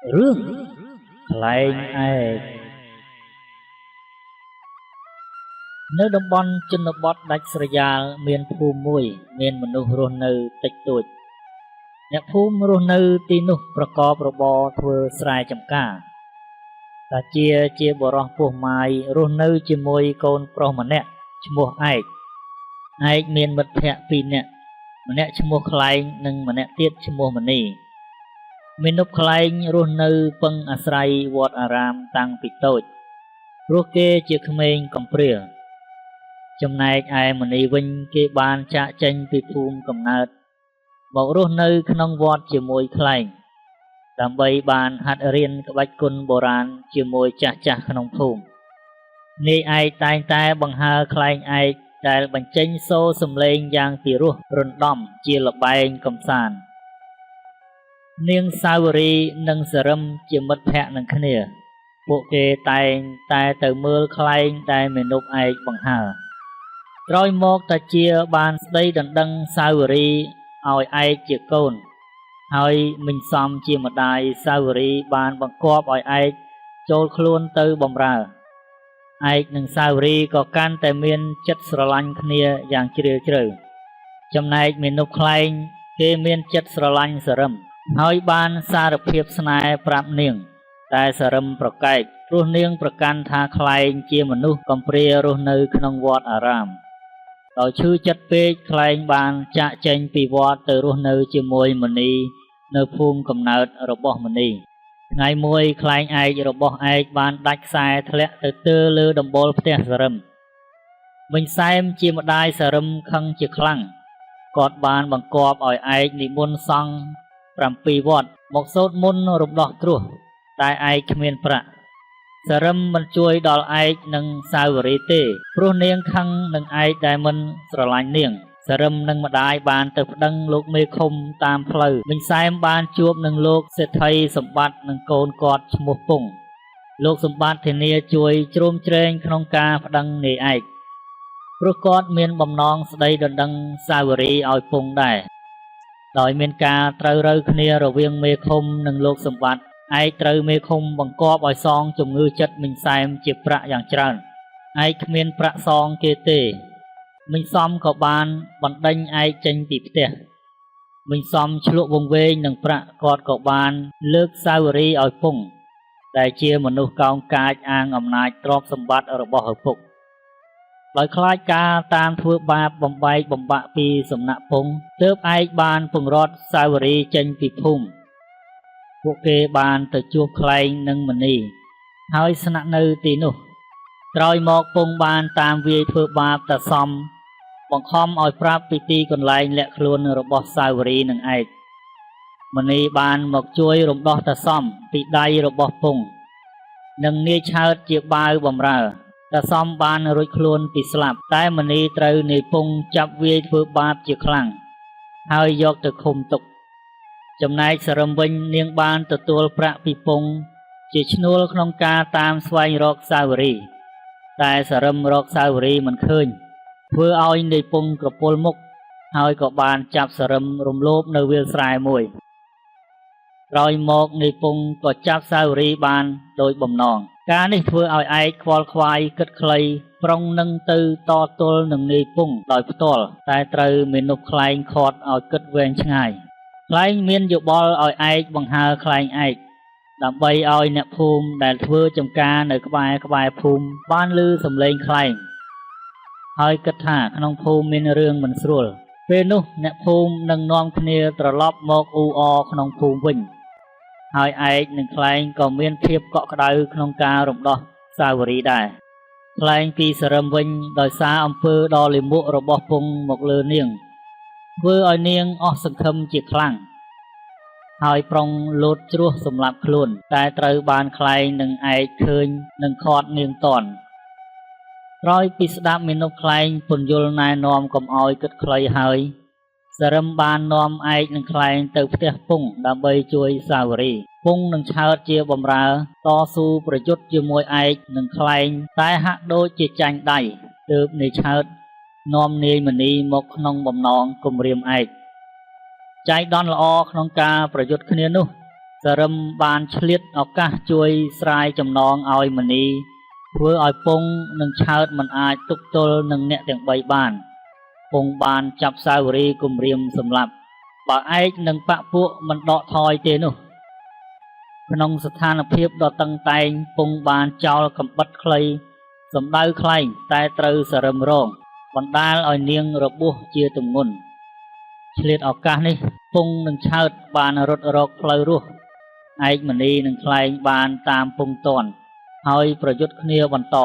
រឿងខ្លែងឯកនៅតំបន់ជនបទដាច់ស្រយាលមានភូមិមួយមានមនុស្សរស់នៅតិចតួចអ្នកភូមិរស់នៅទីនោះប្រកបរបរធ្វើស្រែចម្ការតាជាបុរសពោះម៉ាយរស់នៅជាមួយកូនប្រុសម្នាក់ឈ្មោះឯកមានមិត្តភក្តិពីរនាក់ម្នាក់ឈ្មោះខ្លែងនិងម្នាក់ទៀតឈ្មោះមនីមាណពខ្លែងរស់នៅពឹងអាស្រ័យវត្តអារាមតាំងពីតូចព្រោះគេជាក្មេងកំព្រាចំណែកឯមនីវិញគេបានចាកចេញពីភូមិកំណើតមករស់នៅក្នុងវត្តជាមួយខ្លែងដើម្បីបានហាត់រៀនក្បាច់គុនបុរាណជាមួយចាស់ក្នុងភូមិនាយឯកតែងតែបង្ហើរខ្លែងឯកដែលបញ្ចេញសូរសំឡេងយ៉ាងពីរោះរណ្ដំជាល្បែងកម្សាន្តនាងសាវរីនិងសរឹមជាមិត្តភក្តិនឹងគ្នាពួកគេតែងតែទៅមើលខ្លែងដែលមាណពឯកបង្ហើរក្រោយមកតាជាបានស្ដីដណ្ដឹងសាវរីឲ្យឯកជាកូនហើយមិញសំជាម្ដាយសាវរីបានបង្គាប់ឲ្យឯកចូលខ្លួនទៅបម្រើឯកនិងសាវរីក៏កាន់តែមានចិត្តស្រឡាញ់គ្នាយ៉ាងជ្រាលជ្រៅចំណែកមាណពខ្លែងគេមានចិត្តស្រឡាញ់សរឹមហើយបានសារភាពស្នេហ៍ប្រាប់នាងតែសរឹមប្រកែកព្រោះនាងប្រកាន់ថាខ្លែងជាមនុស្សកំព្រារស់នៅក្នុងវត្តអារាមដោយឈឺចិត្តពេកខ្លែងបានចាកចេញពីវត្តទៅរស់នៅជាមួយមនីនៅភូមិកំណើតរបស់មនីថ្ងៃមួយខ្លែងឯករបស់ឯកបានដាច់ខ្សែធ្លាក់ទៅទើលើដំបូលផ្ទះសរឹមវិញសែមជាម្ដាយសរឹមខឹងជាខ្លាំងគាត់បានបង្គាប់ឲ្យឯកនិមន្តសង្ឃ7 វត្តមកសូត្រមន្តរំដោះគ្រោះតែឯកគ្មានប្រាក់សរឹមមិនជួយដល់ឯកនិងសាវរីទេព្រោះនាងខឹងនឹងឯកដែលមិនស្រឡាញ់នាងសរឹមនិងម្ដាយបានទៅប្តឹងលោកមេឃុំតាមផ្លូវវិញសែមបានជួបនឹងលោកសេដ្ឋីសម្បត្តិនិងកូនគាត់ឈ្មោះពងលោកសម្បត្តិធានាជួយជ្រោមជ្រែងក្នុងការប្តឹងនាយឯកព្រោះគាត់មានបំណងស្ដីដណ្ដឹងសាវរីឲ្យពងដែរដោយមានការត្រូវរើគ្នារវាងមេឃុំនិងលោកសម្បត្តិឯកត្រូវមេឃុំបង្គាប់ឲ្យសងជំងឺចិត្តមិញសែមជាប្រាក់យ៉ាងច្រើនឯកគ្មានប្រាក់សងគេទេមិញសំក៏បានបណ្ដេញឯកចេញពីផ្ទះមិញសំឆ្លក់វង្វេងនឹងប្រាក់គាត់ក៏បានលើកសាវរីឲ្យពងដែលជាមនុស្សកោងកាចអាងអំណាចទ្រព្យសម្បត្តិរបស់ឪពុកដោយខ្លាចការតាមធ្វើបាបបំបែកបំបាក់ពីសំណាក់ពងទើបឯកបានពង្រត់សាវរីចេញពីភូមិពួកគេបានទៅជួបខ្លែងនិងមនីហើយស្នាក់នៅទីនោះក្រោយមកពងបានតាមវាយធ្វើបាបតាសំបង្ខំឲ្យប្រាប់ពីទីកន្លែងលាក់ខ្លួនរបស់សាវរីនិងឯកមនីបានមកជួយរំដោះតាសំពីដៃរបស់ពងនិងនាយឆើតជាបាវបំរើតាសំបានរួចខ្លួនពីស្លាប់តែមនីត្រូវនាយពងចាប់វាយធ្វើបាបជាខ្លាំងហើយយកទៅឃុំទុកចំណែកសរឹមវិញនាងបានទទួលប្រាក់ពីពងជាឈ្នួលក្នុងការតាមស្វែងរកសាវរីតែសរឹមរកសាវរីមិនឃើញធ្វើឲ្យនាយពងក្រពុលមុខហើយក៏បានចាប់សរឹមរំលោភនៅវាលស្រែមួយក្រោយមកនាយពងក៏ចាប់សាវរីបានដោយបំណងការនេះធ្វើឲ្យឯកខ្វល់ខ្វាយគិតខ្លីប្រុងនឹងទៅតទល់នឹងនាយពងដោយផ្ទាល់តែត្រូវមាណពខ្លែងខាត់ឲ្យគិតវែងឆ្ងាយខ្លែងមានយោបល់ឲ្យឯកបង្ហើរខ្លែងឯកដើម្បីឲ្យអ្នកភូមិដែលធ្វើចំការនៅក្បែរភូមិបានឮសំឡេងខ្លែងហើយគិតថាក្នុងភូមិមានរឿងមិនស្រួលពេលនោះអ្នកភូមិនឹងនាំគ្នាត្រឡប់មកអ៊ូអរក្នុងភូមិវិញហើយឯកនិងខ្លែងក៏មានភាពកក់ក្ដៅក្នុងការរំដោះសាវរីដែរខ្លែងពីសរឹមវិញដោយសារអំពើដ៏លាមករបស់ពងមកលើនាងធ្វើឲ្យនាងអស់សង្ឃឹមជាខ្លាំងហើយប្រុងលោតជ្រោះសម្លាប់ខ្លួនតែត្រូវបានខ្លែងនិងឯកឃើញនិងខាត់នាងតន់ក្រោយពីស្ដាប់មាណពខ្លែងពន្យល់ណែនាំកុំឲ្យគិតខ្លីហើយសរឹមបាននាំឯកនិងខ្លែងទៅផ្ទះពងដើម្បីជួយសាវរីពងនឹងឆើតជាបម្រើតស៊ូប្រយុទ្ធជាមួយឯកនិងខ្លែងតែហាក់ដូចជាចាញ់ដៃទើបនាយឆើតនាំនាយមនីមកក្នុងបំណងគំរាមឯកចៃដន្យល្អក្នុងការប្រយុទ្ធគ្នានោះ សរឹមបានឆ្លៀតឱកាសជួយស្រាយចំណងឲ្យមនីធ្វើឲ្យពងនិងឆើតមិនអាចទប់ទល់នឹងអ្នកទាំង3បានពងបានចាប់សាវរីគំរាមសម្លាប់បើឯកនិងបពពួកមិនដកថយទេនោះក្នុងស្ថានភាពដ៏តឹងតែងពងបានចោលកំបិតខ្លីសម្ដៅខ្លែងតែត្រូវសរឹមរងបណ្ដាលឲ្យនាងរបួសជាទម្ងន់ឆ្លៀតឱកាសនេះពងនិងឆើតបានរត់រកផ្លូវរស់ឯកមនីនិងខ្លែងបានតាមពងទាន់ហើយប្រយុទ្ធគ្នាបន្ត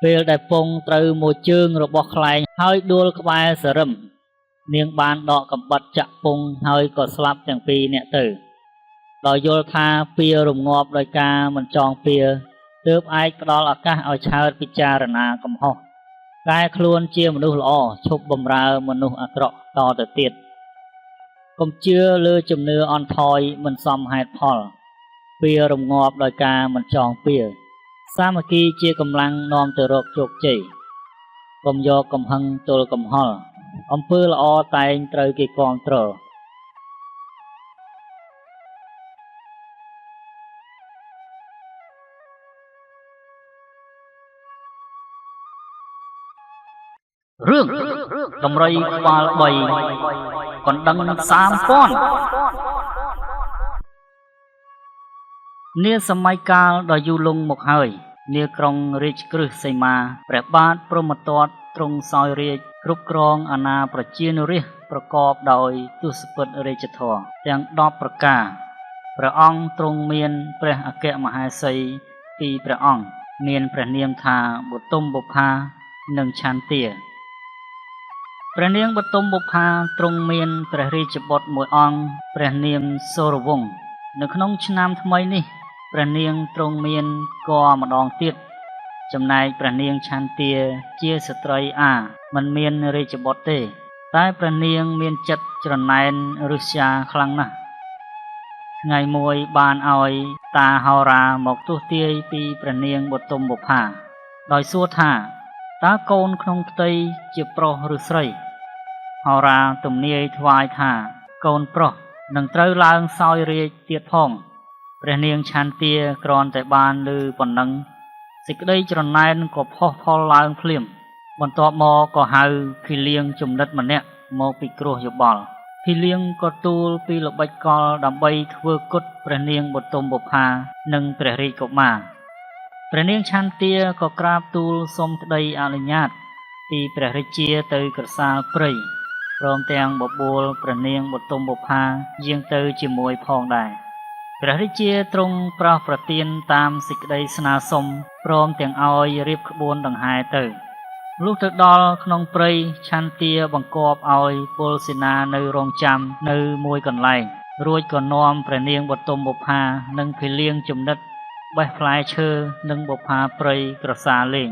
ពេលដែលពងត្រូវមួយជើងរបស់ខ្លែងហើយដួលក្បែរសរឹមនាងបានដកកំបិតចាក់ពងហើយក៏ស្លាប់ទាំងពីរនាក់ទៅដោយយល់ថាពៀរំងាប់ដោយការមិនចងពៀទើបឯកផ្ដល់ឱកាសឲ្យឆើតពិចារណាកំហុសកែខ្លួនជាមនុស្សល្អឈប់បំរើមនុស្សអាក្រក់តទៅទៀតកុំជឿលើជំនឿអន់ថយមិនសមហេតុផលពៀរំងាប់ដោយការមិនចងពៀសាមគ្គីជាកម្លាំងនាំទៅរកជោគជ័យកុំយកកំហឹងទល់កំហល់អំពើល្អតែងត្រូវគេគាំទ្ររឿងដំរីក្បាល3កណ្ដឹង3000នាសម័យកាលដ៏យូរលង់មកហើយនាក្រុងរាជក្រឹស្នសីមាព្រះបាទព្រហ្មទត្តទ្រង់សោយរាជ្យគ្រប់គ្រងអាណាប្រជានុរាស្ត្រប្រកបដោយទសពិធរាជធម៌ទាំង10ប្រការព្រះអង្គទ្រង់មានព្រះអគ្គមហេសីពីរព្រះអង្គមានព្រះនាមថាបុទុមបុប្ផានិងឆន្ទាព្រះនាងបុទុមបុប្ផាទ្រង់មានព្រះរាជបុត្រមួយអង្គព្រះនាមសូរវង្សនៅក្នុងឆ្នាំថ្មីនេះព្រះនាងទ្រង់មានគភ៌ម្ដងទៀតចំណែកព្រះនាងឆន្ទាជាស្ត្រីមិនមានរាជបុត្រទេតែព្រះនាងមានចិត្តច្រណែនឫស្យាខ្លាំងណាស់ថ្ងៃមួយបានឲ្យតាហោរាមកទស្សទាយពីព្រះនាងបុទុមបុប្ផាដោយសួរថាតើកូនក្នុងផ្ទៃជាប្រុសឬស្រីហោរាទំនាយថ្វាយថាកូនប្រុសនឹងត្រូវឡើងសោយរាជ្យទៀតផងព្រះនាងឆន្ទាគ្រាន់តែបានឮប៉ុណ្ណឹងសេចក្តីច្រណែនក៏ផុសផុលឡើងភ្លាមបន្ទាប់មកក៏ហៅភីលៀងចំណិតម្នាក់មកពិគ្រោះយោបល់ភីលៀងក៏ទូលពីល្បិចកលដើម្បីធ្វើគុតព្រះនាងបុទុមបុប្ផានិងព្រះរាជកុមារព្រះនាងឆន្ទាក៏ក្រាបទូលសុំក្តីអនុញ្ញាតពីព្រះរាជាទៅក្រសាលព្រៃព្រមទាំងបបួលព្រះនាងបុទុមបុប្ផាយាងទៅជាមួយផងដែរព្រះរាជាទ្រង់ប្រោសប្រទានតាមសេចក្តីស្នើសុំព្រមទាំងឲ្យរៀបក្បួនដង្ហែទៅលុះទៅដល់ក្នុងព្រៃឆន្ទាបង្គាប់ឲ្យពលសេនានៅរងចាំនៅមួយកន្លែងរួចក៏នាំព្រះនាងបុទុមបុប្ផានិងភីលៀងចំណិតបេះផ្លែឈើនិងបុប្ផាព្រៃក្រសាលេង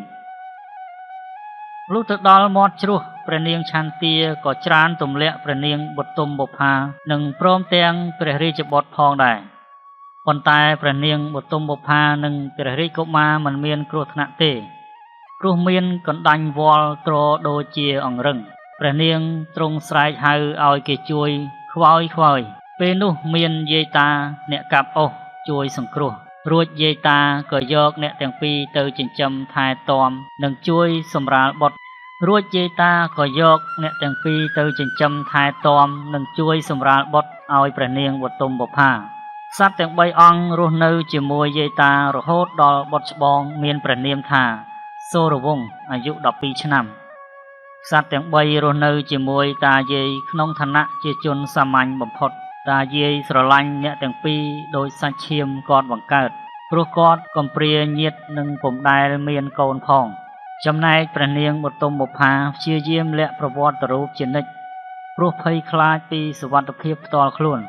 លុះទៅដល់មាត់ជ្រោះព្រះនាងឆន្ទាក៏ច្រានទម្លាក់ព្រះនាងបុទុមបុប្ផានិងព្រមទាំងព្រះរាជបុត្រផងដែរប៉ុន្តែព្រះនាងបុទុមបុប្ផានិងព្រះរាជកុមារមិនមានគ្រោះថ្នាក់ទេព្រោះមានកណ្ដាញ់វល់ទ្រដូចជាអង្រឹងព្រះនាងទ្រង់ស្រែកហៅឲ្យគេជួយខ្វោយពេលនោះមានយាយតាអ្នកកាប់អុសជួយសង្គ្រោះរួចយាយតាក៏យកអ្នកទាំងពីរទៅចិញ្ចឹមថែទាំនិងជួយសម្រាលបុត្ររួចយាយតាក៏យកអ្នកទាំងពីរទៅចិញ្ចឹមថែទាំនិងជួយសម្រាលបុត្រឲ្យព្រះនាងបុទុមបុប្ផាសត្វទាំង3អង្គរស់នៅជាមួយយាយតារហូតដល់បុត្រច្បងមានព្រះនាមថាសូរវង្សអាយុ12ឆ្នាំសត្វទាំង3រស់នៅជាមួយតាយាយក្នុងឋានៈជាជនសាមញ្ញបំផុតតាយាយស្រឡាញ់អ្នកទាំងពីរដោយសាច់ឈាមគាត់បង្កើតព្រោះគាត់កំព្រាញាតិនិងពុំដែលមានកូនផងចំណែកព្រះនាងបុទុមបុប្ផាព្យាយាមលាក់ប្រវត្តិរូបជានិច្ចព្រោះភ័យខ្លាចពីសុវត្ថិភាពផ្ទាល់ខ្លួន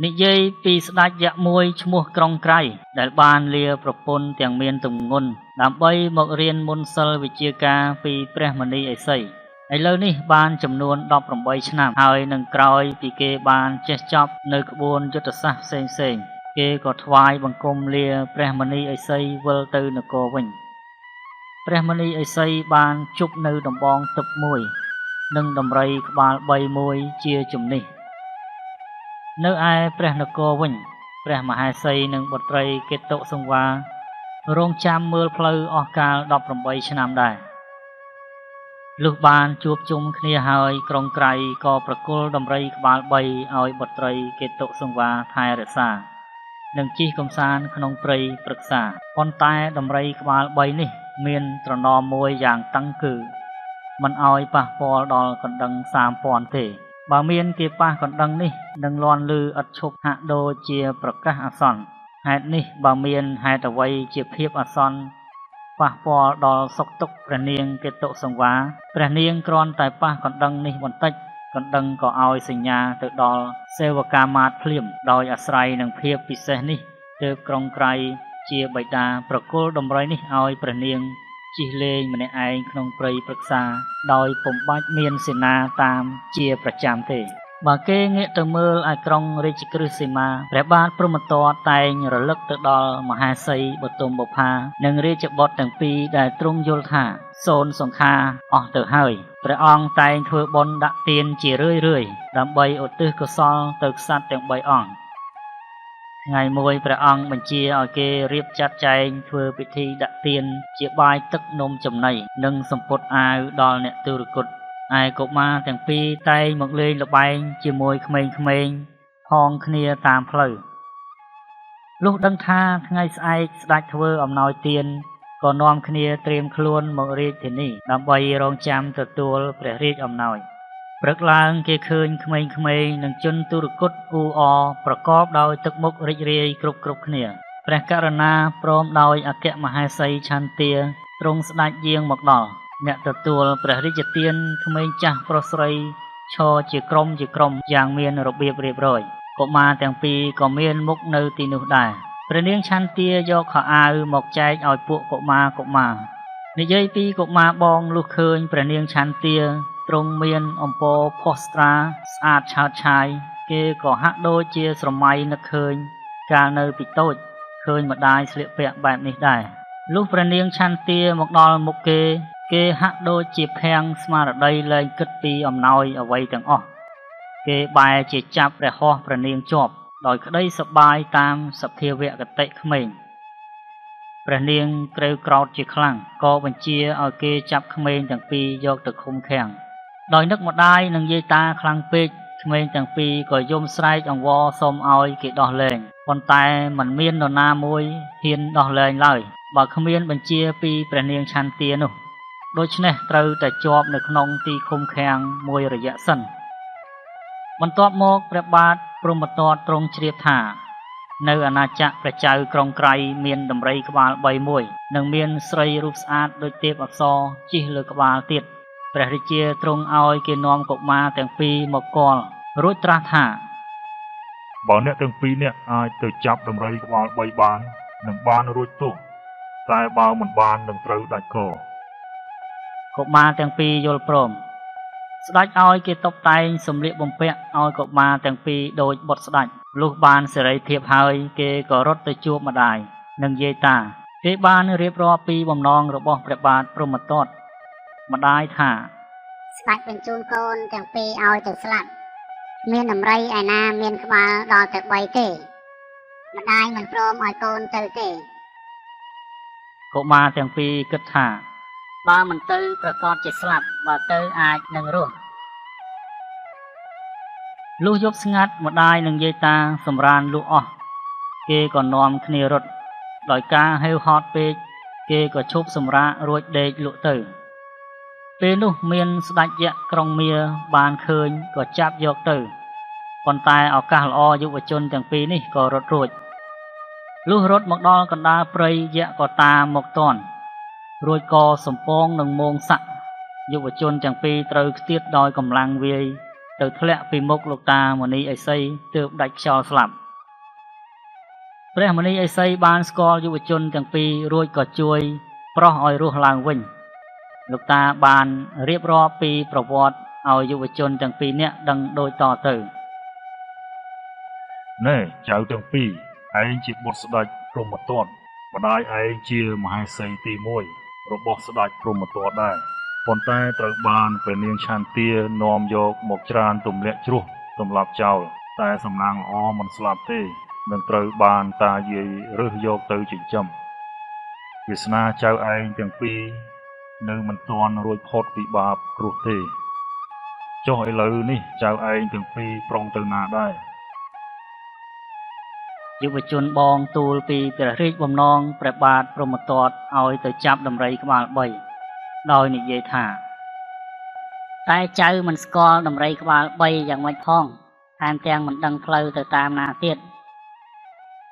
និយាយពីស្ដេចយក្សមួយឈ្មោះក្រុងក្រៃដែលបានលាប្រពន្ធទាំងមានទម្ងន់ដើម្បីមករៀនមន្តសិលវិជ្ជាការពីព្រះមនីឥសីឥឡូវនេះបានចំនួន18ឆ្នាំហើយនឹងក្រោយពីគេបានចេះចប់នៅក្បួនយុទ្ធសាស្ត្រផ្សេងគេក៏ថ្វាយបង្គំលាព្រះមនីឥសីវិលទៅនគរវិញព្រះមនីឥសីបានជប់នៅដំបងទឹកមួយនិងដំរីក្បាល3មួយជាជំនិះ នៅឯព្រះនគរវិញព្រះមហេសីនិងបុត្រីកេតុសង្វារងចាំមើលផ្លូវអស់កាល18ឆ្នាំដែរលុះបានជួបជុំគ្នាហើយក្រុងក្រៃក៏ប្រគល់ដំរីក្បាល3ឲ្យបុត្រីកេតុសង្វាថែរក្សានិងជិះកំសាន្តក្នុងព្រៃព្រឹក្សាប៉ុន្តែដំរីក្បាល3នេះមានត្រណមមួយយ៉ាងតឹងគឺមិនឲ្យប៉ះពាល់ដល់កណ្ដឹង3000ទេបើមានគេប៉ះកណ្ដឹងនេះនឹងលាន់ឮឥតឈប់ហាក់ដូចជាប្រកាសអាសន្នហេតុនេះបើមានហេតុអ្វីជាភាពអាសន្នប៉ះពាល់ដល់សុខទុក្ខព្រះនាងកេតុសង្វាព្រះនាងគ្រាន់តែប៉ះកណ្ដឹងនេះបន្តិចកណ្ដឹងក៏ឲ្យសញ្ញាទៅដល់សេវកាមាត្រភ្លាមដោយអាស្រ័យនឹងភាពពិសេសនេះទើបក្រុងក្រៃជាបិតាប្រគល់ដំរីនេះឲ្យព្រះនាងជិះលេងម្នាក់ឯងក្នុងព្រៃព្រឹក្សាដោយពុំបាច់មានសេនាតាមជាប្រចាំទេបើគេងាកទៅមើលឯក្រុងរាជក្រឹស្នសីមាព្រះបាទព្រហ្មទត្តតែងរលឹកទៅដល់មហេសីបទុមបុប្ផានិងរាជបុត្រទាំងពីរដែលទ្រង់យល់ថាសូន្យសង្ខារអស់ទៅហើយព្រះអង្គតែងធ្វើបុណ្យដាក់ទានជារឿយៗដើម្បីឧទ្ទិសកុសលទៅក្សត្រទាំង3អង្គថ្ងៃមួយព្រះអង្គបញ្ជាឲ្យគេរៀបចាត់ចែងធ្វើពិធីដាក់ទានជាបាយទឹកនំចំណីនិងសម្ពុតអាវដល់អ្នកទុរគតឯកុមារទាំងពីរតែងមកលេងល្បែងជាមួយក្មេងៗផងគ្នាតាមផ្លូវលុះដឹងថាថ្ងៃស្អែកស្ដេចធ្វើអំណោយទានក៏នាំគ្នាត្រៀមខ្លួនមករាជធានីដើម្បីរងចាំទទួលព្រះរាជអំណោយព្រឹកឡើងគេឃើញក្មេងៗនិងជនទុរគតអ៊ូអរប្រកបដោយទឹកមុខរីករាយគ្រប់គ្នាព្រះករុណាព្រមដោយអគ្គមហេសីឆន្ទាទ្រង់ស្ដេចយាងមកដល់អ្នកទទួលព្រះរាជទានក្មេងចាស់ប្រុសស្រីឈរជាក្រុមយ៉ាងមានរបៀបរៀបរយកុមារទាំងពីរក៏មានមុខនៅទីនោះដែរព្រះនាងឆន្ទាយកខោអាវមកចែកឲ្យពួកកុមារនិយាយពីកុមារបងលុះឃើញព្រះនាងឆន្ទាទ្រង់មានអំពរផុសត្រាស្អាតឆើតឆាយគេក៏ហាក់ដូចជាស្រមៃនឹកឃើញកាលនៅពីតូចឃើញម្ដាយស្លៀកពាក់បែបនេះដែរលុះព្រះនាងឆន្ទាមកដល់មុខគេហាក់ដូចជាភាំងស្មារតីលែងគិតពីអំណោយអ្វីទាំងអស់គេបែរជាចាប់ព្រះហស្ថព្រះនាងជាប់ដោយក្តីសប្បាយតាមសភាវគតិក្មេងព្រះនាងក្រេវក្រោធជាខ្លាំងក៏បញ្ជាឲ្យគេចាប់ក្មេងទាំងពីរយកទៅឃុំឃាំងដោយនឹកម្ដាយនិងយាយតាខ្លាំងពេកក្មេងទាំងពីរក៏យំស្រែកអង្វរសុំឲ្យគេដោះលែងប៉ុន្តែមិនមាននរណាមួយហ៊ានដោះលែងឡើយបើគ្មានបញ្ជាពីព្រះនាងឆន្ទានោះដូច្នេះត្រូវតែជាប់នៅក្នុងទីឃុំឃាំងមួយរយៈសិនបន្ទាប់មកព្រះបាទព្រហ្មទត្តទ្រង់ជ្រាបថានៅអាណាចក្រព្រះចៅក្រុងក្រៃមានដំរីក្បាល3មួយនិងមានស្រីរូបស្អាតដូចទេពអប្សរជិះលើក្បាលទៀតព្រះរាជាទ្រង់ឲ្យគេនាំកុមារទាំងពីរមកគាល់រួចត្រាស់ថាបើអ្នកទាំងពីរនាក់អាចទៅចាប់ដំរីក្បាល3បាននឹងបានរួចទោសតែបើមិនបាននឹងត្រូវដាច់កកុមារទាំងពីរយល់ព្រមស្ដេចឲ្យគេតុបតែងសម្លៀកបំពាក់ឲ្យកុមារទាំងពីរដូចបុត្រស្ដេចលុះបានសេរីភាពហើយគេក៏រត់ទៅជួបម្ដាយនិងយាយតាគេបានរៀបរាប់ពីបំណងរបស់ព្រះបាទព្រហ្មទត្តម្ដាយថាស្ដេចបញ្ជូនកូនទាំងពីរឲ្យទៅស្លាប់មានដំរីឯណាមានក្បាលដល់ទៅ3ទេម្ដាយមិនព្រមឲ្យកូនទៅទេកុមារទាំងពីរគិតថាបើមិនទៅប្រកាសជាស្លាប់បើទៅអាចនឹងរស់លុះយប់ស្ងាត់ម្ដាយនិងយាយតាសម្រានលុះអស់គេក៏នាំគ្នារត់ដោយការហេវហត់ពេកគេក៏ឈប់សម្រាករួចដេកលក់ទៅពេលនោះមានស្ដេចយក្សក្រុងមារបានឃើញក៏ចាប់យកទៅប៉ុន្តែឱកាសល្អយុវជនទាំងពីរនេះក៏រត់រួចលុះរត់មកដល់កណ្ដាលព្រៃយក្សក៏តាមមកទាន់រួចក៏សំពងនឹងមោងស័កយុវជនទាំងពីរត្រូវខ្ទាតដោយកម្លាំងវាយទៅធ្លាក់ពីមុខលោកតាមនីឥសីទើបដាច់ខ្យល់ស្លាប់ព្រះមនីឥសីបានស្គាល់យុវជនទាំងពីររួចក៏ជួយប្រោះឲ្យរស់ឡើងវិញលោកតាបានរៀបរាប់ពីប្រវត្តិឲ្យយុវជនទាំងពីរនាក់ដឹងដូចតទៅណែចៅទាំងពីរឯងជាបុត្រស្ដេចព្រហ្មទត្តម្ដាយឯងជាមហេសីទី1របស់ស្ដេចព្រហ្មទត្តដែរប៉ុន្តែត្រូវបានព្រះនាងឆន្ទានាំយកមកច្រានទម្លាក់ជ្រោះសម្លាប់ចោល តែសំណាងល្អមិនស្លាប់ទេនឹងត្រូវបានតាយាយរើសយកទៅចិញ្ចឹមវាសនាចៅឯងទាំងពីរនៅមិនទាន់រួចផុតពីបាបគ្រោះទេចុះឥឡូវនេះចៅឯងទាំងពីរប្រុងទៅណាដែរយុវជនបងទូលពីព្រះរាជបំណងព្រះបាទព្រហ្មទត្តឲ្យទៅចាប់ដំរីក្បាល3ដោយនិយាយថាតែចៅមិនស្គាល់ដំរីក្បាល3យ៉ាងម៉េចផងថែមទាំងមិនដឹងផ្លូវទៅតាមណាទៀត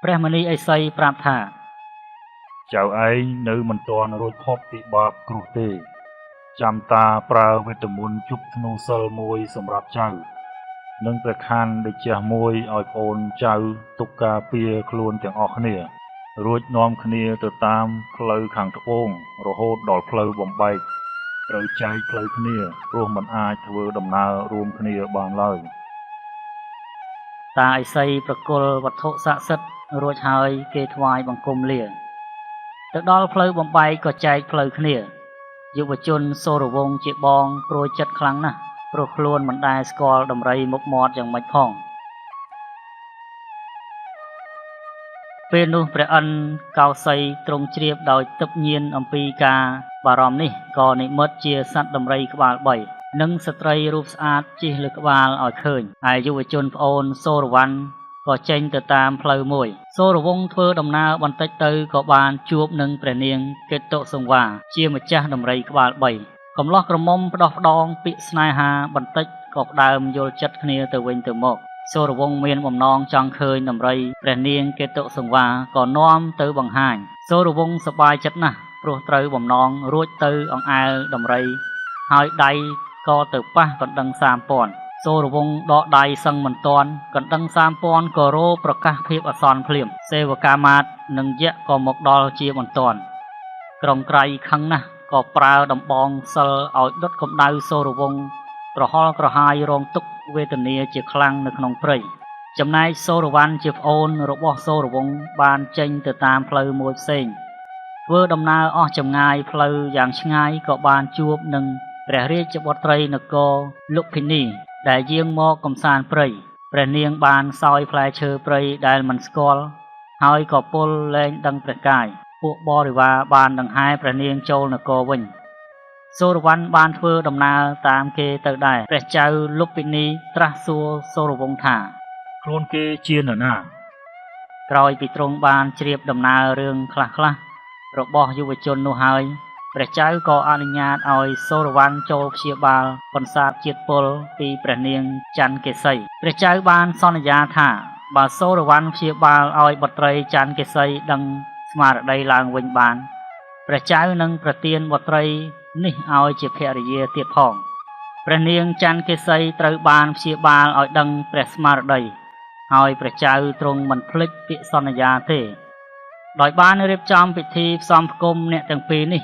ព្រះមុនីឥសីប្រាប់ថាចៅឯងនៅមិនទាន់រួចផុតពីបាបគ្រោះទេចាំតាប្រើវេទមន្តជប់ធ្នូសិលមួយសម្រាប់ចៅនិងព្រះខ័នដូចជាមួយឲ្យប្អូនចៅទុកការពារខ្លួនទាំងអស់គ្នារួចនាំគ្នាទៅតាមផ្លូវខាងត្បូងរហូតដល់ផ្លូវបំបែកត្រូវចែកផ្លូវគ្នាព្រោះមិនអាចធ្វើដំណើររួមគ្នាបានឡើយតាឥសីប្រគល់វត្ថុស័ក្តិសិទ្ធិរួចហើយគេថ្វាយបង្គំលាទៅដល់ផ្លូវបំបែកក៏ចែកផ្លូវគ្នាយុវជនសូរវង្សជាបងព្រួយចិត្តខ្លាំងណាស់ព្រោះខ្លួនមិនដែលស្គាល់ដំរីមុខមាត់យ៉ាងម៉េចផងពេលនោះព្រះអិនកោសីទ្រង់ជ្រាបដោយទិព្វញាណអំពីការបារម្ភនេះក៏និមិត្តជាសត្វដំរីក្បាល3និងស្ត្រីរូបស្អាតជិះលើក្បាលឲ្យឃើញហើយយុវជនប្អូនសូរវណ្ណក៏ចេញទៅតាមផ្លូវមួយសូរវង្សធ្វើដំណើរបន្តិចទៅក៏បានជួបនឹងព្រះនាងកេតុសង្វាជាម្ចាស់ដំរីក្បាល3កំឡោះក្រមុំផ្ដោះផ្ដងពាក្យស្នេហាបន្តិចក៏ផ្ដើមយល់ចិត្តគ្នាទៅវិញទៅមកសូរវង្សមានបំណងចង់ឃើញដំរីព្រះនាងកេតុសង្វាក៏នាំទៅបង្ហាញសូរវង្សសប្បាយចិត្តណាស់ព្រោះត្រូវបំណងរួចទៅអង្អែលដំរីហើយដៃក៏ទៅប៉ះកណ្ដឹង3000សូរវង្សដកដៃសឹងមិនទាន់កណ្ដឹង3000ក៏រោប្រកាសភាពអាសន្នភ្លាមសេវកាមាត្រនិងយក្សក៏មកដល់ជាបន្ទាន់ក្រុងក្រៃខឹងណាស់ក៏ប្រើដំបងសិលឲ្យដុតកម្ដៅសូរវង្សក្រហល់ក្រហាយរងទុក្ខវេទនាជាខ្លាំងនៅក្នុងព្រៃចំណែកសូរវណ្ណជាប្អូនរបស់សូរវង្សបានចេញទៅតាមផ្លូវមួយផ្សេងធ្វើដំណើរអស់ចម្ងាយផ្លូវយ៉ាងឆ្ងាយក៏បានជួបនឹងព្រះរាជបុត្រីនគរលុភិនីដែលយាងមកកំសាន្តព្រៃព្រះនាងបានសោយផ្លែឈើព្រៃដែលមិនស្គាល់ហើយក៏ពលលែងដឹងព្រះកាយពួកបរិវារបានដង្ហែព្រះនាងចូលនគរវិញសូរវណ្ណបានធ្វើដំណើរតាមគេទៅដែរព្រះចៅលុភិនីត្រាស់សួរសូរវង្សថាខ្លួនគេជានរណាក្រោយពីទ្រង់បានជ្រាបដំណើររឿងខ្លះៗរបស់យុវជននោះហើយព្រះចៅក៏អនុញ្ញាតឲ្យសូរវណ្ណចូលព្យាបាលបន្សាបជាតិពលពីព្រះនាងច័ន្ទកេសីព្រះចៅបានសន្យាថាបើសូរវណ្ណព្យាបាលឲ្យបុត្រីច័ន្ទកេសីដឹងស្មារតីឡើងវិញបានព្រះចៅនឹងប្រទានបុត្រីនេះឲ្យជាភរិយាទៀតផងព្រះនាងច័ន្ទកេសីត្រូវបានព្យាបាលឲ្យដឹងព្រះស្មារតីហើយព្រះចៅទ្រង់មិនភ្លេចពាក្យសន្យាទេដោយបានរៀបចំពិធីផ្សំផ្គុំអ្នកទាំងពីរនេះ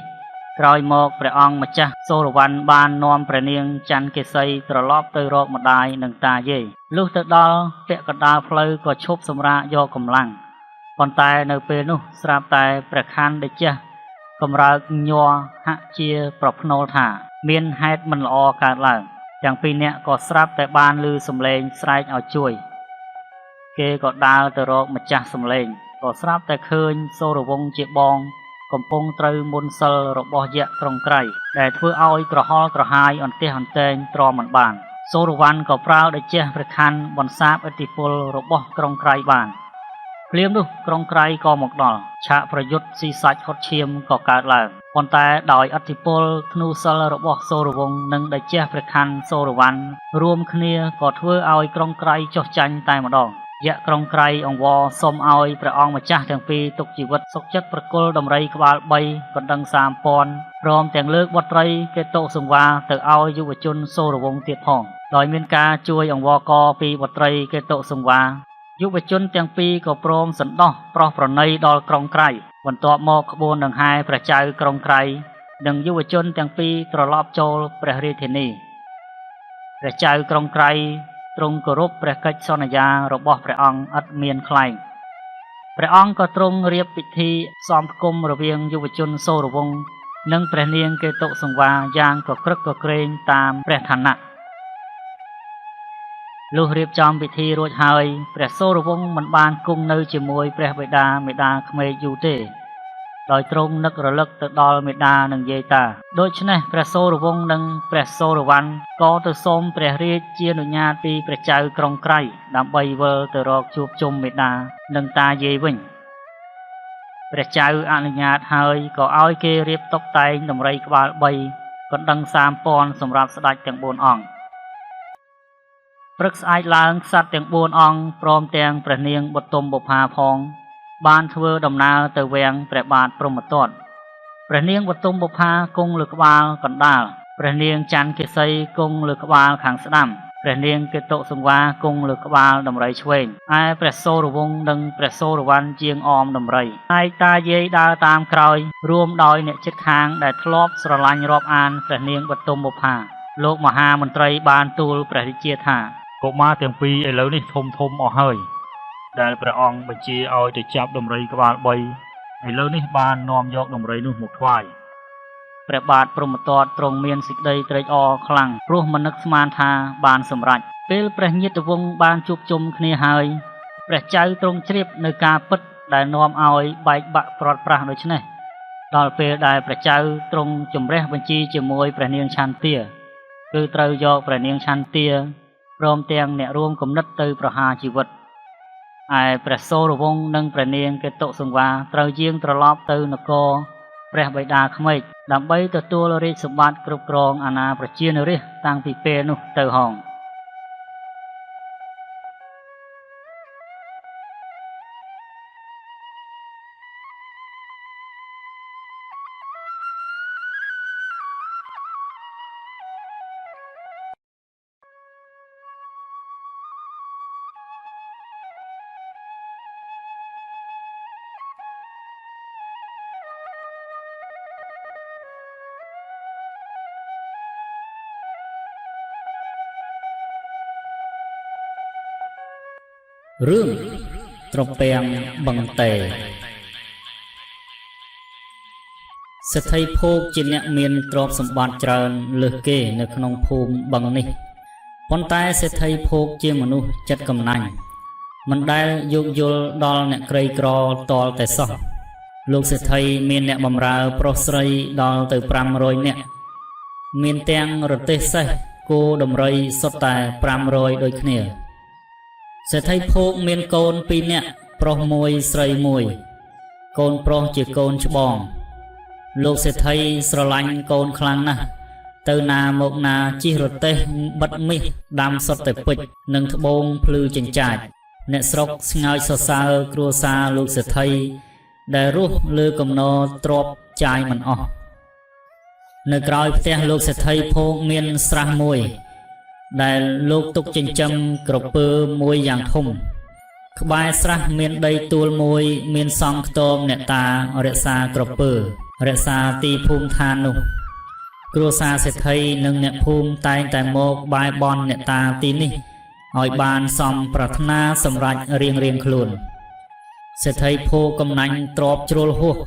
ក្រោយមកព្រះអង្គម្ចាស់សូរវណ្ណបាននាំព្រះនាងច័ន្ទកេសីត្រឡប់ទៅរកម្ដាយនិងតាយាយលុះទៅដល់ពាក់កណ្ដាលផ្លូវក៏ឈប់សម្រាកយកកម្លាំងប៉ុន្តែនៅពេលនោះស្រាប់តែព្រះខ័នតេជះកម្រើកញ័រហាក់ជាប្រភ្នូលថាមានហេតុមិនល្អកើតឡើងទាំងពីរនាក់ក៏ស្រាប់តែបានឮសំឡេងស្រែកឲ្យជួយគេក៏ដើរទៅរកម្ចាស់សំឡេងក៏ស្រាប់តែឃើញសូរវង្សជាបងកំពុងត្រូវមន្តសិលរបស់យក្សក្រុងក្រៃដែលធ្វើឲ្យក្រហល់ក្រហាយអន្ទះអន្តែងទ្រាំមិនបានសូរវណ្ណក៏ប្រើតេជះព្រះខ័នបន្សាបឥទ្ធិពលរបស់ក្រុងក្រៃបានភ្លាមនោះក្រុងក្រៃក៏មកដល់ឆាកប្រយុទ្ធស៊ីសាច់ហត់ឈាមក៏កើតឡើងប៉ុន្តែដោយឥទ្ធិពលធ្នូសិលរបស់សូរវង្សនិងតេជះព្រះខ័នសូរវណ្ណរួមគ្នាក៏ធ្វើឲ្យក្រុងក្រៃចុះចាញ់តែម្ដងយក្សក្រុងក្រៃអង្វរសុំឲ្យព្រះអង្គម្ចាស់ទាំងពីរទុកជីវិតសុខចិត្តប្រគល់ដំរីក្បាល3កណ្ដឹង3000ព្រមទាំងលើកបុត្រីកេតុសង្វាទៅឲ្យយុវជនសូរវង្សទៀតផងដោយមានការជួយអង្វរករពីបុត្រីកេតុសង្វាយុវជនទាំងពីរក៏ព្រមសន្តោសប្រោះប្រណីដល់ក្រុងក្រៃបន្ទាប់មកក្បួនដង្ហែព្រះចៅក្រុងក្រៃនិងយុវជនទាំងពីរត្រឡប់ចូលព្រះរាជធានីព្រះចៅក្រុងក្រៃទ្រង់គោរពព្រះកិច្ចសន្យារបស់ព្រះអង្គឥតមានខ្លែងព្រះអង្គក៏ទ្រង់រៀបពិធីផ្សំផ្គុំរវាងយុវជនសូរវង្សនិងព្រះនាងកេតុសង្វាយ៉ាងកក្រឹកកក្រែងតាមព្រះឋានៈ លុះរៀបចំពិធីរួចហើយព្រះសូរវង្សមិនបានគង់នៅជាមួយព្រះបិតាមេដាក្មេកយូរទេដោយទ្រង់នឹករលឹកទៅដល់មេដានិងយាយតាដូច្នេះព្រះសូរវង្សនិងព្រះសូរវណ្ណក៏ទៅសូមព្រះរាជជាអនុញ្ញាតពីព្រះចៅក្រុងក្រៃដើម្បីវិលទៅរកជួបជុំមេដានិងតាយាយវិញព្រះចៅអនុញ្ញាតហើយក៏ឲ្យគេរៀបតុបតែងដំរីក្បាល3កណ្ដឹង3000សម្រាប់ស្ដេចទាំង4អង្គព្រឹកស្អែកឡើងក្សត្រទាំង4អង្គព្រមទាំងព្រះនាងបុទមបុប្ផាផងបានធ្វើដំណើរទៅវាំងព្រះបាទព្រហ្មទត្តព្រះនាងបុទមបុប្ផាគង់លើក្បាលកណ្ដាលព្រះនាងច័ន្ទកិសីគង់លើក្បាលខាងស្ដាំព្រះនាងកេតុសង្វាគង់លើក្បាលដំរីឆ្វេងឯព្រះសូរវង្សនិងព្រះសូរវណ្ណជាងអមដំរីឯតាយាយដើរតាមក្រោយរួមដោយអ្នកជិតខាងដែលធ្លាប់ស្រឡាញ់រាប់អានព្រះនាងបុទមបុប្ផាលោកមហាមន្ត្រីបានទូលព្រះរាជាថាកុមារទាំងពីរឥឡូវនេះធំអស់ហើយដែលព្រះអង្គបញ្ជាឲ្យទៅចាប់ដំរីក្បាល3ឥឡូវនេះបាននាំយកដំរីនោះមកថ្វាយព្រះបាទព្រហ្មទត្តទ្រង់មានសេចក្តីត្រេកអរខ្លាំងព្រោះមិននឹកស្មានថាបានសម្រេចពេលព្រះញាតិវង្សបានជួបជុំគ្នាហើយព្រះចៅទ្រង់ជ្រាបនៅការពិតដែលនាំឲ្យបែកបាក់ព្រាត់ប្រាសដូច្នេះដល់ពេលដែលព្រះចៅទ្រង់ជំរះបញ្ជីជាមួយព្រះនាងឆន្ទាគឺត្រូវយកព្រះនាងឆន្ទាព្រមទាំងអ្នករួមគំនិតទៅប្រហារជីវិតឯព្រះសូរវង្សនិងព្រះនាងកេតុសង្វាត្រូវយាងត្រឡប់ទៅនគរព្រះបិតាក្មេកដើម្បីទទួលរាជសម្បត្តិគ្រប់គ្រងអាណាប្រជានរាស្ត្រតាំងពីពេលនោះទៅហោងរឿងត្រពាំងបឹងតេសេដ្ឋីភោគជាអ្នកមានទ្រព្យសម្បត្តិច្រើនលើសគេនៅក្នុងភូមិបឹងនេះប៉ុន្តែសេដ្ឋីភោគជាមនុស្សចិត្តកំណាញ់មិនដែលយោគយល់ដល់អ្នកក្រីក្រតលតែសោះលោកសេដ្ឋីមានអ្នកបម្រើប្រុសស្រីដល់ទៅ500នាក់មានទាំងរទេះសេះគោដំរីសុទ្ធតែ500ដូចគ្នាសេដ្ឋីភោគមានកូន2នាក់ប្រុស1ស្រី1កូនប្រុសជាកូនច្បងលោកសេដ្ឋីស្រឡាញ់កូនខ្លាំងណាស់ទៅណាមកណាជិះរទេះបិទមាសដាំសុទ្ធតែពេជ្រនិងត្បូងភ្លឺចិញ្ចាចអ្នកស្រុកស្ងើចសរសើរគ្រួសារលោកសេដ្ឋីដែលរស់លើកំណរទ្រព្យចាយមិនអស់នៅក្រោយផ្ទះលោកសេដ្ឋីភោគមានស្រះមួយដែលលោកទុកចិញ្ចឹមក្រពើមួយយ៉ាងធំក្បែរស្រះមានដីទួលមួយមានសង់ខ្ទមអ្នកតារក្សាក្រពើរក្សាទីភូមិឋាននោះគ្រួសារសេដ្ឋីនិងអ្នកភូមិតែងតែមកបែរបន់អ្នកតាទីនេះឲ្យបានសមប្រាថ្នាសម្រេចរៀងខ្លួនសេដ្ឋីភោគកំណាញ់ទ្រព្យជ្រុលហួស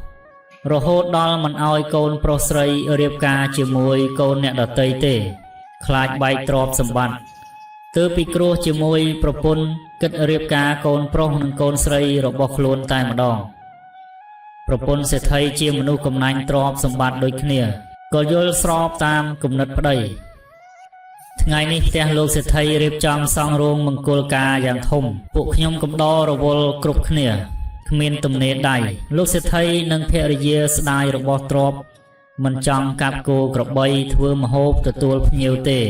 រហូតដល់មិនឲ្យកូនប្រុសស្រីរៀបការជាមួយកូនអ្នកដទៃទេខ្លាចបែកទ្រព្យសម្បត្តិទើបពិគ្រោះជាមួយប្រពន្ធគិតរៀបការកូនប្រុសនិងកូនស្រីរបស់ខ្លួនតែម្ដងប្រពន្ធសេដ្ឋីជាមនុស្សកំណាញ់ទ្រព្យសម្បត្តិដូចគ្នាក៏យល់ស្របតាមគំនិតប្តីថ្ងៃនេះផ្ទះលោកសេដ្ឋីរៀបចំសង់រោងមង្គលការយ៉ាងធំពួកខ្ញុំកំដររវល់គ្រប់គ្នាគ្មានទំនេរដៃលោកសេដ្ឋីនិងភរិយាស្ដាយរបស់ទ្រព្យមិនចង់កាប់គោក្របីធ្វើម្ហូបទទួលភ្ញៀវទេ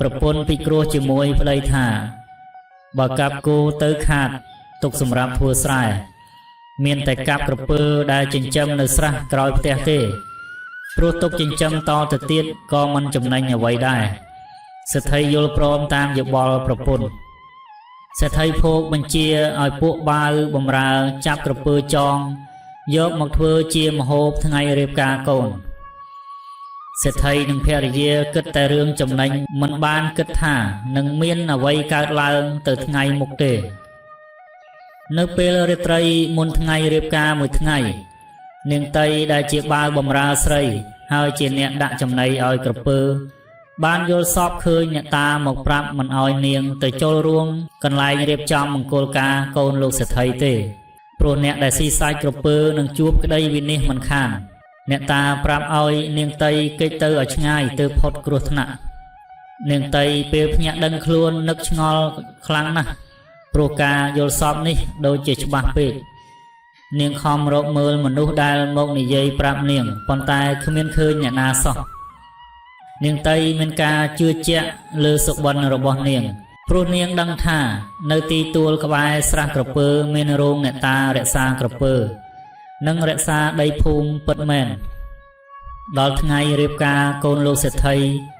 ប្រពន្ធពិគ្រោះជាមួយប្តីថាបើកាប់គោទៅខាតទុកសម្រាប់ធ្វើស្រែមានតែកាប់ក្រពើដែលចិញ្ចឹមនៅស្រះក្រោយផ្ទះទេព្រោះទុកចិញ្ចឹមតទៅទៀតក៏មិនចំណេញអ្វីដែរសេដ្ឋីយល់ព្រមតាមយោបល់ប្រពន្ធសេដ្ឋីភោគបញ្ជាឲ្យពួកបាវបម្រើចាប់ក្រពើចងយកមកធ្វើជាម្ហូបថ្ងៃរៀបការកូនសេដ្ឋីនិងភរិយាគិតតែរឿងចំណេញមិនបានគិតថានឹងមានអ្វីកើតឡើងទៅថ្ងៃមុខទេនៅពេលរាត្រីមុនថ្ងៃរៀបការមួយថ្ងៃនាងតីដែលជាបាវបម្រើស្រីហើយជាអ្នកដាក់ចំណីឲ្យក្រពើ បានយល់សពឃើញអ្នកតាមកប្រាប់មិនអោយនាងទៅចូលរួមកន្លែងរៀបចំមង្គលការកូនលោកសេដ្ឋីទេព្រោះអ្នកដែលស៊ីសាច់ក្រពើនឹងជួបក្តីវិនិច្ឆ័យមិនខានអ្នកតាប្រាប់ឲ្យនាងតីគេចទៅឲ្យឆ្ងាយទើបផុតគ្រោះថ្នាក់នាងតីពេលភ្ញាក់ដឹងខ្លួននឹកឆ្ងល់ខ្លាំងណាស់ព្រោះការយល់សពនេះដូចជាច្បាស់ពេកនាងខំរកមើលមនុស្សដែលមកនិយាយប្រាប់នាងប៉ុន្តែគ្មានឃើញអ្នកណាសោះនាងតីមានការជឿជាក់លើសុបិនរបស់នាងព្រោះនាងដឹងថានៅទីទួលក្បែរស្រះក្រពើមានរោងអ្នកតារក្សាក្រពើនិងរក្សាដីភូមិពិតមែនដល់ថ្ងៃរៀបការកូនលោកសេដ្ឋី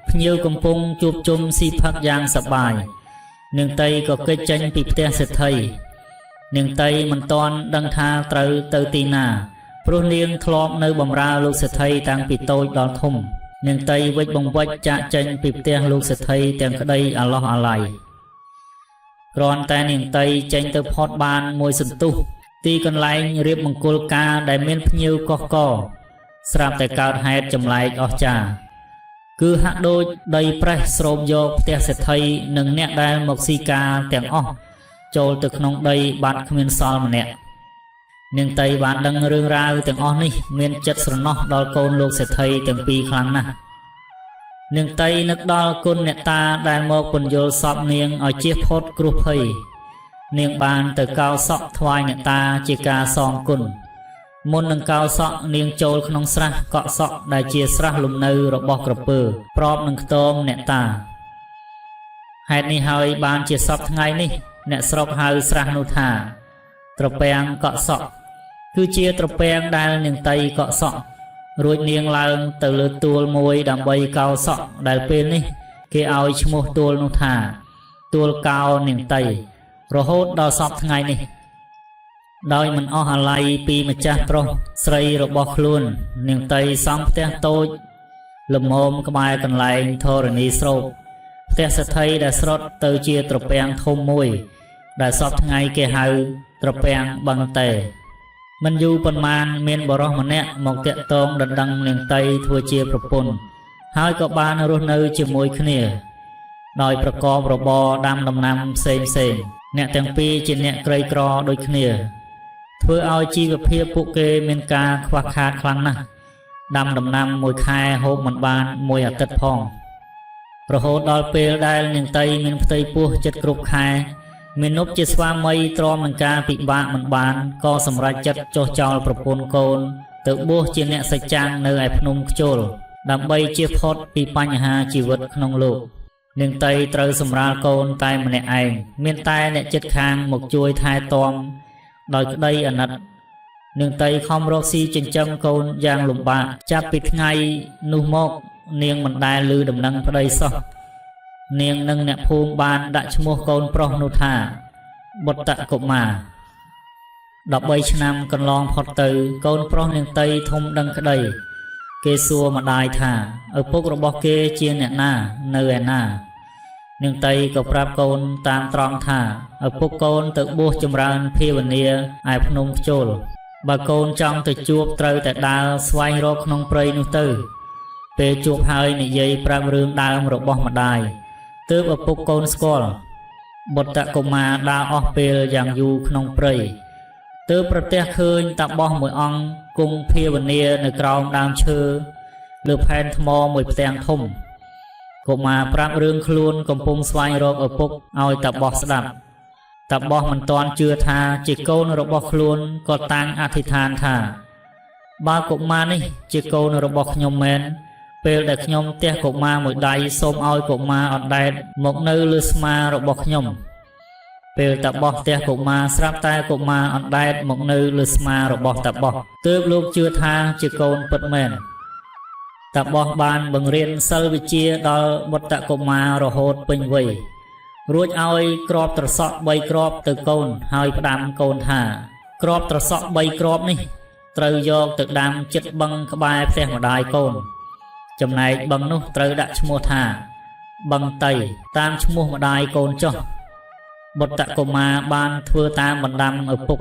ភ្ញៀវកំពុងជួបជុំស៊ីផឹកយ៉ាងសប្បាយនាងតីក៏គេចចេញពីផ្ទះសេដ្ឋីនាងតីមិនទាន់ដឹងថាត្រូវទៅទីណាព្រោះនាងធ្លាប់នៅបម្រើលោកសេដ្ឋីតាំងពីតូចដល់ធំនាងតីវិច្ចបង្វិចចាក់ចេញពីផ្ទះលោកសេដ្ឋីទាំងក្តីអាឡោះអាល័យគ្រាន់តែនាងតីចេញទៅផុតបានមួយសន្ទុះទីកន្លែងរៀបមង្គលការដែលមានភ្ញៀវកុះកស្រាប់តែកើតហេតុចម្លែកអស្ចារ្យគឺហាក់ដូចដីប្រេះស្រូបយកផ្ទះសេដ្ឋីនិងអ្នកដែលមកស៊ីការទាំងអស់ចូលទៅក្នុងដីបាត់គ្មានសល់ម្នាក់នាងតីបានដឹងរឿងរ៉ាវទាំងអស់នេះមានចិត្តស្រណោះដល់កូនលោកសេដ្ឋីទាំងពីរខ្លាំងណាស់នាងតីនឹកដល់គុណអ្នកតាដែលមកពន្យល់សពនាងឲ្យជៀសផុតគ្រោះភ័យនាងបានទៅកោរសក់ថ្វាយអ្នកតាជាការសងគុណមុននឹងកោរសក់នាងចូលក្នុងស្រះកក់សក់ដែលជាស្រះលំនៅរបស់ក្រពើប្របនឹងខ្ទមអ្នកតាហេតុនេះហើយបានជាសពថ្ងៃនេះអ្នកស្រុកហៅស្រះនោះថាត្រពាំងកក់សក់គឺជាត្រពាំងដែលនាងតីកក់សក់រួចនាងឡើងទៅលើទួលមួយដើម្បីកោរសក់ដែលពេលនេះគេឲ្យឈ្មោះទួលនោះថាទួលកោនាងតីរហូតដល់សពថ្ងៃនេះដោយមិនអស់អាល័យពីម្ចាស់ប្រុសស្រីរបស់ខ្លួននាងតីសង់ផ្ទះតូចលំមក្បែរកន្លែងធរណីស្រោបផ្ទះសេដ្ឋីដែលស្រុតទៅជាត្រពាំងធំមួយដែលសពថ្ងៃគេហៅត្រពាំងបឹងតេមិនយូរប៉ុន្មានមានបរិសម្នាក់មកតាក់ទងដណ្ដឹងនាងតីធ្វើជាប្រពន្ធហើយក៏បានរស់នៅជាមួយគ្នាដោយប្រកបរបរដាំដំណាំផ្សេងអ្នកទាំងពីរជាអ្នកក្រីក្រដូចគ្នាធ្វើឲ្យជីវភាពពួកគេមានការខ្វះខាតខ្លាំងណាស់ដាំដំណាំមួយខែហូបមិនបានមួយអាទិត្យផងរហូតដល់ពេលដែលនាងតីមានផ្ទៃពោះចិត្តគ្រប់ខែមាណពជាស្វាមីទ្រាំនឹងការពិបាកមិនបានក៏សម្រេចចិត្តចុះចោលប្រពន្ធកូនទៅបួសជាអ្នកសច្ចាំងនៅឯភ្នំខ្ជុលដើម្បីជៀសផុតពីបញ្ហាជីវិតក្នុងលោកនាងតីត្រូវសម្រាលកូនតែម្នាក់ឯងមានតែអ្នកជិតខាងមកជួយថែទាំដោយក្តីអាណិតនាងតីខំរកស៊ីចិញ្ចឹមកូនយ៉ាងលំបាកចាប់ពីថ្ងៃនោះមកនាងមិនដែលឮដំណឹងប្តីសោះនាងនិងអ្នកភូមិបានដាក់ឈ្មោះកូនប្រុសនោះថាបុត្រកុមារ13ឆ្នាំកន្លងផុតទៅកូនប្រុសនាងតីធំដឹងក្តីគេសួរម្ដាយថាឪពុករបស់គេជាអ្នកណានៅឯណានាងតីក៏ប្រាប់កូនតាមត្រង់ថាឪពុកកូនទៅបួសចម្រើនភាវនាឯភ្នំខ្ជុលបើកូនចង់ទៅជួបត្រូវតែដើរស្វែងរកក្នុងព្រៃនោះទៅពេលជួបហើយនិយាយប្រាប់រឿងដើមរបស់ម្ដាយទើបឪពុកកូនស្គាល់បុត្រកុមារដើរអស់ពេលយ៉ាងយូរក្នុងព្រៃទើបប្រទះឃើញតាបោះមួយអង្គគង់ភាវនានៅក្រោមដើមឈើលើផែនថ្មមួយផ្ទាំងធំកុមារប្រាប់រឿងខ្លួនកំពុងស្វែងរកឪពុកឲ្យតាបោះស្ដាប់តាបោះមិនទាន់ជឿថាជាកូនរបស់ខ្លួនក៏តាំងអធិដ្ឋានថាបើកុមារនេះជាកូនរបស់ខ្ញុំមែនពេលដែលខ្ញុំទះកុមារមួយដៃសូមឲ្យកុមារអណ្ដែតមកនៅលើស្មារបស់ខ្ញុំពេលតាបោះទះកុមារស្រាប់តែកុមារអណ្ដែតមកនៅលើស្មារបស់តាបោះទើបលោកជឿថាជាកូនពិតមែនតាបោះបានបង្រៀនសិលវិជ្ជាដល់បុត្រកុមាររហូតពេញវ័យរួចឲ្យគ្រាប់ត្រសក់3គ្រាប់ទៅកូនហើយផ្ដាំកូនថាគ្រាប់ត្រសក់3គ្រាប់នេះត្រូវយកទៅដាំចិត្តបឹងក្បែរផ្ទះម្ដាយកូនចំណែកបឹងនោះត្រូវដាក់ឈ្មោះថាបឹងតៃតាមឈ្មោះម្ដាយកូនចុះបុត្រកុមារបានធ្វើតាមបណ្ដាំឪពុក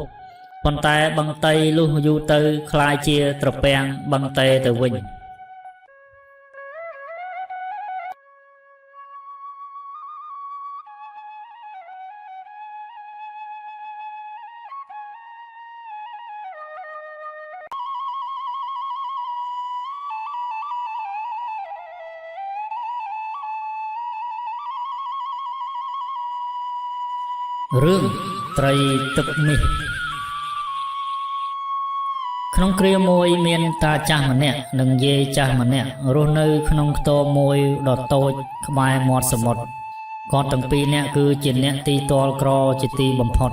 ប៉ុន្តែបឹងតៃលុះយូរទៅคล้ายជាត្រពាំងបឹងតេទៅវិញ រឿងត្រីទឹកមាសក្នុងគ្រាមួយមានតាចាស់ម្នាក់និងយាយចាស់ម្នាក់រស់នៅក្នុងខ្ទមមួយដ៏តូចក្បែរមាត់សមុទ្រគាត់ទាំងពីរនាក់គឺជាអ្នកទីទាល់ក្រជាទីបំផុត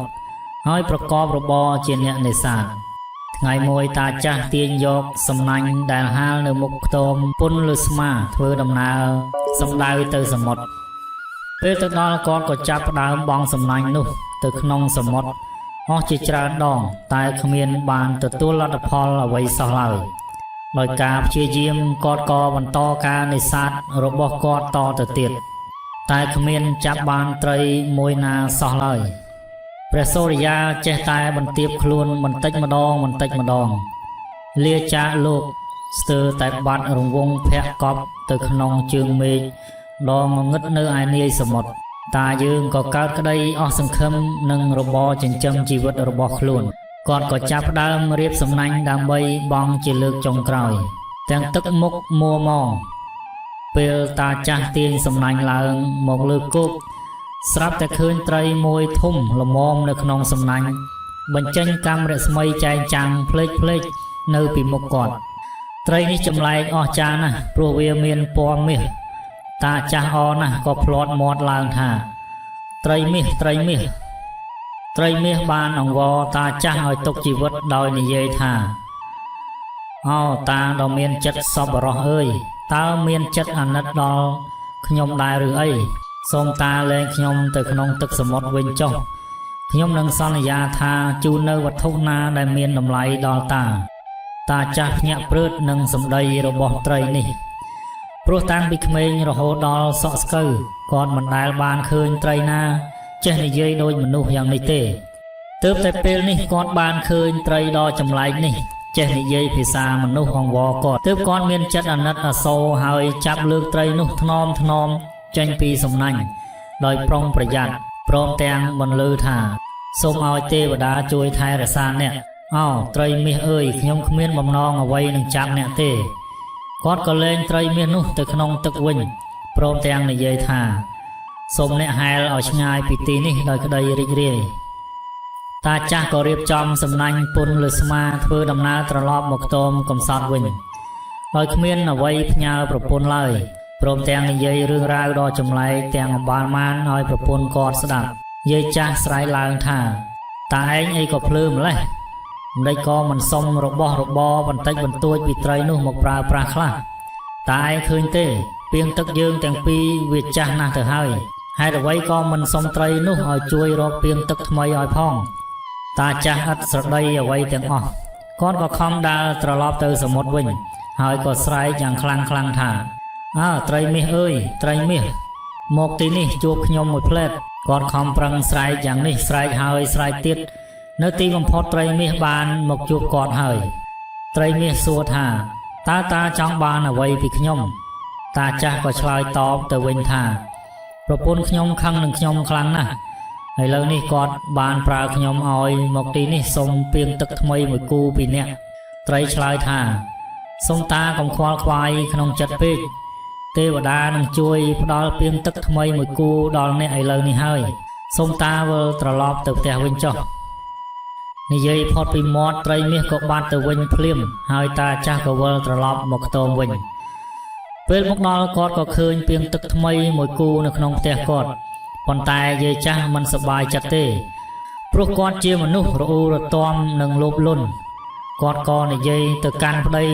ហើយប្រកបរបរជាអ្នកនេសាទថ្ងៃមួយតាចាស់ទាញយកសំណាញ់ដែលហាលនៅមុខខ្ទមពន់លើស្មាធ្វើដំណើរសំដៅទៅសមុទ្រពេលទៅដល់គាត់ក៏ចាប់ផ្ដើមបង់សំណាញ់នោះទៅក្នុងសមុទ្រអស់ជាច្រើនដងតែគ្មានបានទទួលលទ្ធផលអ្វីសោះឡើយដោយការព្យាយាមគាត់ក៏បន្តការនេសាទរបស់គាត់តទៅទៀតតែគ្មានចាប់បានត្រីមួយណាសោះឡើយព្រះសូរិយាចេះតែបន្ទាបខ្លួនបន្តិចម្ដងលាចាកលោកស្ទើរតែបាត់រង្វង់ភ័ក្រកប់ទៅក្នុងជើងមេឃដ៏ងងឹតនៅឯនាយសមុទ្រតាយើងក៏កើតក្តីអស់សង្ឃឹមនឹងរបរចិញ្ចឹមជីវិតរបស់ខ្លួនគាត់ក៏ចាប់ផ្ដើមរៀបសំណាញ់ដើម្បីបង់ជាលើកចុងក្រោយទាំងទឹកមុខមួម៉ងពេលតាចាស់ទាញសំណាញ់ឡើងមកលើគោកស្រាប់តែឃើញត្រីមួយធំល្មមនៅក្នុងសំណាញ់បញ្ចេញកាំរស្មីចែងចាំងផ្លេកនៅពីមុខគាត់ត្រីនេះចម្លែកអស្ចារ្យណាស់ព្រោះវាមានពណ៌មាសតាចាស់អណាស់ក៏ភ្លាត់មាត់ឡើងថាត្រីមាសបានអង្វរតាចាស់ឲ្យទុកជីវិតដោយនិយាយថាអូតាដ៏មានចិត្តសប្បុរសអើយតើមានចិត្តអាណិតដល់ខ្ញុំដែរឬអីសូមតាលែងខ្ញុំទៅក្នុងទឹកសមុទ្រវិញចុះខ្ញុំនឹងសន្យាថាជូននៅវត្ថុណាដែលមានតម្លៃដល់តាចាស់ភ្ញាក់ព្រឺតនឹងសម្ដីរបស់ត្រីនេះព្រោះតាំងពីក្មេងរហូតដល់សក់ស្កូវគាត់មិនដែលបានឃើញត្រីណាចេះនិយាយដូចមនុស្សយ៉ាងនេះទេទើបតែពេលនេះគាត់បានឃើញត្រីដ៏ចម្លែកនេះចេះនិយាយភាសាមនុស្សអង្វរគាត់ទើបគាត់មានចិត្តអាណិតអាសូរហើយចាប់លើកត្រីនោះថ្នមចេញពីសំណាញ់ដោយប្រុងប្រយ័ត្នព្រមទាំងបន្លឺថាសូមឲ្យទេវតាជួយថែរក្សាអ្នកអូត្រីមាសអើយខ្ញុំគ្មានបំណងអ្វីនឹងចាប់អ្នកទេគាត់ក៏លែងត្រីមាសនោះទៅក្នុងទឹកវិញព្រមទាំងនិយាយថាសូមអ្នកហែលឲ្យឆ្ងាយពីទីនេះដោយក្តីរីករាយតាចាស់ក៏រៀបចំសំណាញ់ពន់លើស្មាធ្វើដំណើរត្រឡប់មកខ្ទមកំសត់វិញដោយគ្មានអ្វីផ្ញើប្រពន្ធឡើយព្រមទាំងនិយាយរឿងរ៉ាវដ៏ចម្លែកទាំងអបាលមានឲ្យប្រពន្ធគាត់ស្ដាប់យាយចាស់ស្រែកឡើងថាតាឯងអីក៏ភ្លើម្លេះម្ដេចក៏មិនសុំរបស់របរបន្តិចបន្តួចពីត្រីនោះមកប្រើប្រាស់ខ្លះតាឯងឃើញទេពាងទឹកយើងទាំងពីរវាចាស់ណាស់ទៅហើយហេតុអ្វីក៏មិនសុំត្រីនោះឲ្យជួយរកពាងទឹកថ្មីឲ្យផងតាចាស់ឥតស្រដីអ្វីទាំងអស់គាត់ក៏ខំដើរត្រឡប់ទៅសមុទ្រវិញហើយក៏ស្រែកយ៉ាងខ្លាំងថាត្រីមាសអើយត្រីមាសមកទីនេះជួបខ្ញុំមួយផ្លែតគាត់ខំប្រឹងស្រែកយ៉ាងនេះស្រែកហើយស្រែកទៀតនៅទីបំផុតត្រីមាសបានមកជួបគាត់ហើយត្រីមាសសួរថាតើតាចង់បានអ្វីពីខ្ញុំតាចាស់ក៏ឆ្លើយតបទៅវិញថាប្រពន្ធខ្ញុំខឹងនឹងខ្ញុំខ្លាំងណាស់ឥឡូវនេះគាត់បានប្រើខ្ញុំឲ្យមកទីនេះសុំពាងទឹកថ្មីមួយគូពីអ្នកត្រីឆ្លើយថាសូមតាកុំខ្វល់ខ្វាយក្នុងចិត្តពេកទេវតានឹងជួយផ្ដល់ពាងទឹកថ្មីមួយគូដល់អ្នកឥឡូវនេះហើយសូមតាវិលត្រឡប់ទៅផ្ទះវិញចុះនិយាយផុតពីមាត់ត្រីមាសក៏បាត់ទៅវិញភ្លាមហើយតាចាស់ក៏វិលត្រឡប់មកខ្ទមវិញពេលមកដល់គាត់ក៏ឃើញពាងទឹកថ្មីមួយគូនៅក្នុងផ្ទះគាត់ប៉ុន្តែយាយចាស់មិនសប្បាយចិត្តទេព្រោះគាត់ជាមនុស្សរអ៊ូរទាំនិងលោភលន់គាត់ក៏និយាយទៅកាន់ប្តី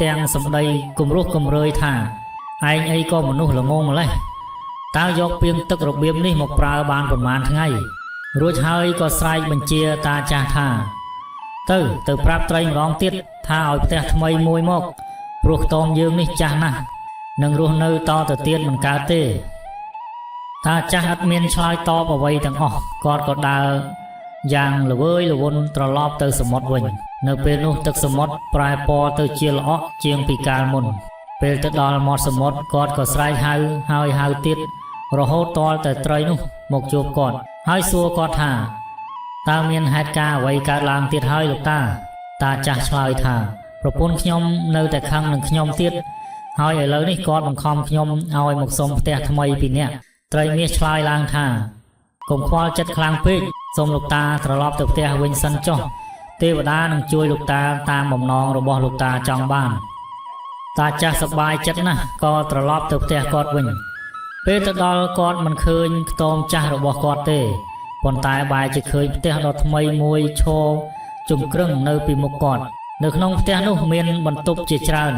ទាំងសម្ដីគំរោះគំរើយថាឯងអីក៏មនុស្សល្ងងម្លេះតើយកពាងទឹករបៀបនេះមកប្រើបានប្រមាណថ្ងៃរួចហើយក៏ស្រែកបញ្ជាតាចាស់ថាទៅប្រាប់ត្រីម្ដងទៀតថាឲ្យផ្ទះថ្មីមួយមកព្រោះខ្ទមយើងនេះចាស់ណាស់នឹងរស់នៅតទៅទៀតមិនកើតទេតាចាស់អត់មានឆ្លើយតបអ្វីទាំងអស់គាត់ក៏ដើរយ៉ាងល្វើយល្វន់ត្រឡប់ទៅសមុទ្រវិញនៅពេលនោះទឹកសមុទ្រប្រែពណ៌ទៅជាល្អក់ជាងពីកាលមុនពេលទៅដល់មាត់សមុទ្រគាត់ក៏ស្រែកហៅហើយហៅទៀតរហូតទាល់តែត្រីនោះមកជួបគាត់ហើយសួរគាត់ថាតើមានហេតុការណ៍អ្វីកើតឡើងទៀតហើយលោកតាចាស់ឆ្លើយថាប្រពន្ធខ្ញុំនៅតែខឹងនឹងខ្ញុំទៀតហើយឥឡូវនេះគាត់បង្ខំខ្ញុំឲ្យមកសុំផ្ទះថ្មីពីអ្នកត្រីមាសឆ្លើយឡើងថា កុំខ្វល់ចិត្តខ្លាំងពេកសូមលោកតាត្រឡប់ទៅផ្ទះវិញសិនចុះទេវតានឹងជួយលោកតាតាមបំណងរបស់លោកតាចង់បានតាចាស់សប្បាយចិត្តណាស់ក៏ត្រឡប់ទៅផ្ទះគាត់វិញពេលទៅដល់គាត់មិនឃើញខ្ទមចាស់របស់គាត់ទេប៉ុន្តែបែរជាឃើញផ្ទះដ៏ថ្មីមួយឈរជំក្រឹងនៅពីមុខគាត់នៅក្នុងផ្ទះនោះមានបន្ទប់ជាច្រើន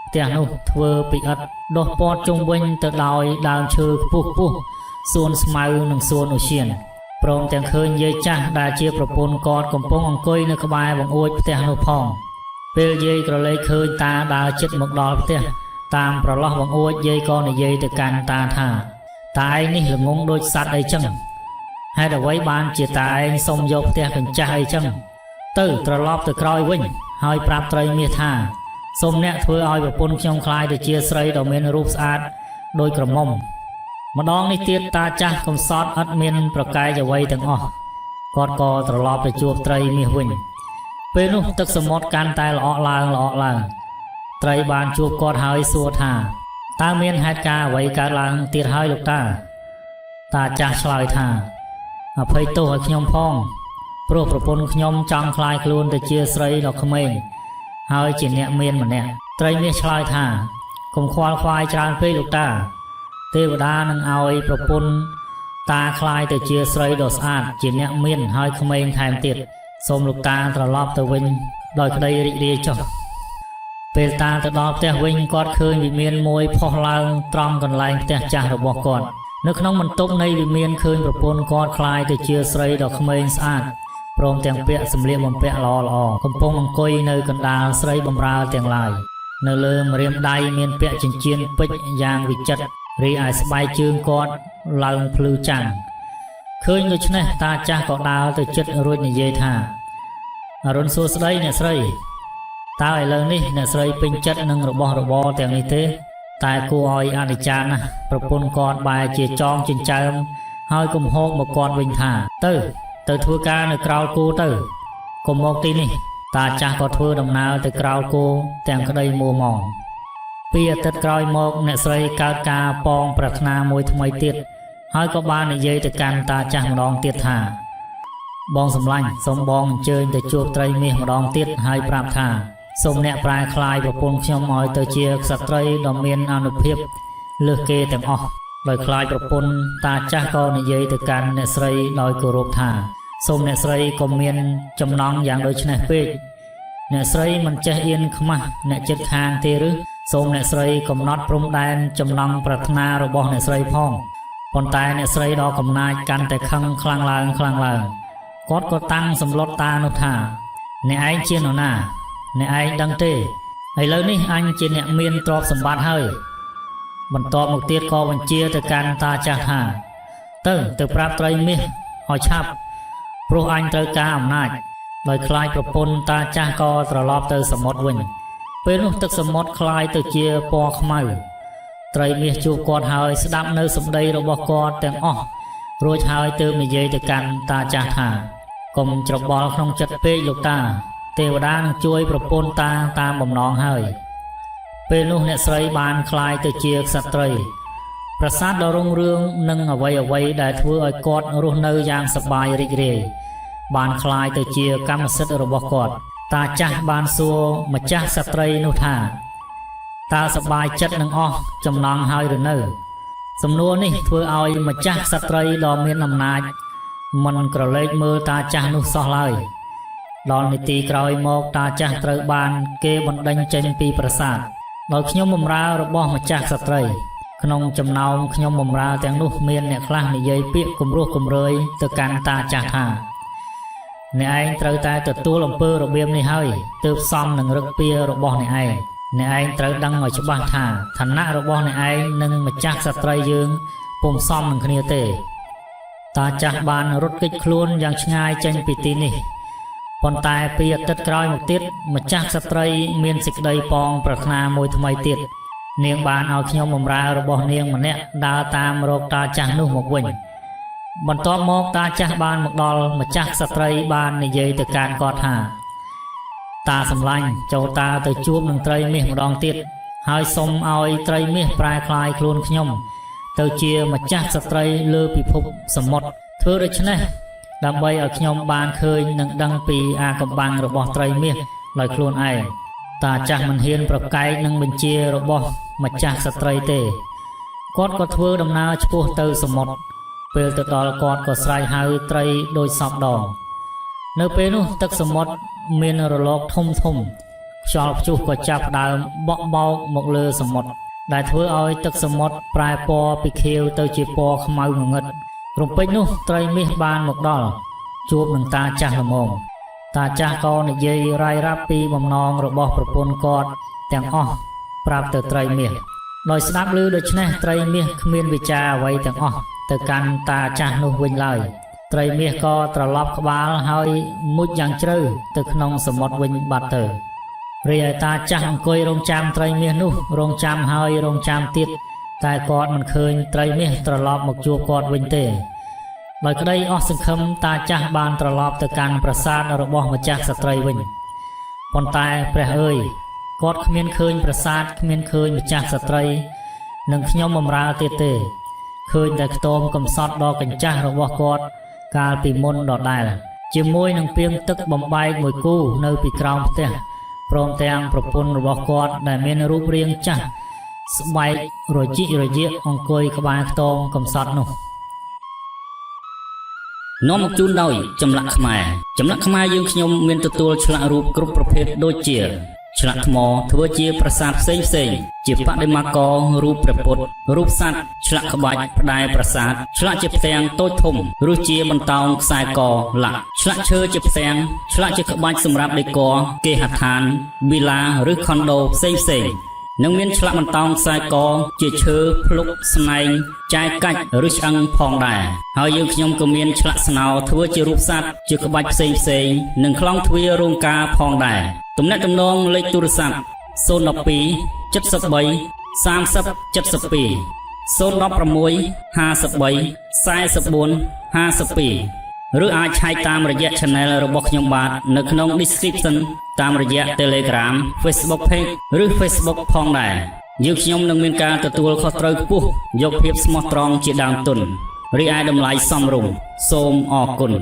ផ្ទះនោះធ្វើពីឥដ្ឋដុសព័ទ្ធជុំវិញទៅដោយដើមឈើខ្ពស់ៗសួនស្មៅនិងសួនឧស្សាហ៍ព្រមទាំងឃើញយាយចាស់ដែលជាប្រពន្ធគាត់កំពុងអង្គុយនៅក្បែរបង្អួចផ្ទះនោះផងពេលយាយក្រឡេកឃើញតាដើរជិតមកដល់ផ្ទះតាមប្រឡោះបង្អួចយាយក៏និយាយទៅកាន់តាថាតាឯងនេះល្ងងដូចសត្វអីចឹងហេតុអ្វីបានជាតាឯងសុំយកផ្ទះកញ្ចាស់អីចឹងទៅត្រឡប់ទៅក្រោយវិញហើយប្រាប់ត្រីមាសថាសូមអ្នកធ្វើឲ្យប្រពន្ធខ្ញុំคล้ายទៅជាស្រីដ៏មានរូបស្អាតដូចក្រមុំម្ដងនេះទៀតតាចាស់កំសត់ឥតមានប្រកែកអ្វីទាំងអស់គាត់ក៏ត្រឡប់ទៅជួបត្រីមាសវិញពេលនោះទឹកសមុទ្រកាន់តែល្អក់ឡើងត្រីបានជួបគាត់ហើយសួរថាតើមានហេតុការណ៍អ្វីកើតឡើងទៀតហើយលោកតាចាស់ឆ្លើយថាអភ័យទោសឲ្យខ្ញុំផងព្រោះប្រពន្ធខ្ញុំចង់คล้ายខ្លួនទៅជាស្រីដ៏ក្មេងហើយជាអ្នកមានម្នាក់ត្រីមាសឆ្លើយថាកុំខ្វល់ខ្វាយច្រើនពេកលោកតាទេវតានឹងឲ្យប្រពន្ធតាคล้ายទៅជាស្រីដ៏ស្អាតជាអ្នកមានហើយក្មេងថែមទៀតសូមលោកតាត្រឡប់ទៅវិញដោយក្តីរីករាយចុះពេលតាទៅដល់ផ្ទះវិញគាត់ឃើញវិមានមួយផុសឡើងត្រង់កន្លែងផ្ទះចាស់របស់គាត់នៅក្នុងបន្ទប់នៃវិមានឃើញប្រពន្ធគាត់คล้ายទៅជាស្រីដ៏ក្មេងស្អាតព្រមទាំងពាក់សម្លៀកបំពាក់ល្អកំពុងអង្គុយនៅកណ្ដាលស្រីបម្រើទាំងឡាយនៅលើម្រាមដៃមានពាក់ចិញ្ចៀនពេជ្រយ៉ាងវិចិត្ររីឯស្បែកជើងគាត់ឡើងភ្លឺចាំងឃើញដូច្នេះតាចាស់ក៏ដើរទៅជិតរួចនិយាយថាអរុនសួស្តីអ្នកស្រីតើឥឡូវនេះអ្នកស្រីពេញចិត្តនឹងរបស់របរទាំងនេះទេតែគួរឲ្យអនុចារណាស់ប្រពន្ធគាត់បែរជាចងចិញ្ចើមហើយគំហកមកគាត់វិញថាទៅធ្វើការនៅក្រោលគោទៅកុំមកទីនេះតាចាស់ក៏ធ្វើដំណើរទៅក្រោលគោទាំងក្តីមួម៉ងពីអាទិត្យក្រោយមកអ្នកស្រីកើតការប៉ងប្រាថ្នាមួយថ្មីទៀតហើយក៏បាននិយាយទៅកាន់តាចាស់ម្ដងទៀតថាបងសម្លាញ់សូមបងអញ្ជើញទៅជួបត្រីមាសម្ដងទៀតហើយប្រាប់ថាសូមអ្នកប្រែក្លាយប្រពន្ធខ្ញុំឲ្យទៅជាក្សត្រីដ៏មានអានុភាពលើសគេទាំងអស់ដោយខ្លាចប្រពន្ធតាចាស់ក៏និយាយទៅកាន់អ្នកស្រីដោយគោរពថាសូមអ្នកស្រីកុំមានចំណងយ៉ាងដូចនេះពេកអ្នកស្រីមិនចេះអៀនខ្មាស់អ្នកចិត្តខាងទេឬសូមអ្នកស្រីកំណត់ព្រំដែនចំណងប្រាថ្នារបស់អ្នកស្រីផងប៉ុន្តែអ្នកស្រីដ៏កំណាចកាន់តែខឹងខ្លាំងឡើងគាត់ក៏តាំងសម្លុតតានោះថាអ្នកឯងជានរណាអ្នកឯងដឹងទេឥឡូវនេះអញជាអ្នកមានទ្រព្យសម្បត្តិហើយបន្ទាប់មកទៀតក៏បញ្ជាទៅកាន់តាចាស់ថាទៅប្រាប់ត្រីមាសឲ្យឆាប់ព្រោះអញត្រូវការអំណាចដោយខ្លាចប្រពន្ធតាចាស់ក៏ត្រឡប់ទៅសមុទ្រវិញពេលនោះទឹកសមុទ្រคล้ายទៅជាពណ៌ខ្មៅត្រីមាសជួបគាត់ហើយស្ដាប់នៅសម្ដីរបស់គាត់ទាំងអស់រួចហើយទើបនិយាយទៅកាន់តាចាស់ថាកុំច្របល់ក្នុងចិត្តពេកលោកតាទេវតានឹងជួយប្រពន្ធតាតាមបំណងហើយពេលនោះអ្នកស្រីបានคล้ายទៅជាក្សត្រីប្រាសាទដ៏រុងរឿងនិងអ្វីដែលធ្វើឲ្យគាត់រស់នៅយ៉ាងសប្បាយរីករាយបានคล้ายទៅជាកម្មសិទ្ធិរបស់គាត់តាចាស់បានសួរម្ចាស់ស្ត្រីនោះថាតើសប្បាយចិត្តនឹងអស់ចំណងហើយឬនៅសំណួរនេះធ្វើឲ្យម្ចាស់ស្ត្រីដ៏មានអំណាចមិនក្រឡេកមើលតាចាស់នោះសោះឡើយដល់នាទីក្រោយមកតាចាស់ត្រូវបានគេបណ្ដេញចេញពីប្រាសាទដោយខ្ញុំបម្រើរបស់ម្ចាស់ស្ត្រីក្នុងចំណោមខ្ញុំបម្រើទាំងនោះមានអ្នកខ្លះនិយាយពាក្យគំរោះគំរើយទៅកាន់តាចាស់ថាអ្នកឯងត្រូវតែទទួលអំពើរបៀបនេះហើយទើបសមនឹងរឹកពីរបស់អ្នកឯងត្រូវដឹងឲ្យច្បាស់ថាឋានៈរបស់អ្នកឯងនិងម្ចាស់ស្ត្រីយើងពុំសមនឹងគ្នាទេតាចាស់បានរត់គេចខ្លួនយ៉ាងឆ្ងាយចេញពីទីនេះប៉ុន្តែពីអាទិត្យក្រោយមកទៀតម្ចាស់ស្ត្រីមានសេចក្តីប៉ងប្រាថ្នាមួយថ្មីទៀតនាងបានឲ្យខ្ញុំបម្រើរបស់នាងម្នាក់ដើរតាមរកតាចាស់នោះមកវិញបន្ទាប់មកតាចាស់បានមកដល់ម្ចាស់ស្ត្រីបាននិយាយទៅកាន់គាត់ថាតាសម្លាញ់ចូលតាទៅជួបនឹងត្រីមាសម្ដងទៀតហើយសុំឲ្យត្រីមាសប្រែក្លាយខ្លួនខ្ញុំទៅជាម្ចាស់ស្ត្រីលើពិភពសមុទ្រ ធ្វើដូច្នេះដើម្បីឲ្យខ្ញុំបានឃើញនិងដឹងពីអាកំបាំងរបស់ត្រីមាសដោយខ្លួនឯងតាចាស់មិនហ៊ានប្រកែកនឹងបញ្ជារបស់ម្ចាស់ស្ត្រីទេគាត់ក៏ធ្វើដំណើរឆ្ពោះទៅសមុទ្រពេលទៅដល់គាត់ក៏ស្រែកហៅត្រីដោយសពដងនៅពេលនោះទឹកសមុទ្រមានរលកធំខ្យល់ព្យុះក៏ចាប់ផ្ដើមបក់បោកមកលើសមុទ្រដែលធ្វើឲ្យទឹកសមុទ្រប្រែពណ៌ពីខៀវទៅជាពណ៌ខ្មៅងងឹតរំពេចនោះត្រីមាសបានមកដល់ជួបនឹងតាចាស់ល្មមតាចាស់ក៏និយាយរាយរាប់ពីបំណងរបស់ប្រពន្ធគាត់ទាំងអស់ប្រាប់ទៅត្រីមាសដោយស្ដាប់ឮដូច្នេះត្រីមាសគ្មានវិចារអ្វីទាំងអស់ទៅកាន់តាចាស់នោះវិញឡើយត្រីមាសក៏ត្រឡប់ក្បាលហើយមុជយ៉ាងជ្រៅទៅក្នុងសមុទ្រវិញបាត់ទៅរីឯតាចាស់អង្គុយរងចាំត្រីមាសនោះរងចាំហើយរងចាំទៀតតែគាត់មិនឃើញត្រីមាសត្រឡប់មកជួបគាត់វិញទេដោយក្តីអស់សង្ឃឹមតាចាស់បានត្រឡប់ទៅកាន់ប្រាសាទរបស់ម្ចាស់ស្ត្រីវិញប៉ុន្តែព្រះអើយគាត់គ្មានឃើញប្រាសាទគ្មានឃើញម្ចាស់ស្ត្រីនិងខ្ញុំបម្រើទៀតទេឃើញតែខ្ទមកំសត់ដ៏កញ្ចាស់របស់គាត់កាលពីមុនដដែលជាមួយនឹងពាងទឹកបំបែកមួយគូនៅពីក្រោមផ្ទះព្រមទាំងប្រពន្ធរបស់គាត់ដែលមានរូបរាងចាស់ស្បែករជីករយាកអង្គុយក្បែរខ្ទមកំសត់នោះនាំមកជូនដោយចម្លាក់ខ្មែរយើងខ្ញុំមានទទួលឆ្លាក់រូបគ្រប់ប្រភេទដូចជាឆ្លាក់ថ្មធ្វើជាប្រាសាទផ្សេងជាបដិមាកររូបព្រះពុទ្ធរូបសត្វឆ្លាក់ក្បាច់ផ្តែរប្រាសាទឆ្លាក់ជាផ្ទាំងតូចធំឬជាបន្តោងខ្សែកលាក់ឆ្លាក់ឈើជាផ្ទាំងឆ្លាក់ជាក្បាច់សម្រាប់ដេកគេហដ្ឋានវិឡាឬខុនដូផ្សេងនិងមានឆ្លាក់បន្តោងខ្សែកជាឈើភ្លុកស្នែងចាយកាច់ឬឆ្អឹងផងដែរហើយយើងខ្ញុំក៏មានឆ្លាក់ស្នោធ្វើជារូបសត្វជាក្បាច់ផ្សេងនិងខ្លងទ្វាររោងការផងដែរទំនាក់ទំនងលេខទូរស័ព្ទ012 73 30 72 016 53 44 52ឬអាចឆែកតាមរយៈ Channel របស់ខ្ញុំបាទនៅក្នុង Description តាមរយៈ Telegram Facebook Page ឬ Facebook ផងដែរយើងខ្ញុំនឹងមានការទទួលខុសត្រូវខ្ពស់យកភាពស្មោះត្រង់ជាដើមទុនរីឯតម្លៃសមរម្យសូមអរគុណ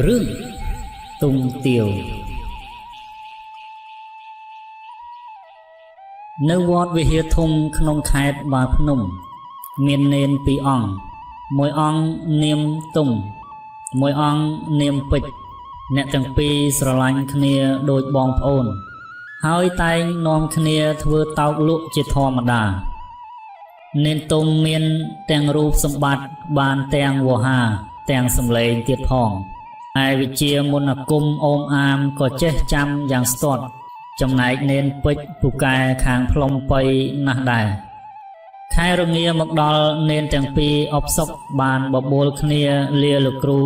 រឿងទុំទាវនៅវត្តវិហារធំក្នុងខេត្តបាល់ភ្នំមាននេនពីរអង្គមួយអង្គនាមទុំមួយអង្គនាមពេជ្រអ្នកទាំងពីរស្រឡាញ់គ្នាដូចបងប្អូនហើយតែងនាំគ្នាធ្វើតោកលក់ជាធម្មតានេនទុំមានទាំងរូបសម្បត្តិបានទាំងវោហារទាំងសម្លេងទៀតផងឯវិជាមន្តអាគមអូមអាមក៏ចេះចាំយ៉ាងស្ទាត់ចំណែកនេនពេជ្រពូកែខាងផ្លុំប៉ៃណាស់ដែរខែរងាមកដល់នេនទាំងពីរអបសុកបានបបួលគ្នាលាលោកគ្រូ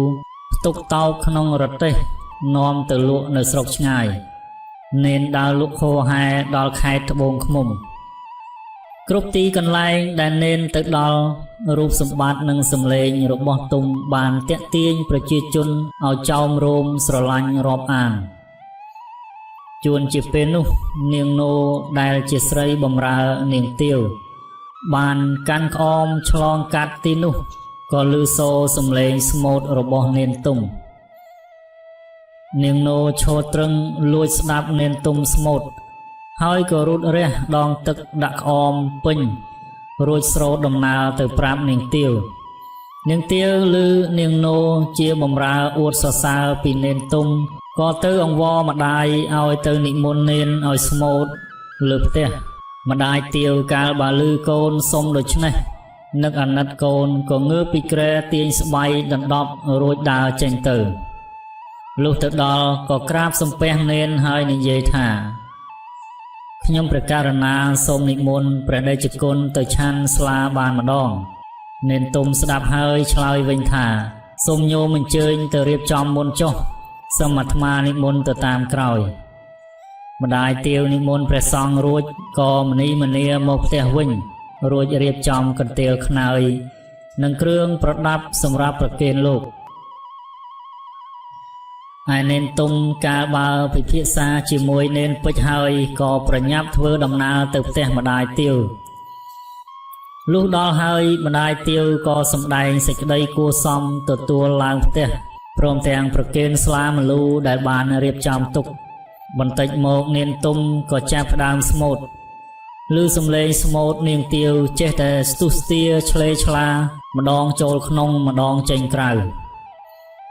ផ្ទុកតោកក្នុងរទេះនាំទៅលក់នៅស្រុកឆ្ងាយនេនដើរលក់ហោហែដល់ខេត្តត្បូងឃ្មុំគ្រប់ទីកន្លែងដែលនេនទៅដល់រូបសម្បត្តិនិងសម្លេងរបស់ទុំបានទាក់ទាញប្រជាជនឲ្យចោមរោមស្រឡាញ់រាប់អានជួនជាពេលនោះនាងនោដែលជាស្រីបម្រើនាងទាវបានកាន់ក្អមឆ្លងកាត់ទីនោះក៏ឮសូរសម្លេងស្មូតរបស់នាងទុំនាងនោឈរត្រឹងលួចស្ដាប់នាងទុំស្មូតហើយក៏រត់រះដងទឹកដាក់ក្អមពេញរួចស្រោតដំណើរទៅប្រាប់នាងទាវនាងទាវឮនាងនោជាបម្រើអួតសរសើរពីនេនទុំក៏ទៅអង្វរម្ដាយឲ្យទៅនិមន្តនេនឲ្យស្មូតលើផ្ទះម្ដាយទាវកាលបើឮកូនសុំដូច្នេះនឹកអាណិតកូនក៏ងើបពីគ្រែទាញស្បៃដណ្ដប់រួចដើរចេញទៅលុះទៅដល់ក៏ក្រាបសំពះនេនហើយនិយាយថាខ្ញុំព្រះករុណាសូមនិមន្តព្រះដេចគុណទៅឆាន់ស្លាបានម្ដងនេនទុំស្ដាប់ហើយឆ្លើយវិញថាសូមញោមអញ្ជើញទៅរៀបចំមុនចុះសូមអាត្មានិមន្តទៅតាមក្រោយម្ដាយទាវនិមន្តព្រះសង្ឃរួចក៏មនីមនាមកផ្ទះវិញ រួចរៀបចំកន្ទេលខ្នើយនិងគ្រឿងប្រដាប់សម្រាប់ប្រគេនលោកហើយនេនទុំកាលបើពិភាក្សាជាមួយនេនពេជ្រហើយក៏ប្រញាប់ធ្វើដំណើរទៅផ្ទះម្ដាយទាវលុះដល់ហើយម្ដាយទាវក៏សម្ដែងសេចក្តីគួរសមទទួលឡើងផ្ទះព្រមទាំងប្រគេនស្លាម្លូដែលបានរៀបចំទុកបន្តិចមកនាងទុំក៏ចាប់ផ្ដើមស្មូតឮសំឡេងស្មូតនាងទាវចេះតែស្ទុះស្ទាឆ្លេឆ្លាម្ដងចូលក្នុងម្ដងចេញក្រៅ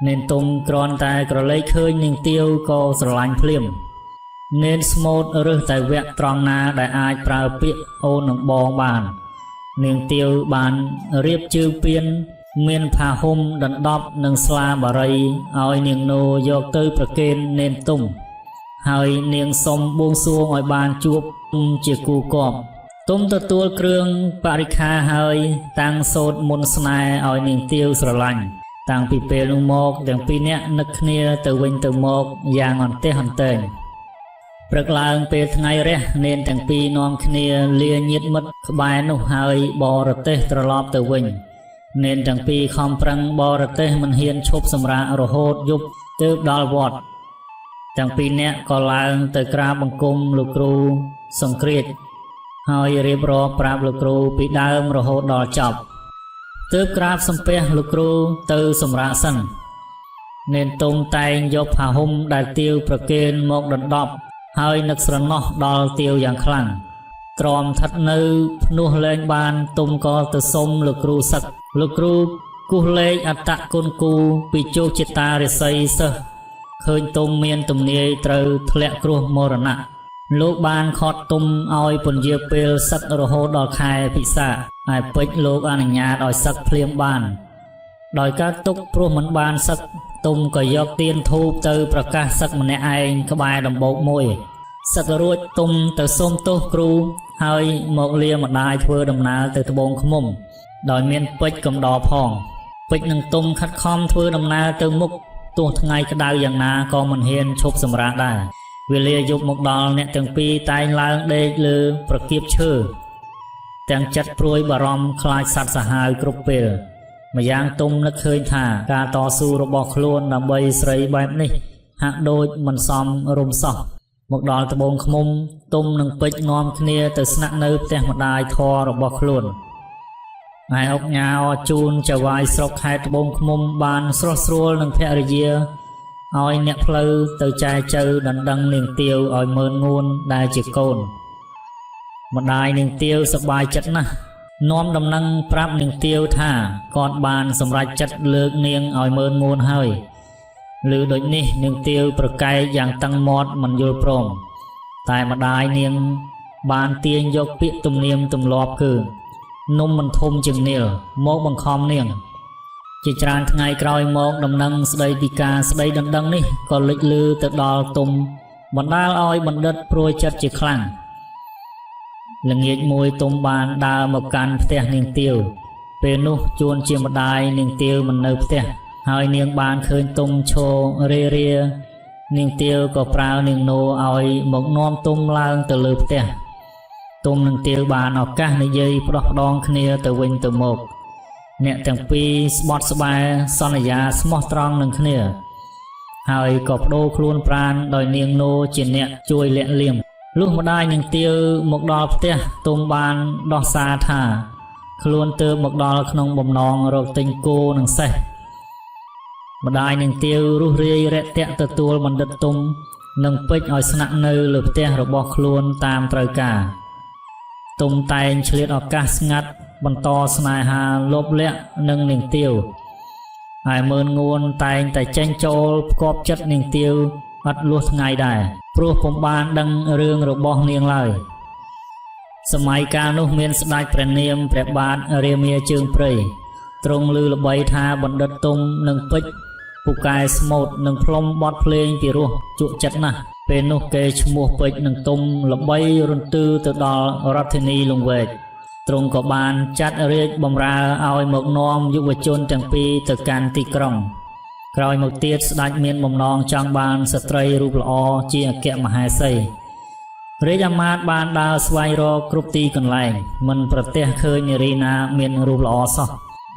នាងទុំគ្រាន់តែក្រឡេកឃើញនាងទាវក៏ស្រឡាញ់ភ្លាមនាងស្មូតរើសតែវគ្គត្រង់ណាដែលអាចប្រើពាក្យអូននឹងបងបាននាងទាវបានរៀបជើងពៀនមានផាហុំដណ្ដប់និងស្លាបារីឲ្យនាងនោយកទៅប្រគេននាងទុំហើយនាងសុំបួងសួងឲ្យបានជួបជាគូគប់ទុំទទួលគ្រឿងបរិក្ខារហើយតាំងសូត្រមន្តស្នេហ៍ឲ្យនាងទាវស្រឡាញ់តាំងពីពេលនោះមកទាំងពីរនាក់នឹកគ្នាទៅវិញទៅមកយ៉ាងអន្ទះអន្ទែងព្រឹកឡើងពេលថ្ងៃរះនេនទាំងពីរនាំគ្នាលាញាតិមិត្តក្បែរនោះហើយបរទេសត្រឡប់ទៅវិញនេនទាំងពីរខំប្រឹងបរទេសមិនហ៊ានឈប់សម្រាករហូតយប់ទើបដល់វត្តទាំងពីរនាក់ក៏ឡើងទៅក្រាបបង្គំលោកគ្រូសង្គ្រាចហើយរៀបរាប់ប្រាប់លោកគ្រូពីដើមរហូតដល់ចប់ទើបក្រាបសំពះលោកគ្រូទៅសម្រាកសិននេនទុំតែងយកผ้าห่មដែលទាវប្រគេនមកដណ្ដប់ហើយនឹកស្រណោះដល់ទាវយ៉ាងខ្លាំងទ្រាំស្ថិតនៅភ្នោះលែងបានទុំក៏ទៅសុំលោកគ្រូសឹកលោកគ្រូគូសលេខអត្តគុណគូពីជោគជតារិស័យសិស្សឃើញទុំមានទំនាយត្រូវធ្លាក់គ្រោះមរណៈលោកបានខត់ទុំឲ្យពន្យាពេលសឹករហូតដល់ខែពិសាហើយពេជ្រលោកអនុញ្ញាតឲ្យសឹកភ្លាមបានដោយការទុកព្រោះមិនបានសឹកទុំក៏យកទៀនធូបទៅប្រកាសសឹកម្នាក់ឯងក្បែរដំបូកមួយសឹករួចទុំទៅសុំទោសគ្រូហើយមកលាម្ដាយធ្វើដំណើរទៅត្បូងឃ្មុំដោយមានពេជ្រកំដរផងពេជ្រនឹងទុំខិតខំធ្វើដំណើរទៅមុខទោះថ្ងៃក្តៅយ៉ាងណាក៏មិនហ៊ានឈប់សម្រាកដែរវេលាយប់មកដល់អ្នកទាំងពីរតែងឡើងដេកលើប្រគៀបឈើទាំងចិត្តព្រួយបារម្ភខ្លាចសត្វសាហាវគ្រប់ពេលម្យ៉ាងទុំនឹកឃើញថាការតស៊ូរបស់ខ្លួនដើម្បីស្រីបែបនេះហាក់ដូចមិនសមរម្យសោះមកដល់ត្បូងឃ្មុំទុំនិងពេជ្រនាំគ្នាទៅស្នាក់នៅផ្ទះម្ដាយធររបស់ខ្លួនហើយអុកញ៉ាអជូនចៅវាយស្រុកខេត្តត្បូងឃ្មុំបានស្រស់ស្រួលនឹងភរិយាឲ្យអ្នកផ្លូវទៅចែចៅដណ្ដឹងនាងទាវឲ្យមើលងួនដែលជាកូនម្ដាយនាងទាវសប្បាយចិត្តណាស់នាំដំណឹងប្រាប់នាងទាវថាគាត់បានសម្រេចចិត្តលើកនាងឲ្យមើលងួនហើយឮដូចនេះនាងទាវប្រកែកយ៉ាងតឹងមាត់មិនយល់ព្រមតែម្ដាយនាងបានទាញយកពាក្យទំនៀមទម្លាប់គឺនំមិនធំជាងនាឡមកបង្ខំនាងជាច្រើនថ្ងៃក្រោយមកដំណឹងស្ដីពីការស្ដីដណ្ដឹងនេះក៏លេចលឺទៅដល់ទុំបណ្ដាលឲ្យបណ្ឌិតព្រួយចិត្តជាខ្លាំងល្ងាចមួយទុំបានដើរមកកាន់ផ្ទះនាងទាវពេលនោះជួនជាម្ដាយនាងទាវមិននៅផ្ទះហើយនាងបានឃើញទុំឈររានាងទាវក៏ប្រើនាងនោឲ្យមកនាំទុំឡើងទៅលើផ្ទះទុំនិងទាវបានឱកាសនិយាយផ្ដោះផ្ដងគ្នាទៅវិញទៅមកអ្នកទាំងពីរស្បត់ស្បែកសន្យាស្មោះត្រង់នឹងគ្នាហើយក៏បដូរខ្លួនប្រាណដោយនាងនោជាអ្នកជួយលាក់លៀមលុះម្ដាយនាងទាវមកដល់ផ្ទះទុំបានដោះសារថាខ្លួនទើបមកដល់ក្នុងបំណងរកទិញគោនិងសេះម្ដាយនាងទាវរុះរាយរាក់ទាក់ទទួលបណ្ឌិតទុំនិងពេជ្រឲ្យស្នាក់នៅលើផ្ទះរបស់ខ្លួនតាមត្រូវការទុំតែងឆ្លៀតឱកាសស្ងាត់បន្តស្នេហាលបលាក់នឹងនាងទាវហើយមើលងួនតែងតែចេញចូលផ្គាប់ចិត្តនាងទាវអត់លួសថ្ងៃដែរព្រោះពុំបានដឹងរឿងរបស់នាងឡើយសម័យកាលនោះមានស្ដេចព្រះនាមព្រះបាទរាមាជើងព្រៃទ្រង់ឮល្បីថាបណ្ឌិតទុំនិងពេជ្រពូកែស្មូតនិងផ្លុំបទភ្លេងពីរោះជក់ចិត្តណាស់ពេលនោះគេឈ្មោះពេជ្រនិងទុំល្បីរន្ទឺទៅដល់រដ្ឋធានីលង្វែកទ្រង់ក៏បានចាត់រាជបម្រើឲ្យមកនាំយុវជនទាំងពីរទៅកាន់ទីក្រុងក្រោយមកទៀតស្ដេចមានបំណងចង់បានស្ត្រីរូបល្អជាអគ្គមហេសី រាជអាមាត្យបានដើរស្វែងរកគ្រប់ទីកន្លែងមិនប្រទះឃើញនារីណាមានរូបល្អសោះ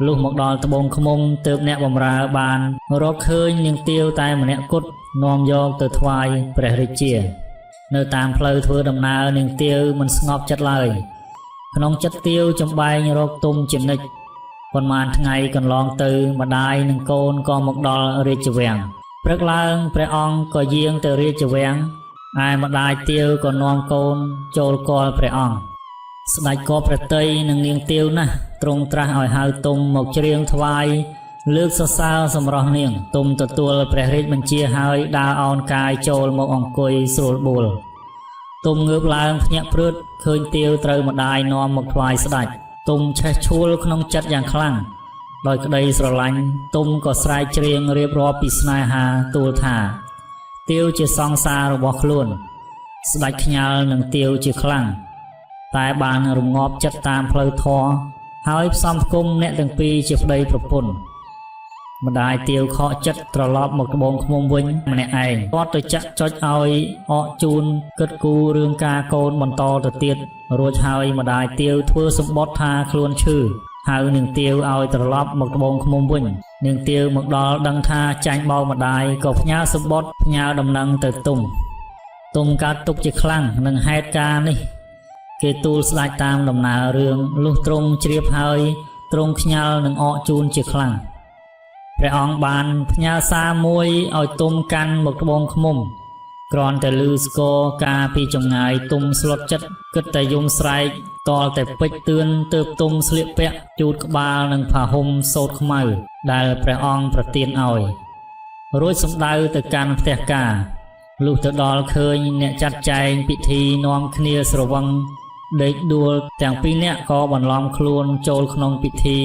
លុះមកដល់ត្បូងឃ្មុំទើបអ្នកបម្រើបានរកឃើញនាងទាវតែម្នាក់គត់នាំយកទៅថ្វាយព្រះរាជានៅតាមផ្លូវធ្វើដំណើរនាងទាវមិនស្ងប់ចិត្តឡើយក្នុងចិត្តទាវចំបែងរកទុំជានិច្ចប៉ុន្មានថ្ងៃកន្លងទៅម្ដាយនិងកូនក៏មកដល់រាជវាំងព្រឹកឡើងព្រះអង្គក៏យាងទៅរាជវាំងឯម្ដាយទាវក៏នាំកូនចូលគាល់ព្រះអង្គស្ដេចក៏ប្រតិយនឹងនាងទាវណាស់ទ្រង់ត្រាស់ឲ្យហៅទុំមកច្រៀងថ្វាយលើកសរសើរសម្រស់នាងទុំទទួលព្រះរាជបញ្ជាហើយដើរអោនកាយចូលមកអង្គុយស្រួលបួលទុំងើបឡើងភ្ញាក់ព្រឺតឃើញទាវត្រូវម្ដាយនាំមកថ្វាយស្ដេចទុំឆេះឆួលក្នុងចិត្តយ៉ាងខ្លាំងដោយក្តីស្រឡាញ់ទុំក៏ស្រែកច្រៀងរៀបរាប់ពីស្នេហាទូលថាទាវជាសង្សាររបស់ខ្លួនស្ដេចខ្ញាល់នឹងទាវជាខ្លាំងតែបានរងាប់ចិត្តតាមផ្លូវធម៌ហើយផ្សំផ្គុំអ្នកទាំងពីរជាប្តីប្រពន្ធម្ដាយទាវខកចិត្តត្រឡប់មកត្បូងឃ្មុំវិញម្នាក់ឯងគាត់ទៅចាក់ចុចឲ្យអកជូនគិតគូររឿងការកូនបន្តទៅទៀតរួចហើយម្ដាយទាវធ្វើសម្បត្តិថាខ្លួនឈឺហៅនាងទាវឲ្យត្រឡប់មកត្បូងឃ្មុំវិញនាងទាវមកដល់ដឹងថាចាញ់បោកម្ដាយក៏ផ្ញើសម្បត្តិផ្ញើដំណឹងទៅទុំកើតទុកជាខ្លាំងនឹងហេតុការណ៍នេះគេទូលស្ដេចតាមដំណើររឿងលុះទ្រង់ជ្រាបហើយទ្រង់ខ្ញាល់នឹងអកជូនជាខ្លាំងព្រះអង្គបានផ្ញើសារមួយឲ្យទុំកាន់មកត្បូងឃ្មុំគ្រាន់តែឮស្គរការពីចម្ងាយទុំស្លុតចិត្តគិតតែយំស្រែកតលតែពេចតឿនទើបទុំស្លៀកពាក់ជូតក្បាលនឹងผ้าห่មសូត្រខ្មៅដែលព្រះអង្គប្រទានឲ្យរួចសម្ដៅទៅកាន់ផ្ទះការលុះទៅដល់ឃើញអ្នកចាត់ចែងពិធីនាំគ្នាស្រវឹងដេកដួលទាំងពីរនាក់ក៏បន្លំខ្លួនចូលក្នុងពិធី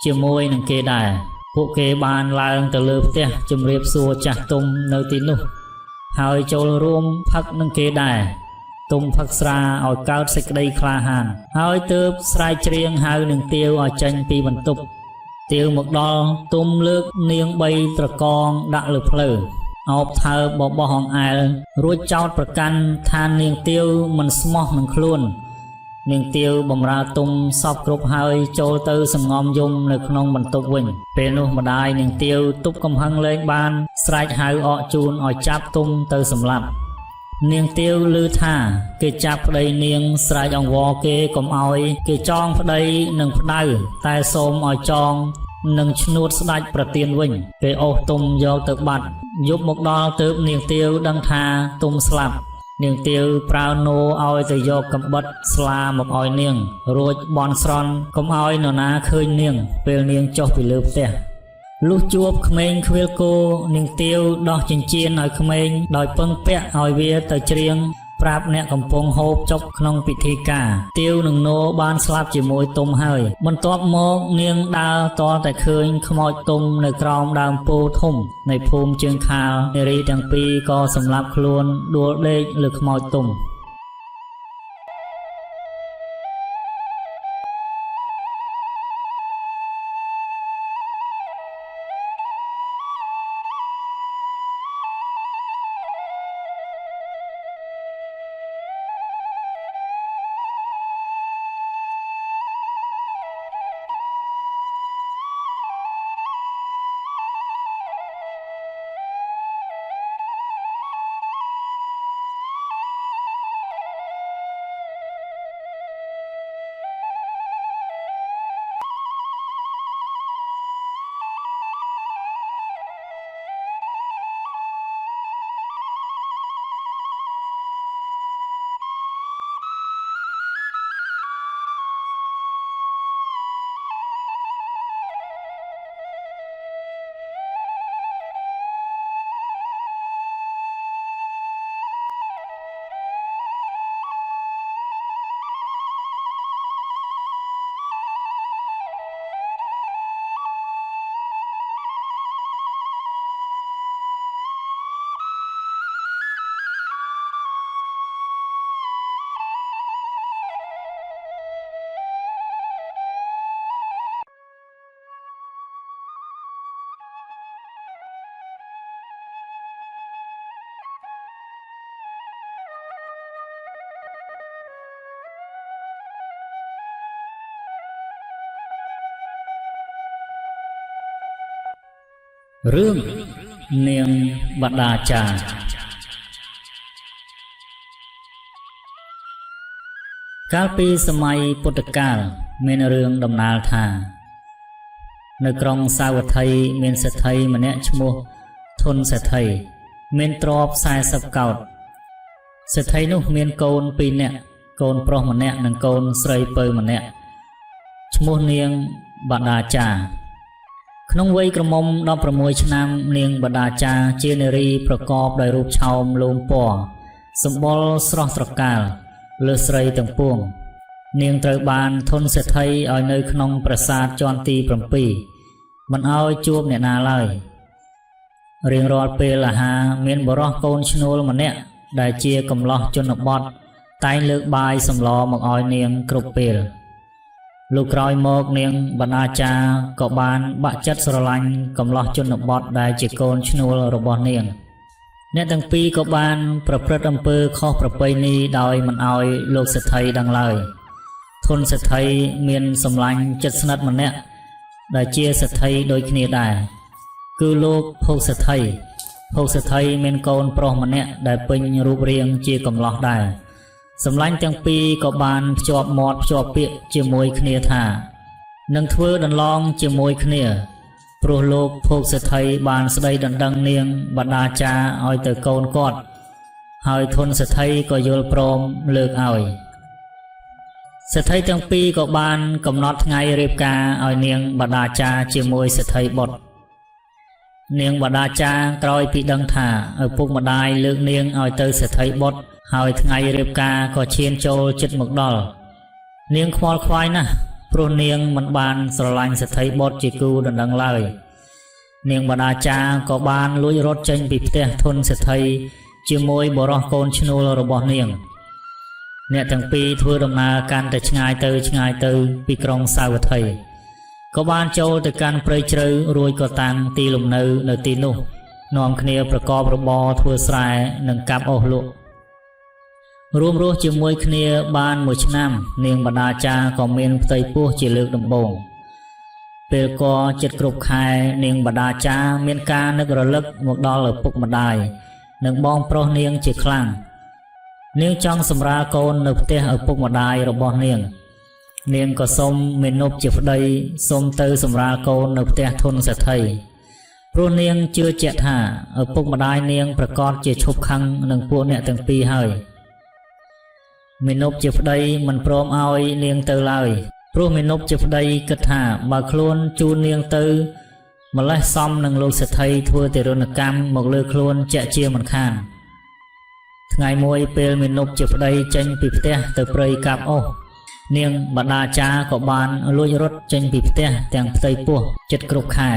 ជាមួយនឹងគេដែរពួកគេបានឡើងទៅលើផ្ទះជម្រាបសួរចាស់ទុំនៅទីនោះហើយចូលរួមផឹកនឹងគេដែរទុំផឹកស្រាឲ្យកើតសេចក្តីក្លាហានហើយទើបស្រែកច្រៀងហៅនឹងទាវឲ្យចេញពីបន្ទប់ទាវមកដល់ទុំលើកនាង3ត្រកងដាក់លើភ្លៅអោបថើបបោះអង្អែលរួចចោទប្រកាន់ថានាងទាវមិនស្មោះនឹងខ្លួននាងទាវបំរើទុំសពគ្រប់ហើយចូលទៅសង្ងំយំនៅក្នុងបន្ទប់វិញពេលនោះម្ដាយនាងទាវទប់កំហឹងលែងបានស្រែកហៅអកជូនឲ្យចាប់ទុំទៅសម្លាប់នាងទាវឮថាគេចាប់ប្តីនាងស្រែកអង្វរគេកុំឲ្យគេចងប្តីនឹងផ្ដៅតែសូមឲ្យចងនឹងឈ្នួតស្ដេចប្រទានវិញគេអូសទុំយកទៅបាត់យប់មកដល់ទើបនាងទាវដឹងថាទុំស្លាប់នាងទាវប្រើនោឲ្យទៅយកកំបិតស្លាមកឲ្យនាងរួចបន់ស្រន់កុំឲ្យនរណាឃើញនាងពេលនាងចុះពីលើផ្ទះលុះជួបក្មេងខ្វៀលគោនាងទាវដោះចិញ្ចៀនឲ្យក្មេងដោយពឹងពាក់ឲ្យវាទៅច្រៀងប្រាប់អ្នកកំពុងហូបចុកក្នុងពិធីការទាវនឹងនោបានស្លាប់ជាមួយទុំហើយបន្ទាប់មកនាងដើរតតែឃើញខ្មោចទុំនៅក្រោមដើមពោធិ៍ធំនៃភូមិជើងខាលនារីទាំងពីរក៏សម្លាប់ខ្លួនដួលដេកលើខ្មោចទុំ រឿងនាងបដាចាកាលពីសម័យពុទ្ធកាលមានរឿងដំណាលថានៅក្រុងសាវត្ថីមានសេដ្ឋីម្នាក់ឈ្មោះធនសេដ្ឋីមានទ្រព្យ40កោដសេដ្ឋីនោះមានកូន2នាក់កូនប្រុសម្នាក់និងកូនស្រីពៅម្នាក់ឈ្មោះនាងបដាចាក្នុងវ័យក្រមុំ16ឆ្នាំនាងបដាចាជានារីប្រកបដោយរូបឆោមលោមពណ៌សម្បុរស្រស់ត្រកាលលើស្រីទាំងពួងនាងត្រូវបានធនសេដ្ឋីឲ្យនៅក្នុងប្រាសាទជាន់ទី7មិនឲ្យជួបអ្នកណាឡើយរៀងរាល់ពេលអាហារមានបុរសកូនឈ្នួលម្នាក់ដែលជាកំឡោះជនបទតែងលើកបាយសម្លមកឲ្យនាងគ្រប់ពេលលុះក្រោយមកនាងបដាចាក៏បានបាក់ចិត្តស្រឡាញ់កំឡោះជនបទដែលជាកូនឈ្នួលរបស់នាងអ្នកទាំងពីរក៏បានប្រព្រឹត្តអំពើខុសប្រពៃណីដោយមិនឲ្យលោកសេដ្ឋីដឹងឡើយធនសេដ្ឋីមានសម្លាញ់ចិត្តស្និទ្ធម្នាក់ដែលជាសេដ្ឋីដូចគ្នាដែរគឺលោកភោគសេដ្ឋីមានកូនប្រុសម្នាក់ដែលពេញរូបរាងជាកំឡោះដែរសម្លាញ់ទាំងពីរក៏បានភ្ជាប់មាត់ភ្ជាប់ពាក្យជាមួយគ្នាថានឹងធ្វើដន្លងជាមួយគ្នាព្រោះលោកភោគសេដ្ឋីបានស្ដីដណ្ដឹងនាងបដាចាឲ្យទៅកូនគាត់ហើយធនសេដ្ឋីក៏យល់ព្រមលើកឲ្យសេដ្ឋីទាំងពីរក៏បានកំណត់ថ្ងៃរៀបការឲ្យនាងបដាចាជាមួយសេដ្ឋីបុត្រនាងបដាចាក្រោយពីដឹងថាឪពុកម្ដាយលើកនាងឲ្យទៅសេដ្ឋីបុត្រហើយថ្ងៃរៀបការក៏ឈានចូលជិតមកដល់នាងខ្វល់ខ្វាយណាស់ព្រោះនាងមិនបានស្រឡាញ់សេដ្ឋីបុត្រជាគូដណ្ដឹងឡើយនាងបដាចាក៏បានលួចរត់ចេញពីផ្ទះធនសេដ្ឋីជាមួយបុរសកូនឈ្នួលរបស់នាងអ្នកទាំងពីរធ្វើដំណើរកាន់តែឆ្ងាយទៅពីក្រុងសាវត្ថីក៏បានចូលទៅកាន់ព្រៃជ្រៅរួចក៏តាំងទីលំនៅនៅទីនោះនាំគ្នាប្រកបរបរធ្វើស្រែនិងកាប់អុសលក់រួមរស់ជាមួយគ្នាបាន1ឆ្នាំនាងបដាចាក៏មានផ្ទៃពោះជាលើកដំបូងពេលក៏ចិត្តគ្រប់ខែនាងបដាចាមានការនឹករលឹកមកដល់ឪពុកម្ដាយនិងបងប្រុសនាងជាខ្លាំងនាងចង់សម្រាលកូននៅផ្ទះឪពុកម្ដាយរបស់នាងក៏សុំមេនុបជាប្តីសុំទៅសម្រាលកូននៅផ្ទះធនសេដ្ឋីព្រោះនាងជឿជាក់ថាឪពុកម្ដាយនាងប្រកាសជាឈប់ខឹងនឹងពួកអ្នកទាំងពីរហើយមេនុបជាប្តីមិនព្រមឲ្យនាងទៅឡើយព្រោះមេនុបជាប្តីគិតថាបើខ្លួនជូននាងទៅម្លេះសមនឹងលោកសេដ្ឋីធ្វើទារុណកម្មមកលើខ្លួនជាក់ជាមិនខានថ្ងៃមួយពេលមេនុបជាប្តីចេញពីផ្ទះទៅព្រៃកាប់អុសនាងបដាចាក៏បានលួចរត់ចេញពីផ្ទះទាំងផ្ទៃពោះចិត្តគ្រប់ខែ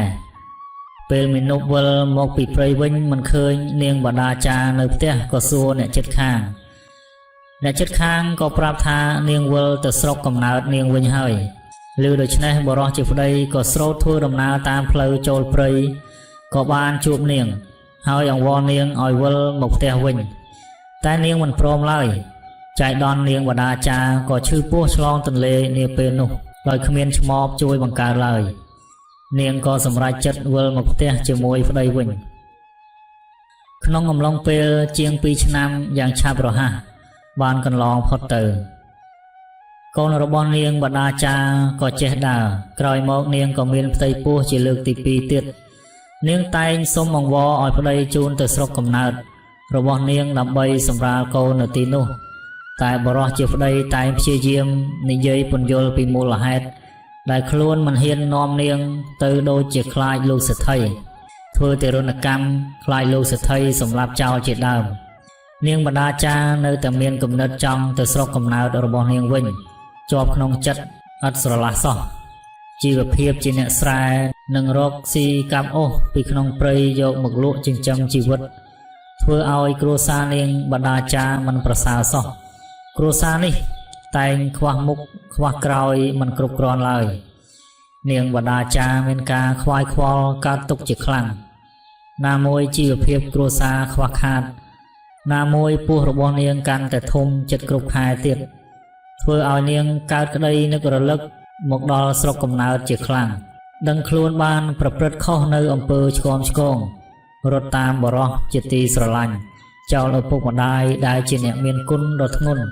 ពេលមេនុបវិលមកពីព្រៃវិញមិនឃើញនាងបដាចានៅផ្ទះក៏សួរអ្នកជិតខាងក៏ប្រាប់ថានាងវិលទៅស្រុកកំណើតនាងវិញហើយឮដូច្នេះបុរសជាប្តីក៏ស្រោតធ្វើដំណើរតាមផ្លូវចូលព្រៃក៏បានជួបនាងហើយអង្វរនាងឲ្យវិលមកផ្ទះវិញតែនាងមិនព្រមឡើយចៃដន្យនាងបដាចាក៏ឈឺពោះឆ្លងទន្លេនាពេលនោះដោយគ្មានឆ្មបជួយបង្កើតឡើយនាងក៏សម្រេចចិត្តវិលមកផ្ទះជាមួយប្តីវិញក្នុងអំឡុងពេលជាង2ឆ្នាំយ៉ាងឆាប់រហ័សបានកន្លងផុតទៅកូនរបស់នាងបដាចាក៏ចេះដើរក្រោយមកនាងក៏មានផ្ទៃពោះជាលើកទី2ទៀតនាងតែងសុំអង្វរឲ្យប្តីជូនទៅស្រុកកំណើតរបស់នាងដើម្បីសម្រាលកូននៅទីនោះតែបុរសជាប្តីតែងព្យាយាមនិយាយពន្យល់ពីមូលហេតុដែលខ្លួនមិនហ៊ាននាំនាងទៅដូចជាខ្លាចលោកសេដ្ឋីធ្វើទារុណកម្មខ្លាចលោកសេដ្ឋីសម្លាប់ចោលជាដើមនាងបដាចានៅតែមានគំនិតចង់ទៅស្រុកកំណើតរបស់នាងវិញជាប់ក្នុងចិត្តឥតស្រឡះសោះជីវភាពជាអ្នកស្រែនិងរកស៊ីកាប់អុសពីក្នុងព្រៃយកមកលក់ចិញ្ចឹមជីវិតធ្វើឲ្យគ្រួសារនាងបដាចាមិនប្រសើរសោះគ្រួសារនេះតែងខ្វះមុខខ្វះក្រោយមិនគ្រប់គ្រាន់ឡើយនាងបដាចាមានការខ្វាយខ្វល់កើតទុក្ខជាខ្លាំងណាមួយជីវភាពគ្រួសារខ្វះខាតណាមួយពោះរបស់នាងកាន់តែធំចិត្តគ្រប់ខែទៀតធ្វើឲ្យនាងកើតក្តីនឹករលឹកមកដល់ស្រុកកំណើតជាខ្លាំង ដឹងខ្លួនបានប្រព្រឹត្តខុសនៅអំពើឆ្គាំឆ្គងរត់តាមបរោះជាទីស្រឡាញ់ចោលឪពុកម្ដាយដែលជាអ្នកមានគុណដ៏ធ្ងន់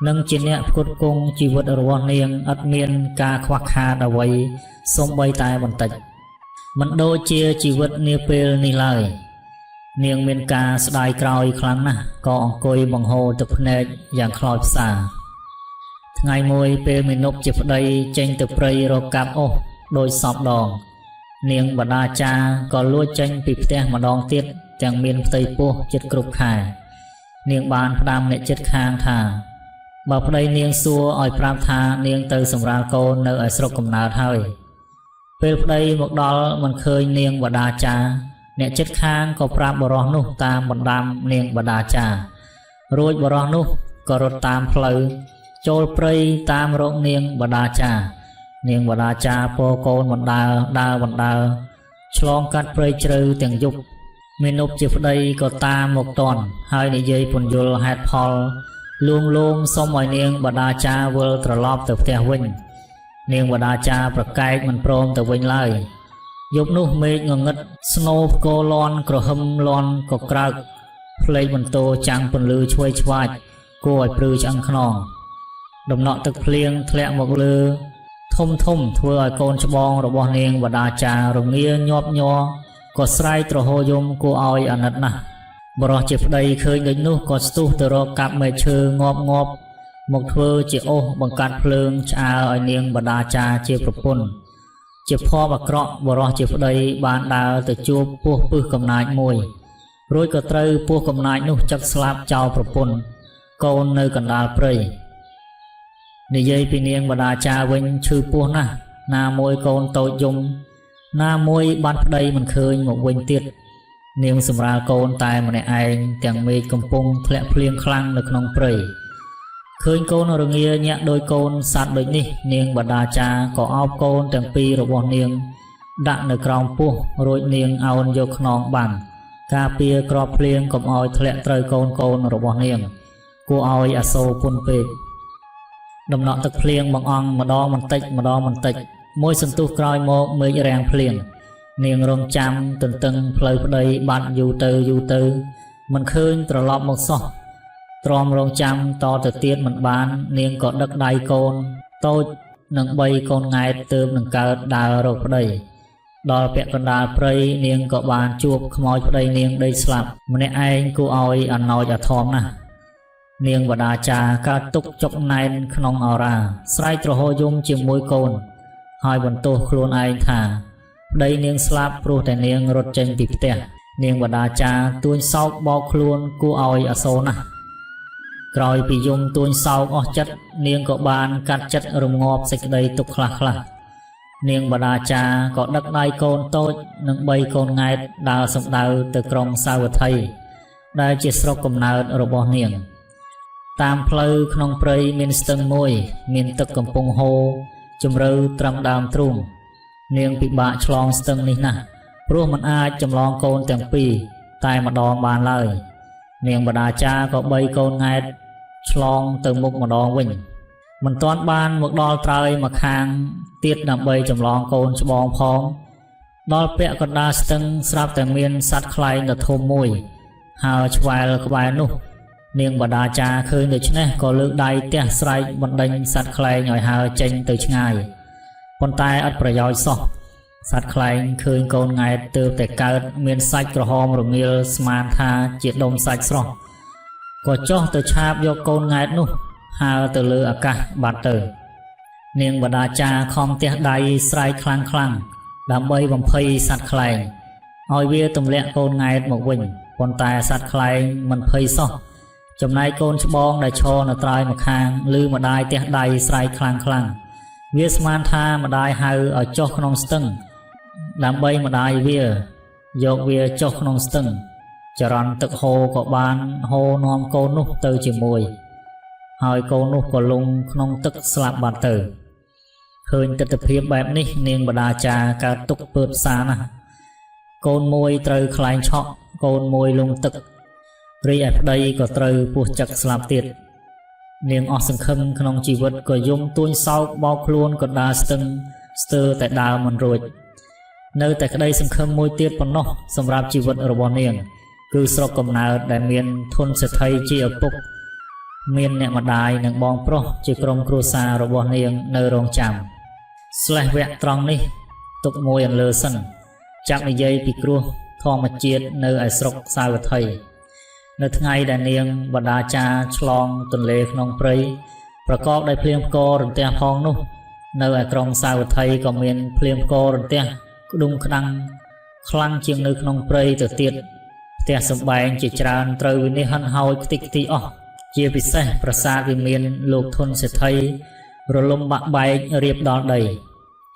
និងជាអ្នកផ្គត់ផ្គង់ជីវិតរបស់នាងឥតមានការខ្វះខាតអ្វីសូម្បីតែបន្តិចមិនដូចជាជីវិតនាពេលនេះឡើយនាងមានការស្ដាយក្រោយខ្លាំងណាស់ក៏អង្គុយបង្ហូរទឹកភ្នែកយ៉ាងខ្លោចផ្សាថ្ងៃមួយពេលមាណពជាប្តីចេញទៅព្រៃរកកាប់អុសដោយសពដងនាងបដាចាក៏លួចចេញពីផ្ទះម្ដងទៀតទាំងមានផ្ទៃពោះចិត្តគ្រប់ខែនាងបានផ្ដាំអ្នកចិត្តខាងថាបើប្តីនាងសួរឲ្យប្រាប់ថានាងទៅសម្រាលកូននៅឯស្រុកកំណើតហើយពេលប្តីមកដល់មិនឃើញនាងបដាចាអ្នកចិត្តខាងក៏ប្រាប់បរោះនោះតាមបណ្ដាំនាងបដាចារួចបរោះនោះក៏រត់តាមផ្លូវចូលព្រៃតាមរកនាងបដាចានាងបដាចាពរកូនបណ្ដើរឆ្លងកាត់ព្រៃជ្រៅទាំងយប់មាណពជាប្តីក៏តាមមកតន់ហើយនិយាយពន្យល់ហេតុផលលួងលោមសុំឲ្យនាងបដាចាវិលត្រឡប់ទៅផ្ទះវិញនាងបដាចាប្រកែកមិនព្រមទៅវិញឡើយយប់នោះមេឃងងឹតស្នូផ្គរលាន់ក្រហឹមលាន់ក៏ក្រើកភ្លេចបន្ទោចាំងពន្លឺឆ្វេងឆ្វាចគួរឲ្យព្រឺឆ្អឹងខ្នងដំណក់ទឹកភ្លៀងធ្លាក់មកលើធំធ្វើឲ្យកូនច្បងរបស់នាងបដាចារងាញាប់ញ័រក៏ស្រែកទ្រហោយំគួរឲ្យអាណិតណាស់បរោះជាប្តីឃើញដូចនោះក៏ស្ទុះទៅរកកាប់មែកឈើងាប់មកធ្វើជាអុសបង្កាត់ភ្លើងឆ្អើឲ្យនាងបដាចាជាប្រពន្ធជាភ័ព្វអាក្រក់បរោះជាប្តីបានដើរទៅជួបពស់ពឹសកំណាចមួយរួចក៏ត្រូវពស់កំណាចនោះចឹកស្លាប់ចោលប្រពន្ធកូននៅកណ្ដាលព្រៃនិយាយពីនាងបដាចាវិញឈឺពោះណាស់ណាមួយកូនតូចយំណាមួយបាត់ប្តីមិនឃើញមកវិញទៀតនាងសម្រាលកូនតែម្នាក់ឯងទាំងមេឃកំពុងធ្លាក់ភ្លៀងខ្លាំងនៅក្នុងព្រៃឃើញកូនរងាញាក់ដោយកូនសត្វដូចនេះនាងបដាចាក៏អោបកូនទាំងពីររបស់នាងដាក់នៅក្រោមពោះរួចនាងអោនយកខ្នងបាំងការពារក្របភ្លៀងកុំឲ្យធ្លាក់ត្រូវកូនរបស់នាងគួរឲ្យអាសូរពុនពេកដំណក់ទឹកភ្លៀងបង្អង់ម្ដងបន្តិចមួយសន្ទុះក្រោយមកមេឃរាំងភ្លៀងនាងរងចាំទន្ទឹងផ្លូវប្តីបាត់យូរទៅមិនឃើញត្រឡប់មកសោះទ្រាំរងចាំតទៅទៀតមិនបាននាងក៏ដឹកដៃកូនតូចនិង3កូនង៉ែតទើបនឹងកើតដើររកប្តីដល់ពាក់កណ្ដាលព្រៃនាងក៏បានជួបខ្មោចប្តីនាងដេកស្លាប់ម្នាក់ឯងគួរឲ្យអណោចអាធំណាស់នាងបដាចាកើតទុកចុកណែនក្នុងអរាស្រែកទ្រហោយំជាមួយកូនហើយបន្ទោសខ្លួនឯងថាប្តីនាងស្លាប់ព្រោះតែនាងរត់ចេញពីផ្ទះនាងបដាចាទួញសោកបោកខ្លួនគួរឲ្យអាសូរណាស់ក្រោយពីយំទួញសោកអស់ចិត្តនាងក៏បានកាត់ចិត្តរងាប់សេចក្តីទុក្ខខ្លះនាងបដាចាក៏ដឹកដៃកូនតូចនិង3កូនង៉ែតដើរសម្ដៅទៅក្រុងសាវត្ថីដែលជាស្រុកកំណើតរបស់នាងតាមផ្លូវក្នុងព្រៃមានស្ទឹងមួយមានទឹកកំពុងហូរជម្រៅត្រឹមដើមទ្រូងនាងពិបាកឆ្លងស្ទឹងនេះណាស់ព្រោះមិនអាចចម្លងកូនទាំងពីរតែម្ដងបានឡើយនាងបដាចាក៏3កូនង៉ែតឆ្លងទៅមុខម្ដងវិញមិនទាន់បានមកដល់ត្រើយមកខាងទៀតដើម្បីចម្លងកូនច្បងផងដល់ពាក់កណ្ដាលស្ទឹងស្រាប់តែមានសត្វខ្លែងដ៏ធំមួយហើរឆ្វែលក្បែរនោះនាងបដាចាឃើញដូច្នេះក៏លើកដៃទះស្រែកបណ្ដេញសត្វខ្លែងឲ្យហើរចេញទៅឆ្ងាយប៉ុន្តែឥតប្រយោជន៍សោះសត្វខ្លែងឃើញកូនង៉ែតទើបតែកើតមានសាច់ក្រហមរងាលស្មានថាជាដុំសាច់ស្រស់ក៏ចុះទៅឆាបយកកូនង៉ែតនោះហើរទៅលើអាកាសបាត់ទៅនាងបដាចាខំទះដៃស្រែកខ្លាំងដើម្បីបំភ័យសត្វខ្លែងឲ្យវាទម្លាក់កូនង៉ែតមកវិញប៉ុន្តែសត្វខ្លែងមិនភ័យសោះចំណែកកូនច្បងដែលឈរនៅត្រើយម្ខាងឮម្ដាយទះដៃស្រែកខ្លាំងវាស្មានថាម្ដាយហៅឲ្យចុះក្នុងស្ទឹងដើម្បីម្ដាយវាយកវាចុះក្នុងស្ទឹងចរន្តទឹកហូរក៏បានហូរនាំកូននោះទៅជាមួយហើយកូននោះក៏លង់ក្នុងទឹកស្លាប់បាត់ទៅឃើញទិដ្ឋភាពបែបនេះនាងបដាចាកើតទុក្ខពើផ្សាណាស់កូនមួយត្រូវខ្លែងឆក់កូនមួយលង់ទឹករីឯប្តីក៏ត្រូវពោះចឹកស្លាប់ទៀតនាងអស់សង្ឃឹមក្នុងជីវិតក៏យំទួញសោកបោកខ្លួនកណ្ដាលស្ទឹង ស្ទើរតែដើរមិនរួចនៅតែក្តីសង្ឃឹមមួយទៀតប៉ុណ្ណោះសម្រាប់ជីវិតរបស់នាងគឺស្រុកកំណើតដែលមានធនសេដ្ឋីជាឪពុកមានអ្នកម្ដាយនិងបងប្រុសជាក្រុមគ្រួសាររបស់នាងនៅរងចាំស្លេះវគ្គត្រង់នេះទុកមួយអន្លើសិនចាប់និយាយពីគ្រោះធម្មជាតិនៅឯស្រុកសាវត្ថីនៅថ្ងៃដែលនាងបដាចាឆ្លងទន្លេក្នុងព្រៃប្រកបដោយភ្លៀងផ្គររន្ទះផងនោះនៅឯក្រុងសាវត្ថីក៏មានភ្លៀងផ្គររន្ទះក្ដុងក្ដាំងខ្លាំងជាងនៅក្នុងព្រៃទៅទៀតផ្ទះសម្បែងជាច្រើនត្រូវវិនិច្ឆ័យហិនហោចខ្ទេចខ្ទីអស់ជាពិសេសប្រាសាទវិមានលោកធនសេដ្ឋីរលំបាក់បែករៀបដល់ដី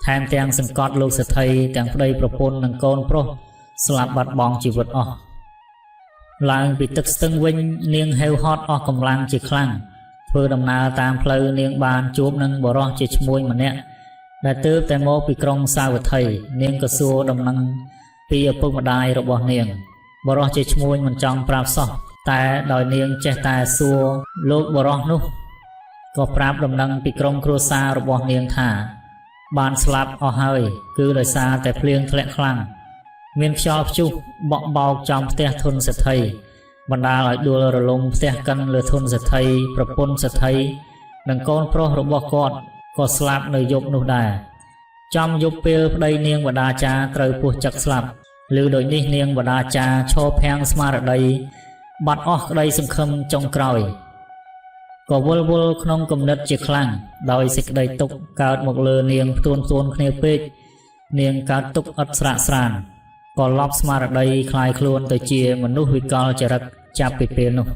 ថែមទាំងសង្កត់លោកសេដ្ឋីទាំងប្តីប្រពន្ធនិងកូនប្រុសស្លាប់បាត់បង់ជីវិតអស់ឡើងពីទឹកស្ទឹងវិញនាងហេវហត់អស់កម្លាំងជាខ្លាំងធ្វើដំណើរតាមផ្លូវនាងបានជួបនឹងបុរសជាឈ្មួញម្នាក់ដែលទើបតែមកពីក្រុងសាវត្ថីនាងក៏សួរដំណឹងពីឪពុកម្ដាយរបស់នាងបុរសជាឈ្មួញមិនចង់ប្រាប់សោះតែដោយនាងចេះតែសួរលោកបុរសនោះក៏ប្រាប់ដំណឹងពីក្រុមគ្រួសាររបស់នាងថាបានស្លាប់អស់ហើយគឺដោយសារតែភ្លៀងធ្លាក់ខ្លាំងមានខ្យល់ព្យុះបក់បោកចំផ្ទះធនសេដ្ឋីបណ្ដាលឲ្យដួលរលំផ្ទះកិនលើធនសេដ្ឋីប្រពន្ធសេដ្ឋីនិងកូនប្រុសរបស់គាត់ក៏ស្លាប់នៅយប់នោះដែរចំយប់ពេលប្តីនាងបដាចាត្រូវពោះចឹកស្លាប់ឬដោយនេះនាងបដាចាឈរភាំងស្មារតីបាត់អស់ក្តីសង្ឃឹមចុងក្រោយក៏វល់វល់ក្នុងគំនិតជាខ្លាំងដោយសេចក្តីទុក្ខកើតមកលើនាងផ្ទួនគ្នាពេកនាងកើតទុក្ខឥតស្រាកស្រានក៏លប់ស្មារតីคล้ายខ្លួនទៅជាមនុស្សវិកលចរិតចាប់ពីពេលនោះ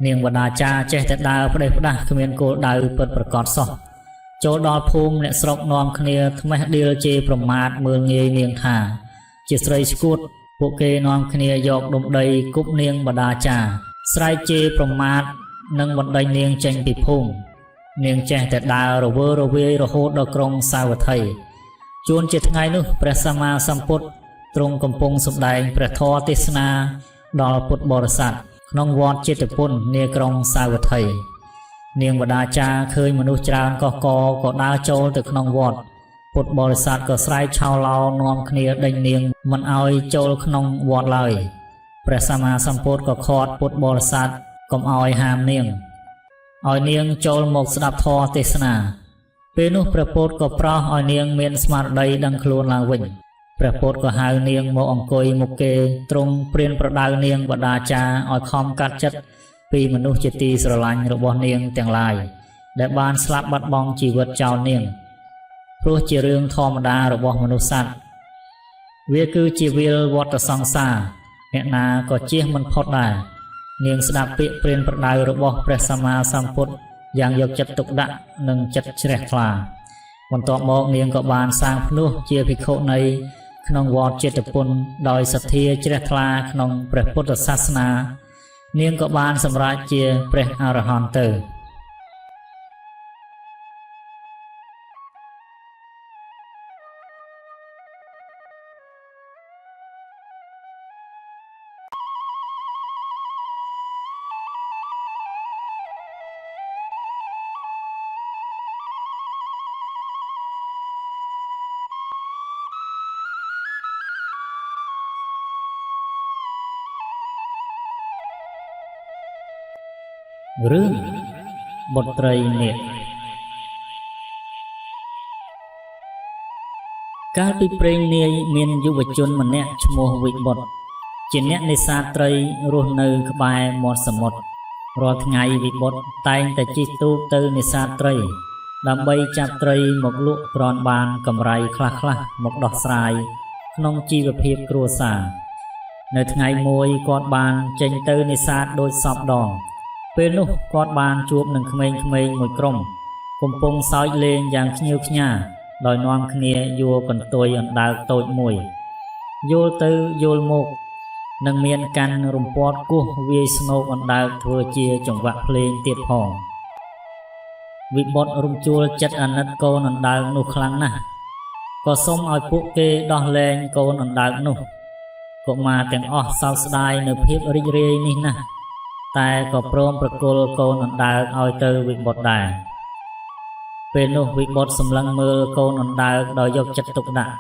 នាងបដាចាចេះតែដើរផ្ដេសផ្ដាស់គ្មានគោលដៅពិតប្រាកដសោះចូលដល់ភូមិអ្នកស្រុកនាំគ្នាថ្មេះដៀលជេរប្រមាថមើលងាយនាងថាជាស្រីស្គួតពួកគេនាំគ្នាយកដុំដីគប់នាងបដាចាស្រែកជេរប្រមាថនិងបណ្ដេញនាងចេញពីភូមិនាងចេះតែដើររវើរវាយរហូតដល់ក្រុងសាវត្ថីជួនជាថ្ងៃនោះព្រះសម្មាសម្ពុទ្ធទ្រង់កំពុងសម្ដែងព្រះធម៌ទេសនាដល់ពុទ្ធបរិស័ទក្នុងវត្តចេតពុននាក្រុងសាវត្ថីនាងបដាចាឃើញមនុស្សច្រើនកកកក៏ដើរចូលទៅក្នុងវត្តពុទ្ធបរិស័ទក៏ស្រែកឆោឡោនាំគ្នាដេញនាងមិនឲ្យចូលក្នុងវត្តឡើយព្រះសម្មាសម្ពុទ្ធក៏ឃាត់ពុទ្ធបរិស័ទកុំឲ្យហាមនាងឲ្យនាងចូលមកស្ដាប់ធម៌ទេសនាពេលនោះព្រះពុទ្ធក៏ប្រោសឲ្យនាងមានស្មារតីដឹងខ្លួនឡើងវិញព្រះពុទ្ធក៏ហៅនាងមកអង្គុយមុខគេទ្រង់ព្រានប្រដៅនាងបដាចាឲ្យខំកាត់ចិត្តពីមនុស្សជាទីស្រឡាញ់របស់នាងទាំងឡាយដែលបានស្លាប់បាត់បង់ជីវិតចោលនាងព្រោះជារឿងធម្មតារបស់មនុស្សសត្វវាគឺជាវាលវដ្តសង្សារអ្នកណាក៏ជៀសមិនផុតដែរនាងស្ដាប់ពាក្យព្រានប្រដៅរបស់ព្រះសម្មាសម្ពុទ្ធយ៉ាងយកចិត្តទុកដាក់និងចិត្តជ្រះថ្លាបន្ទាប់មកនាងក៏បានសាងភ្នោះជាភិក្ខុនីក្នុងវត្តចេតពុនដោយសទ្ធាជ្រះថ្លាក្នុងព្រះពុទ្ធសាសនានាងក៏បានសម្រេចជាព្រះអរហន្តទៅរឿងបុត្រីនាគកាលពីព្រេងនាយមានយុវជនម្នាក់ឈ្មោះវិបុត្រជាអ្នកនេសាទត្រីរស់នៅក្បែរមាត់សមុទ្ររាល់ថ្ងៃវិបុត្រតែងតែជិះទូកទៅនេសាទត្រីដើម្បីចាប់ត្រីមកលក់គ្រាន់បានកម្រៃខ្លះៗមកដោះស្រាយក្នុងជីវភាពគ្រួសារនៅថ្ងៃមួយគាត់បានចេញទៅនេសាទដូចសពដងពេលនោះគាត់បានជួបនឹងក្មេងៗមួយក្រុមកំពុងសើចលេងយ៉ាងខ្ញៀវខ្ញាដោយនាំគ្នាយួរកន្ទុយអណ្ដើកតូចមួយយល់ទៅយល់មកនឹងមានកាន់រំពាត់គោះវាយស្នូកអណ្ដើកធ្វើជាចង្វាក់ភ្លេងទៀតផងវិបុត្ររំជួលចិត្តអាណិតកូនអណ្ដើកនោះខ្លាំងណាស់ក៏សុំឲ្យពួកគេដោះលែងកូនអណ្ដើកនោះកុមារទាំងអស់សោកស្ដាយនៅភាពរីករាយនេះណាស់តែក៏ព្រមប្រគល់កូនអណ្ដើកឲ្យទៅវិបុត្រដែរ ពេលនោះវិបុត្រសម្លឹងមើលកូនអណ្ដើកដោយយកចិត្តទុកដាក់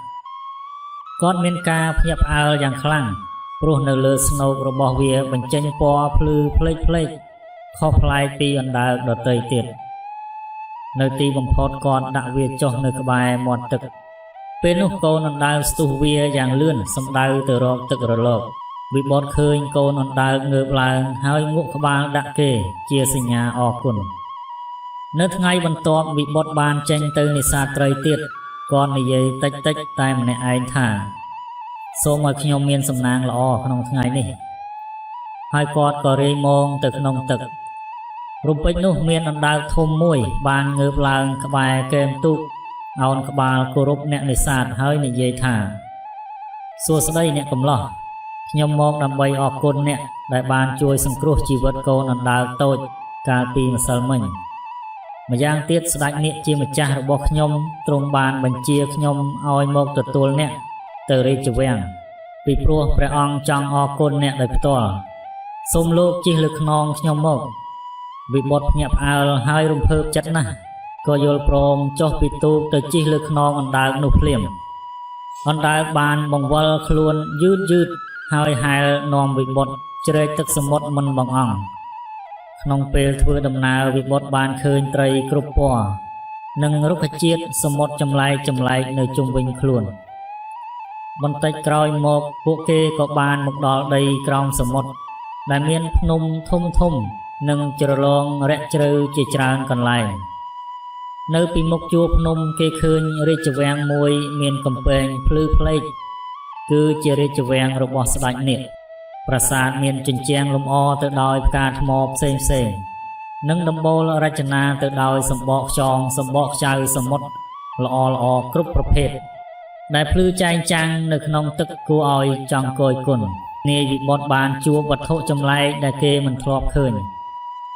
គាត់មានការភ្ញាក់ផ្អើលយ៉ាងខ្លាំងព្រោះនៅលើស្នូករបស់វាបញ្ចេញពណ៌ភ្លឺផ្លេកខុសប្លែកពីអណ្ដើកដទៃទៀតនៅទីបំផុតគាត់ដាក់វាចុះនៅក្បែរមាត់ទឹកពេលនោះកូនអណ្ដើកស្ទុះវាយ៉ាងលឿនសំដៅទៅរកទឹករលកវិបុត្រឃើញកូនអណ្ដើកងើបឡើងហើយងក់ក្បាលដាក់គេជាសញ្ញាអរគុណនៅថ្ងៃបន្ទាប់វិបុត្របានចេញទៅនេសាទត្រីទៀតគាត់និយាយតិចតែម្នាក់ឯងថាសូមឲ្យខ្ញុំមានសំណាងល្អក្នុងថ្ងៃនេះហើយគាត់ក៏រាយមងទៅក្នុងទឹករំពេចនោះមានអណ្ដើកធំមួយបានងើបឡើងក្បែរគែមទូកអោនក្បាលគោរពអ្នកនេសាទហើយនិយាយថាសួស្តីអ្នកកំឡោះខ្ញុំមកដើម្បីអរគុណអ្នកដែលបានជួយសង្គ្រោះជីវិតកូនអណ្ដើកតូចកាលពីម្សិលមិញម្យ៉ាងទៀតស្ដេចនាគជាម្ចាស់របស់ខ្ញុំទ្រង់បានបញ្ជាខ្ញុំឲ្យមកទទួលអ្នកទៅរាជវាំងពីព្រោះព្រះអង្គចង់អរគុណអ្នកដោយផ្ទាល់សូមលោកជិះលើខ្នងខ្ញុំមកវិបុត្រភ្ញាក់ផ្អើលហើយរំភើបចិត្តណាស់ក៏យល់ព្រមចុះពីទូកទៅជិះលើខ្នងអណ្ដើកនោះភ្លាមអណ្ដើកបានបង្វិលខ្លួនយឺតហើយហែលនាំវិបុត្រជ្រែកទឹកសមុទ្រមិនបង្អង់ក្នុងពេលធ្វើដំណើរវិបុត្របានឃើញត្រីគ្រប់ពណ៌និងរុក្ខជាតិសមុទ្រចម្លែកនៅជុំវិញខ្លួនបន្តិចក្រោយមកពួកគេក៏បានមកដល់ដីក្រោមសមុទ្រដែលមានភ្នំធំនិងជ្រលងរាក់ជ្រៅជាច្រើនកន្លែងនៅពីមុខជួរភ្នំគេឃើញរាជវាំងមួយមានកំពែងភ្លឺផ្លេកគឺជារាជវាំងរបស់ស្ដេចនាគប្រាសាទមានជញ្ជាំងលម្អទៅដោយផ្កាថ្មផ្សេងនិងដំបូលរចនាទៅដោយសម្បកខ្យងសម្បកខ្ចៅសមុទ្រល្អគ្រប់ប្រភេទដែលភ្លឺចែងចាំងនៅក្នុងទឹកគួរឲ្យចង់គយគន់នាយវិបុត្របានជួបវត្ថុចម្លែកដែលគេមិនធ្លាប់ឃើញ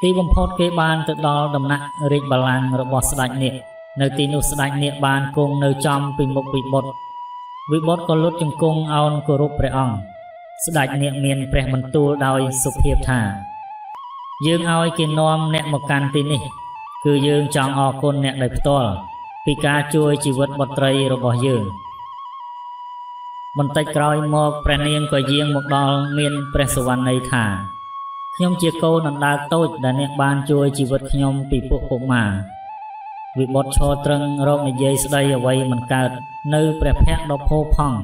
ទីបំផុតគេបានទៅដល់ដំណាក់រាជបល្ល័ង្ករបស់ស្ដេចនាគនៅទីនោះស្ដេចនាគបានគង់នៅចំពីមុខវិបុត្រក៏លុតជង្គង់អោនគោរពព្រះអង្គស្ដេចនាគមានព្រះបន្ទូលដោយសុភាពថាយើងឲ្យគេនាំអ្នកមកកាន់ទីនេះគឺយើងចង់អរគុណអ្នកដោយផ្ទាល់ពីការជួយជីវិតបុត្រីរបស់យើងបន្តិចក្រោយមកព្រះនាងក៏យាងមកដល់មានព្រះសុវណ្ណីថាខ្ញុំជាកូនអណ្ដើកតូចដែលអ្នកបានជួយជីវិតខ្ញុំពីពួកកុមារវិបុត្រឈរត្រឹងរកនិយាយស្ដីអ្វីមិនកើតនៅព្រះភ័ក្ត្រដ៏ផូរផង់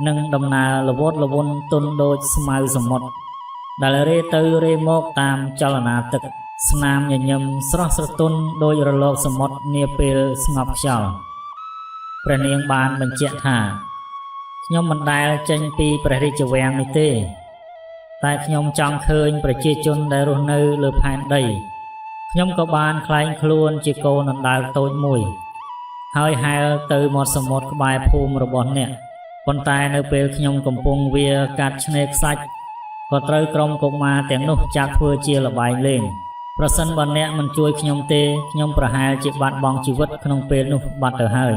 និងដំណើរល្វត់ល្វន់ទន់ដូចស្មៅសមុទ្រដែលរេទៅរេមកតាមចលនាទឹកស្នាមញញឹមស្រស់ស្រទន់ដោយរលកសមុទ្រនាពេលស្ងប់ខ្យល់ព្រះនាងបានបញ្ជាក់ថាខ្ញុំមិនដែលចេញពីព្រះរាជវាំងនេះទេតែខ្ញុំចង់ឃើញប្រជាជនដែលរស់នៅលើផែនដីខ្ញុំក៏បានខ្លែងខ្លួនជាកូនអណ្ដើកតូចមួយហើយហែលទៅមាត់សមុទ្រក្បែរភូមិរបស់អ្នកប៉ុន្តែនៅពេលខ្ញុំកំពុងវាកាត់ឆ្នេរខ្សាច់ក៏ត្រូវក្រុមកុមារទាំងនោះចាប់ធ្វើជាល្បែងលេងប្រសិនបើអ្នកមិនជួយខ្ញុំទេខ្ញុំប្រហែលជាបាត់បង់ជីវិតក្នុងពេលនោះបាត់ទៅហើយ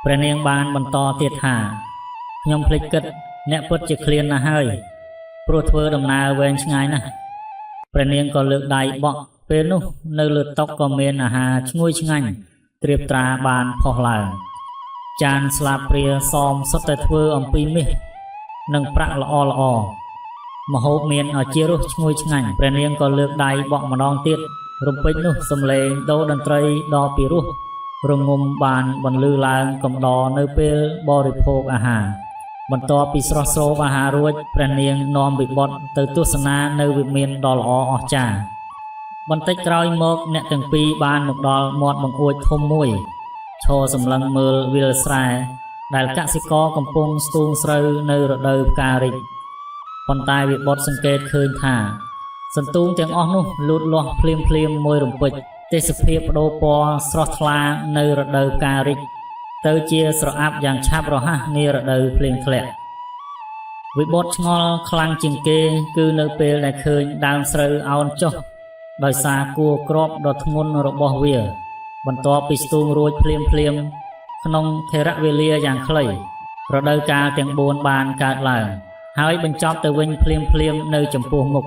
ព្រះនាងបានបន្តទៀតថាខ្ញុំភ្លេចគិតអ្នកពិតជាឃ្លានណាស់ហើយព្រោះធ្វើដំណើរវែងឆ្ងាយណាស់ព្រះនាងក៏លើកដៃបក់ពេលនោះនៅលើតុក៏មានអាហារឈ្ងុយឆ្ងាញ់ត្រៀបត្រាបានផុសឡើងចានស្លាបព្រាសមសុទ្ធតែធ្វើអំពីមាសនិងប្រាក់ល្អម្ហូបមានឲ្យជារសឈ្ងុយឆ្ងាញ់ព្រះនាងក៏លើកដៃបក់ម្ដងទៀតរំពេចនោះសំឡេងដូរតន្ត្រីដ៏ពីរោះរងំបានបន្លឺឡើងកំដរនៅពេលបរិភោគអាហារបន្ទាប់ពីស្រស់ស្រូបអាហាររួចព្រះនាងនាំវិបុត្រទៅទស្សនានៅវិមានដ៏ល្អអស្ចារ្យបន្តិចក្រោយមកអ្នកទាំងពីរបានមកដល់មាត់បង្អួចធំមួយឈរសម្លឹងមើលវាលស្រែដែលកសិករកំពុងស្ទូងស្រូវនៅរដូវផ្ការីកប៉ុន្តែវិបុត្រសង្កេតឃើញថាសន្ទូងទាំងអស់នោះលូតលាស់ភ្លាមមួយរំពេចទេសភាពបដូរពណ៌ស្រស់ថ្លានៅរដូវផ្ការីកទៅជាស្រអាប់យ៉ាងឆាប់រហ័សនារដូវភ្លៀងធ្លាក់វិបុត្រឆ្ងល់ខ្លាំងជាងគេគឺនៅពេលដែលឃើញដើមស្រូវអោនចុះដោយសារគួរគ្រាប់ដ៏ធ្ងន់របស់វាបន្ទាប់ពីស្ទូងរួចភ្លាមក្នុងថេរវេលាយ៉ាងខ្លីរដូវកាលទាំង4បានកើតឡើងហើយបញ្ចប់ទៅវិញភ្លាមនៅចំពោះមុខ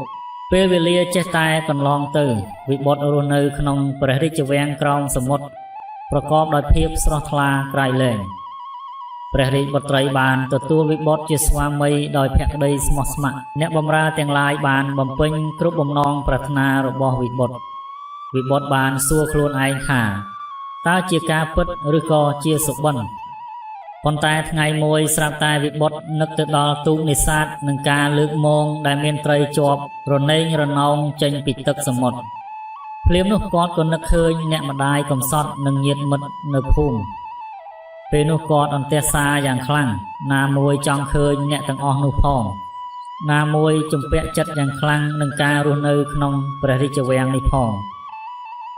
ពេលវេលាចេះតែកន្លងទៅវិបុត្ររស់នៅក្នុងព្រះរាជវាំងក្រោមសមុទ្រប្រកបដោយភាពស្រស់ថ្លាក្រៃលែងព្រះរាជបុត្រីបានទទួលវិបុត្រជាស្វាមីដោយភក្តីស្មោះស្ម័គ្រអ្នកបម្រើទាំងឡាយបានបំពេញគ្រប់បំណងប្រាថ្នារបស់វិបុត្របានសួរខ្លួនឯងថាតើជាការពិតឬក៏ជាសុបិនប៉ុន្តែថ្ងៃមួយស្រាប់តែវិបុត្រនឹកទៅដល់ទូកនេសាទនឹងការលើកមងដែលមានត្រីជាប់រមែងរណោងចេញពីទឹកសមុទ្រភ្លាមនោះគាត់ក៏នឹកឃើញអ្នកម្ដាយកំសត់និងញាតិមិត្តនៅភូមិពេលនោះគាត់អន្ទះសារយ៉ាងខ្លាំងណាមួយចង់ឃើញអ្នកទាំងអស់នោះផងណាមួយជំពាក់ចិត្តយ៉ាងខ្លាំងនឹងការរស់នៅក្នុងព្រះរាជវាំងនេះផង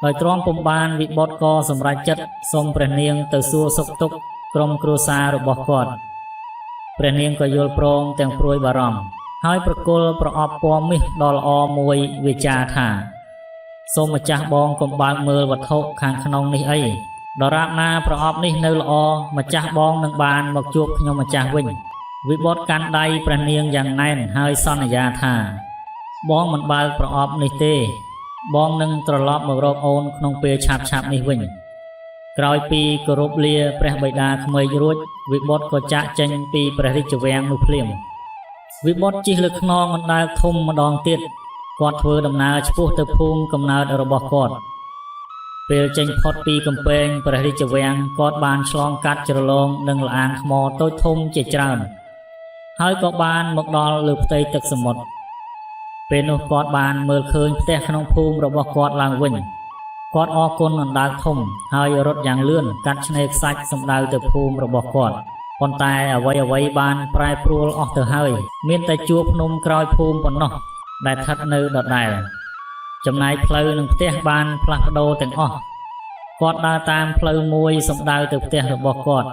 ដោយទ្រាំពុំបានវិបុត្រក៏សម្រេចចិត្តសូមព្រះនាងទៅសួរសុខទុក្ខក្រុមគ្រួសាររបស់គាត់ព្រះនាងក៏យល់ព្រមទាំងព្រួយបារម្ភហើយប្រគល់ប្រអប់ពណ៌មាសដ៏ល្អមួយវាចាថាសូមម្ចាស់បងកុំបើកមើលវត្ថុខាងក្នុងនេះអីដរាបណាប្រអប់នេះនៅល្អម្ចាស់បងនឹងបានមកជួបខ្ញុំម្ចាស់វិញវិបុត្រកាន់ដៃព្រះនាងយ៉ាងណែនហើយសន្យាថាបងមិនបើកប្រអប់នេះទេបងនឹងត្រឡប់មករកអូនក្នុងពេលឆាប់នេះវិញក្រោយពីគោរពលាព្រះបិតាក្មេករួចវិបុត្រក៏ចាកចេញពីព្រះរាជវាំងនោះភ្លាមវិបុត្រជិះលើខ្នងអណ្ដើកធំម្ដងទៀតគាត់ធ្វើដំណើរឆ្ពោះទៅភូមិកំណើតរបស់គាត់ពេលចេញផុតពីកំពែងព្រះរាជវាំងគាត់បានឆ្លងកាត់ជ្រលងនឹងល្អាងថ្មតូចធំជាច្រើនហើយក៏បានមកដល់លើផ្ទៃទឹកសមុទ្រពេលនោះគាត់បានមើលឃើញផ្ទះក្នុងភូមិរបស់គាត់ឡើងវិញគាត់អរគុណអណ្ដើកធំហើយរត់យ៉ាងលឿនកាត់ឆ្នេរខ្សាច់សម្ដៅទៅភូមិរបស់គាត់ប៉ុន្តែអ្វីបានប្រែប្រួលអស់ទៅហើយមានតែជួរភ្នំក្រោយភូមិប៉ុណ្ណោះដែលស្ថិតនៅដដែលចំណែកផ្លូវនិងផ្ទះបានផ្លាស់ប្ដូរទាំងអស់គាត់ដើរតាមផ្លូវមួយសម្ដៅទៅផ្ទះរបស់គាត់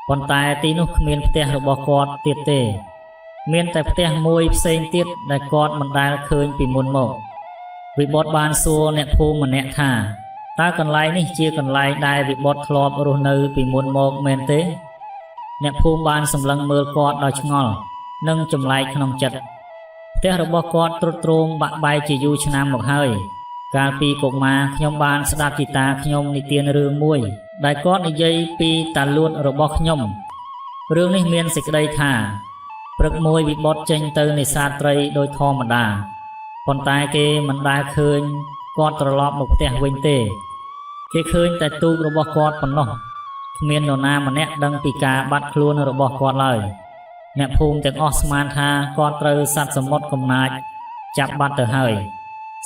ប៉ុន្តែទីនោះគ្មានផ្ទះរបស់គាត់ទៀតទេមានតែផ្ទះមួយផ្សេងទៀតដែលគាត់មិនដែលឃើញពីមុនមកវិបុត្របានសួរអ្នកភូមិម្នាក់ថាតើកន្លែងនេះជាកន្លែងដែលវិបុត្រធ្លាប់រស់នៅពីមុនមកមែនទេអ្នកភូមិបានសម្លឹងមើលគាត់ដោយឆ្ងល់និងចម្លែកក្នុងចិត្តផ្ទះរបស់គាត់ទ្រុឌទ្រោមបាក់បែកជាយូរឆ្នាំមកហើយកាលពីកុមារខ្ញុំបានស្ដាប់ពីតាខ្ញុំនិទានរឿងមួយដែលគាត់និយាយពីតាលួតរបស់ខ្ញុំរឿងនេះមានសេចក្តីថាព្រឹកមួយវិបុត្រចេញទៅនេសាទត្រីដោយធម្មតាប៉ុន្តែគេមិនដែលឃើញគាត់ត្រឡប់មកផ្ទះវិញទេគេឃើញតែទូករបស់គាត់ប៉ុណ្ណោះគ្មាននរណាម្នាក់ដឹងពីការបាត់ខ្លួនរបស់គាត់ឡើយអ្នកភូមិទាំងអស់ស្មានថាគាត់ត្រូវសត្វសមុទ្រកំណាចចាប់បាត់ទៅហើយ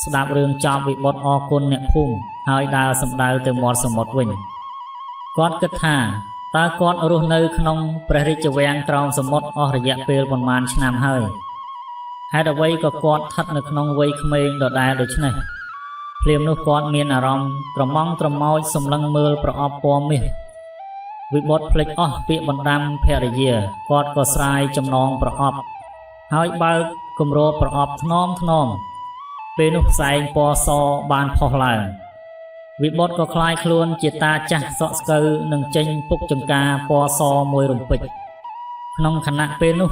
ស្ដាប់រឿងចប់វិបុត្រអរគុណអ្នកភូមិហើយដើរសម្ដៅទៅមាត់សមុទ្រវិញគាត់គិតថាតើគាត់រស់នៅក្នុងព្រះរាជវាំងក្រោមសមុទ្រអស់រយៈពេលប៉ុន្មានឆ្នាំហើយហេតុអ្វីក៏គាត់ស្ថិតនៅក្នុងវ័យក្មេងដដែលដូច្នេះភ្លាមនោះគាត់មានអារម្មណ៍ត្រមង់ត្រមោចសម្លឹងមើលប្រអប់ពណ៌មាសវិបុត្រភ្លេចអស់ពាក្យបណ្ដាំភរិយាគាត់ក៏ស្រាយចំណងប្រអប់ហើយបើកគម្របប្រអប់ថ្នមពេលនោះផ្សែងពណ៌សបានផុសឡើងវិបុត្រក៏คล้ายខ្លួនជាតាចាស់សក់ស្កូវនឹងចេញពុកចង្ការពណ៌សមួយរំពេចក្នុងខណៈពេលនោះ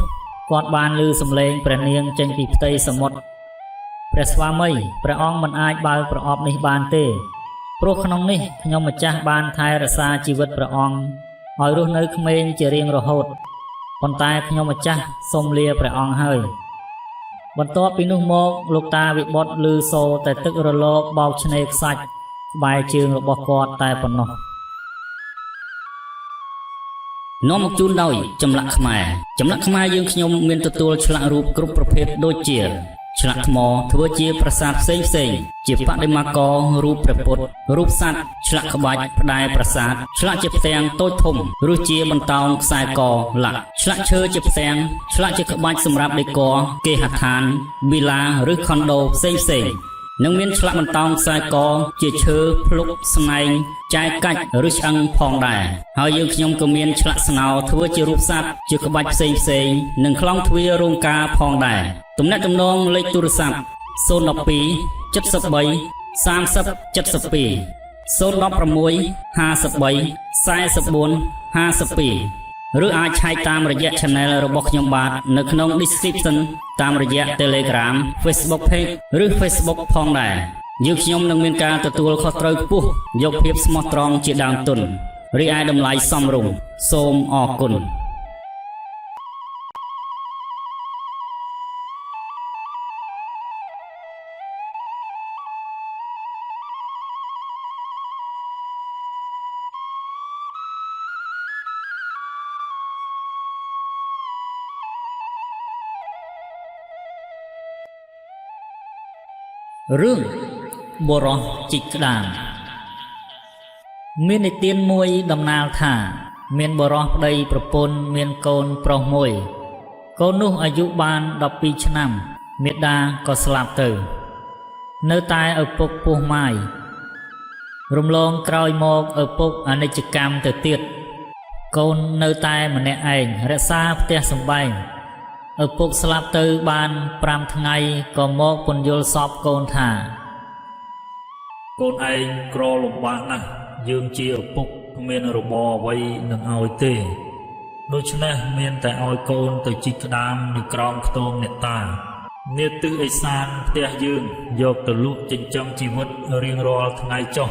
គាត់បានឮសំឡេងព្រះនាងចេញពីផ្ទៃសមុទ្រព្រះស្វាមីព្រះអង្គមិនអាចបើកប្រអប់នេះបានទេព្រោះក្នុងនេះខ្ញុំម្ចាស់បានថែរក្សាជីវិតព្រះអង្គឲ្យរស់នៅក្មេងជារៀងរហូតប៉ុន្តែខ្ញុំម្ចាស់សូមលាព្រះអង្គហើយបន្ទាប់ពីនោះមកលោកតាវិបុត្រឮសូរតែទឹករលកបោកឆ្នេរខ្សាច់ក្បែរជើងរបស់គាត់តែប៉ុណ្ណោះនាំមកជូនដោយចម្លាក់ខ្មែរយើងខ្ញុំមានទទួលឆ្លាក់រូបគ្រប់ប្រភេទដូចជាឆ្លាក់ថ្មធ្វើជាប្រាសាទផ្សេងជាបដិមាកររូបព្រះពុទ្ធរូបសត្វឆ្លាក់ក្បាច់ផ្ដែប្រាសាទឆ្លាក់ជាផ្ទាំងតូចធំឬជាបន្តោងខ្សែកលាក់ឆ្លាក់ឈើជាផ្ទាំងឆ្លាក់ជាក្បាច់សម្រាប់ដេគ័រគេហដ្ឋានវិឡាឬខុនដូផ្សេងនឹងមានឆ្លាក់បន្តោងខ្សែកជាឈើភ្លុកស្នែងចែកកាច់ឬឆ្អឹងផងដែរហើយយើងខ្ញុំក៏មានឆ្លាក់ស្នោធ្វើជារូបសត្វជាក្បាច់ផ្សេងនិងខ្លងទ្វាររោងការផងដែរទំនាក់ទំនងលេខទូរស័ព្ទ012 73 30 72 016 53 44 52 ឬអាចឆែកតាមរយៈ Channel របស់ខ្ញុំបាទនៅក្នុង Description តាមរយៈ Telegram Facebook Page ឬ Facebook ផងដែរយើងខ្ញុំនឹងមានការទទួលខុសត្រូវខ្ពស់យកភាពស្មោះត្រង់ជាដើមទុនរីឯតម្លៃសមរម្យសូមអរគុណរឿងបុរសជីកក្តាមមាននិទានមួយដំណាលថាមានបុរសប្តីប្រពន្ធមានកូនប្រុសមួយកូននោះអាយុបាន12ឆ្នាំមាតាក៏ស្លាប់ទៅនៅតែឪពុកពោះម៉ាយរំលងក្រោយមកឪពុកអនិច្ចកម្មទៅទៀតកូននៅតែម្នាក់ឯងរក្សាផ្ទះសម្បែងឪពុកស្លាប់ទៅបាន5ថ្ងៃក៏មកពន្យល់សពកូនថាកូនឯងក្រលំបាកណាស់យើងជាឪពុកគ្មានរបរអ្វីនឹងឲ្យទេដូច្នេះមានតែឲ្យកូនទៅជីកក្តាមនៅក្រោមខ្ទមអ្នកតានាទិសឦសានផ្ទះយើងយកទៅលក់ចិញ្ចឹមជីវិតរៀងរាល់ថ្ងៃចុះ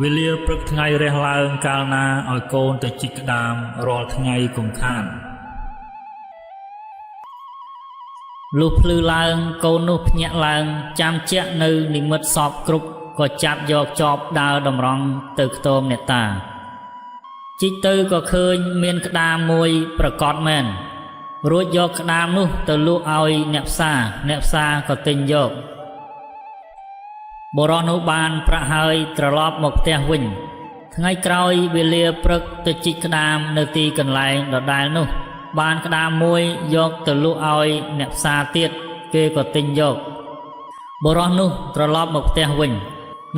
វេលាព្រឹកថ្ងៃរះឡើងកាលណាឲ្យកូនទៅជីកក្តាមរាល់ថ្ងៃកុំខានលុះភ្លឺឡើងកូននោះភ្ញាក់ឡើងចាំជាក់នៅនិមិត្តសពគ្រប់ក៏ចាប់យកចបដើរតម្រង់ទៅខ្ទមអ្នកតាជីកទៅក៏ឃើញមានក្តាមមួយប្រកបមែនរួចយកក្តាមនោះទៅលក់ឲ្យអ្នកផ្សារក៏ទិញយកបុរសនោះបានប្រាក់ហើយត្រឡប់មកផ្ទះវិញថ្ងៃក្រោយវេលាព្រឹកទៅជីកក្តាមនៅទីកន្លែងដដែលនោះបានក្តាមមួយយកទៅលក់ឲ្យអ្នកផ្សារទៀតគេក៏ទិញយកបុរសនោះត្រឡប់មកផ្ទះវិញ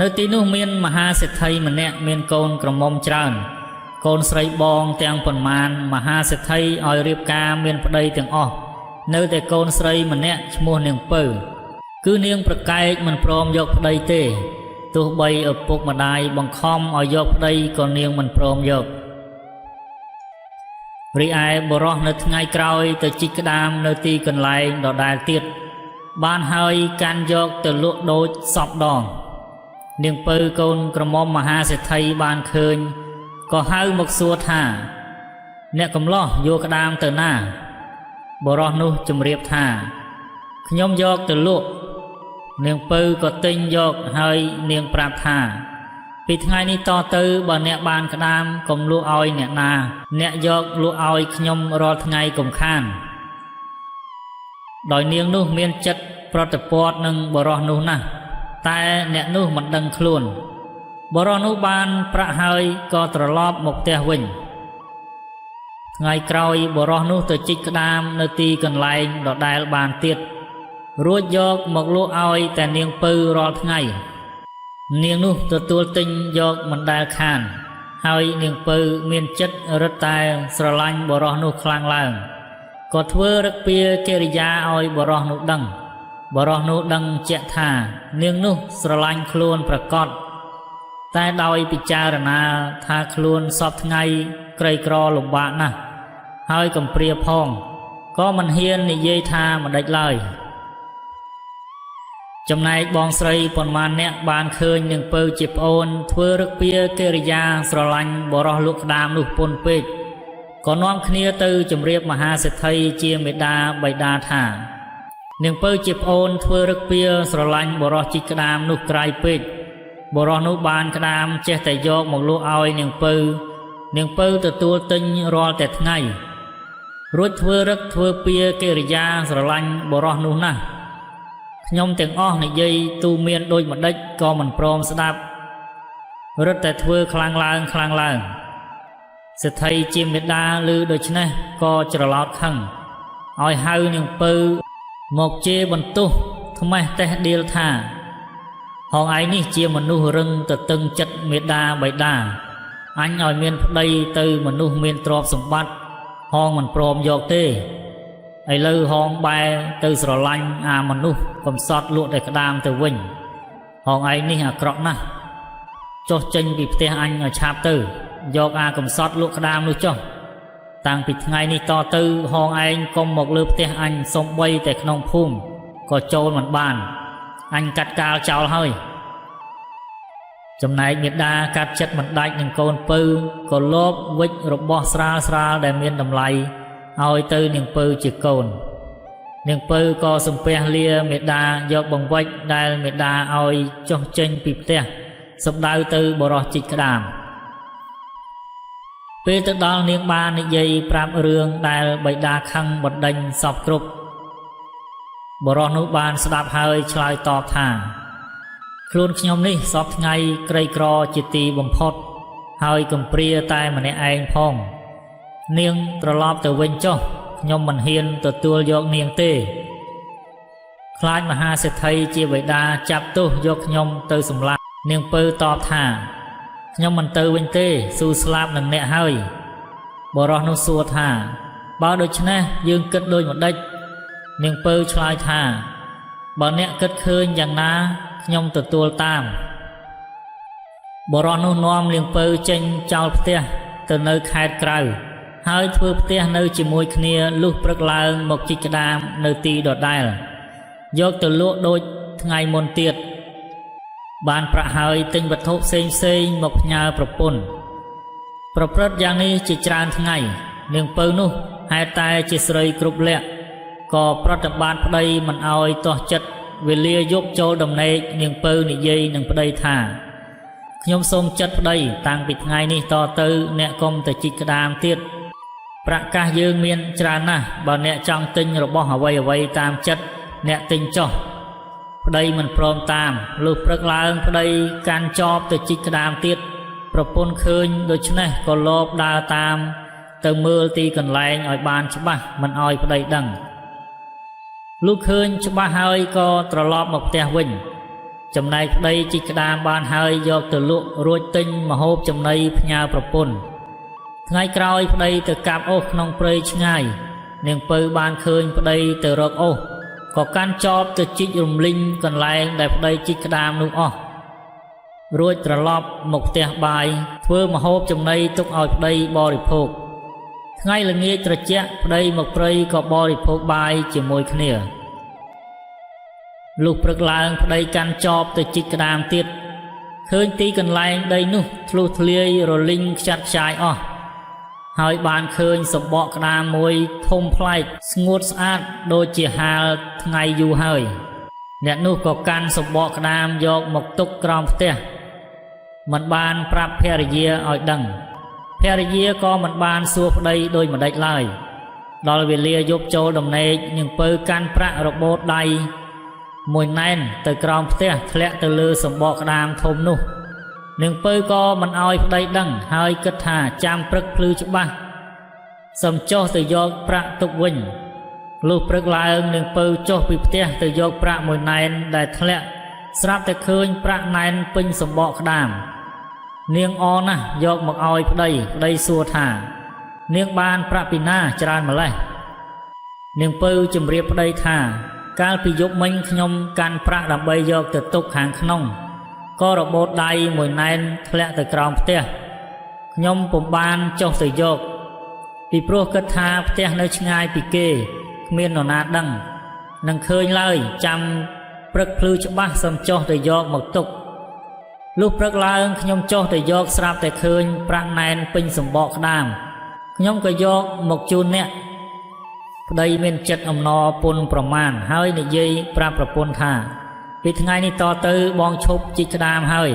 នៅទីនោះមានមហាសេដ្ឋីម្នាក់មានកូនក្រមុំច្រើនកូនស្រីបងទាំងប៉ុន្មានមហាសេដ្ឋីឲ្យរៀបការមានប្តីទាំងអស់នៅតែកូនស្រីម្នាក់ឈ្មោះនាងពៅគឺនាងប្រកែកមិនព្រមយកប្តីទេទោះបីឪពុកម្ដាយបង្ខំឲ្យយកប្តីក៏នាងមិនព្រមយករីឯបុរសនៅថ្ងៃក្រោយទៅជីកក្តាមនៅទីកន្លែងដដែលទៀតបានហើយកាន់យកទៅលក់ដូចសពដងនាងពៅកូនក្រមុំមហាសេដ្ឋីបានឃើញក៏ហៅមកសួរថាអ្នកកំឡោះយកក្តាមទៅណាបុរសនោះជម្រាបថាខ្ញុំយកទៅលក់នាងពៅក៏ទិញយកហើយនាងប្រាប់ថាពីថ្ងៃនេះតទៅបើអ្នកបានក្តាមកុំលក់ឲ្យអ្នកណាអ្នកយកលក់ឲ្យខ្ញុំរាល់ថ្ងៃកុំខានដោយនាងនោះមានចិត្តប្រតិព័ទ្ធនឹងបុរសនោះណាស់តែអ្នកនោះមិនដឹងខ្លួនបុរសនោះបានប្រាក់ហើយក៏ត្រឡប់មកផ្ទះវិញថ្ងៃក្រោយបុរសនោះទៅជីកក្តាមនៅទីកន្លែងដដែលបានទៀតរួចយកមកលក់ឲ្យតែនាងពៅរាល់ថ្ងៃនាងនោះទទួលទិញយកមិនដែលខានហើយនាងពៅមានចិត្តរឹតតែស្រឡាញ់បុរសនោះខ្លាំងឡើងក៏ធ្វើរឹកពីកិរិយាឲ្យបុរសនោះដឹងបុរសនោះដឹងជាក់ថានាងនោះស្រឡាញ់ខ្លួនប្រកបតែដោយពិចារណាថាខ្លួនសពថ្ងៃក្រីក្រលំបាកណាស់ហើយកំព្រាផងក៏មិនហ៊ាននិយាយថាមិនដេចឡើយចំណែកបងស្រីប៉ុន្មានអ្នកបានឃើញនាងពៅជាប្អូនធ្វើរឹកពីកិរិយាស្រឡាញ់បុរសលក់ក្តាមនោះពន់ពេកក៏នាំគ្នាទៅជម្រាបមហាសេដ្ឋីជាមេដាបិតាថានាងពៅជាប្អូនធ្វើរឹកពីស្រឡាញ់បុរសជីកក្តាមនោះក្រៃពេកបុរសនោះបានក្តាមចេះតែយកមកលក់ឲ្យនាងពៅទទួលទិញរាល់តែថ្ងៃរួចធ្វើរឹកធ្វើពីកិរិយាស្រឡាញ់បុរសនោះណាស់ខ្ញុំទាំងអស់និយាយទូមានដូចម្ដេចក៏មិនព្រមស្ដាប់រឹតតែធ្វើខ្លាំងឡើងសេដ្ឋីជាមេដាឮដូច្នេះក៏ច្រឡោតខឹងឲ្យហៅនាងពៅមកជេរបន្ទោសថ្មេះតេះដៀលថាហងឯងនេះជាមនុស្សរឹងទទឹងចិត្តមេដាបិតាអញឲ្យមានប្តីទៅមនុស្សមានទ្រព្យសម្បត្តិហងមិនព្រមយកទេឥឡូវហងបែរទៅស្រឡាញ់អាមនុស្សកំសត់លក់តែក្តាមទៅវិញហងឯងនេះអាក្រក់ណាស់ចុះចេញពីផ្ទះអញឲ្យឆាប់ទៅយកអាកំសត់លក់ក្តាមនោះចុះ តាំងពីថ្ងៃនេះតទៅហងឯងកុំមកលើផ្ទះអញសំបីតែក្នុងភូមិក៏ចូលមិនបានអញកាត់កាលចោលហើយចំណែកមេដាកាត់ចិត្តមិនដាច់នឹងកូនពៅក៏លបវិចរបស់ស្រាលដែលមានតម្លៃឲ្យទៅនាងពៅជាកូននាងពៅក៏សំពះលាមេដាយកបង្វិចដែលមេដាឲ្យចុះចេញពីផ្ទះសម្ដៅទៅបរោះជីកក្តាមពេលទៅដល់នាងបាននិយាយប្រាប់រឿងដែលបិតាខឹងបណ្ដេញសពគ្រប់បរោះនោះបានស្ដាប់ហើយឆ្លើយតបថាខ្លួនខ្ញុំនេះសពថ្ងៃក្រីក្រជាទីបំផុតហើយកំព្រាតែម្នាក់ឯងផងនាងត្រឡប់ទៅវិញចុះខ្ញុំមិនហ៊ានទទួលយកនាងទេខ្លាចមហាសេដ្ឋីជាបិតាចាប់ទោសយកខ្ញុំទៅសម្លាប់នាងពៅតបថាខ្ញុំមិនទៅវិញទេស៊ូស្លាប់នឹងអ្នកហើយបរោះនោះសួរថាបើដូច្នេះយើងគិតដូចម្ដេចនាងពៅឆ្លើយថាបើអ្នកគិតឃើញយ៉ាងណាខ្ញុំទទួលតាមបរោះនោះនាំនាងពៅចេញចោលផ្ទះទៅនៅខេត្តក្រៅហើយធ្វើផ្ទះនៅជាមួយគ្នាលុះព្រឹកឡើងមកជីកក្តាមនៅទីដដែលយកទៅលក់ដូចថ្ងៃមុនទៀតបានប្រាក់ហើយទិញវត្ថុផ្សេងមកផ្ញើប្រពន្ធប្រព្រឹត្តយ៉ាងនេះជាច្រើនថ្ងៃនាងពៅនោះហេតុតែជាស្រីគ្រប់លក្ខក៏ប្រតិបត្តិប្តីមិនឲ្យទាស់ចិត្តវេលាយប់ចូលដំណេកនាងពៅនិយាយនឹងប្តីថាខ្ញុំសូមចិត្តប្តីតាំងពីថ្ងៃនេះតទៅអ្នកកុំទៅជីកក្តាមទៀតប្រាក់កាសយើងមានច្រើនណាស់បើអ្នកចង់ទិញរបស់អ្វីតាមចិត្តអ្នកទិញចុះប្តីមិនព្រមតាមលុះព្រឹកឡើងប្តីកាន់ចបទៅជីកក្តាមទៀតប្រពន្ធឃើញដូច្នេះក៏លបដើរតាមទៅមើលទីកន្លែងឲ្យបានច្បាស់មិនឲ្យប្តីដឹងលុះឃើញច្បាស់ហើយក៏ត្រឡប់មកផ្ទះវិញចំណែកប្តីជីកក្តាមបានហើយយកទៅលក់រួចទិញម្ហូបចំណីផ្ញើប្រពន្ធថ្ងៃក្រោយប្តីទៅកាប់អូសក្នុងព្រៃឆ្ងាយនាងពៅបានឃើញប្តីទៅរកអូសក៏កាន់ចបទៅជីករំលីងកន្លែងដែលប្តីជីកក្តាមនោះអស់រួចត្រឡប់មកផ្ទះបាយធ្វើម្ហូបចំណីទុកឲ្យប្តីបរិភោគថ្ងៃល្ងាចត្រជាក់ប្តីមកព្រៃក៏បរិភោគបាយជាមួយគ្នាលុះព្រឹកឡើងប្តីកាន់ចបទៅជីកក្តាមទៀតឃើញទីកន្លែងដីនោះធ្លុះធ្លាយរលីងខ្ចាត់ខ្ចាយអស់ហើយបានឃើញសំបកក្តាមមួយធំប្លែកស្ងួតស្អាតដូចជាហាលថ្ងៃយូរហើយអ្នកនោះក៏កាន់សំបកក្តាមយកមកទុកក្រោមផ្ទះមិនបានប្រាប់ភរិយាឲ្យដឹងភរិយាក៏មិនបានសួរប្តីដូចម្ដេចឡើយដល់វេលាយប់ចូលដំណេកនាងពៅកាន់ប្រាក់របូតដៃមួយណែនទៅក្រោមផ្ទះធ្លាក់ទៅលើសំបកក្តាមធំនោះនាងពៅក៏មិនឲ្យប្តីដឹងហើយគិតថាចាំព្រឹកភ្លឺច្បាស់សំចុះទៅយកប្រាក់ទុកវិញលុះព្រឹកឡើងនាងពៅចុះពីផ្ទះទៅយកប្រាក់មួយណែនដែលធ្លាក់ស្រាប់តែឃើញប្រាក់ណែនពេញសំបកក្តាមនាងអរណាស់យកមកឲ្យប្តីសួរថានាងបានប្រាក់ពីណាច្រើនម្ល៉េះនាងពៅជម្រាបប្តីថាកាលពីយប់មិញខ្ញុំកាន់ប្រាក់ដើម្បីយកទៅទុកខាងក្នុងក៏របូតដៃមួយណែនធ្លាក់ទៅក្រោមផ្ទះខ្ញុំពុំបានចុះទៅយកពីព្រោះគិតថាផ្ទះនៅឆ្ងាយពីគេគ្មាននរណាដឹងនឹងឃើញឡើយចាំព្រឹកភ្លឺច្បាស់សំចុះទៅយកមកទុកលុះព្រឹកឡើងខ្ញុំចុះទៅយកស្រាប់តែឃើញប្រាក់ណែនពេញសំបកក្តាមខ្ញុំក៏យកមកជូនអ្នកប្តីមានចិត្តអំណរពុនប្រមាណហើយនិយាយប្រាប់ប្រពន្ធថាពីថ្ងៃនេះតទៅបងឈប់ជីកក្តាមហើយ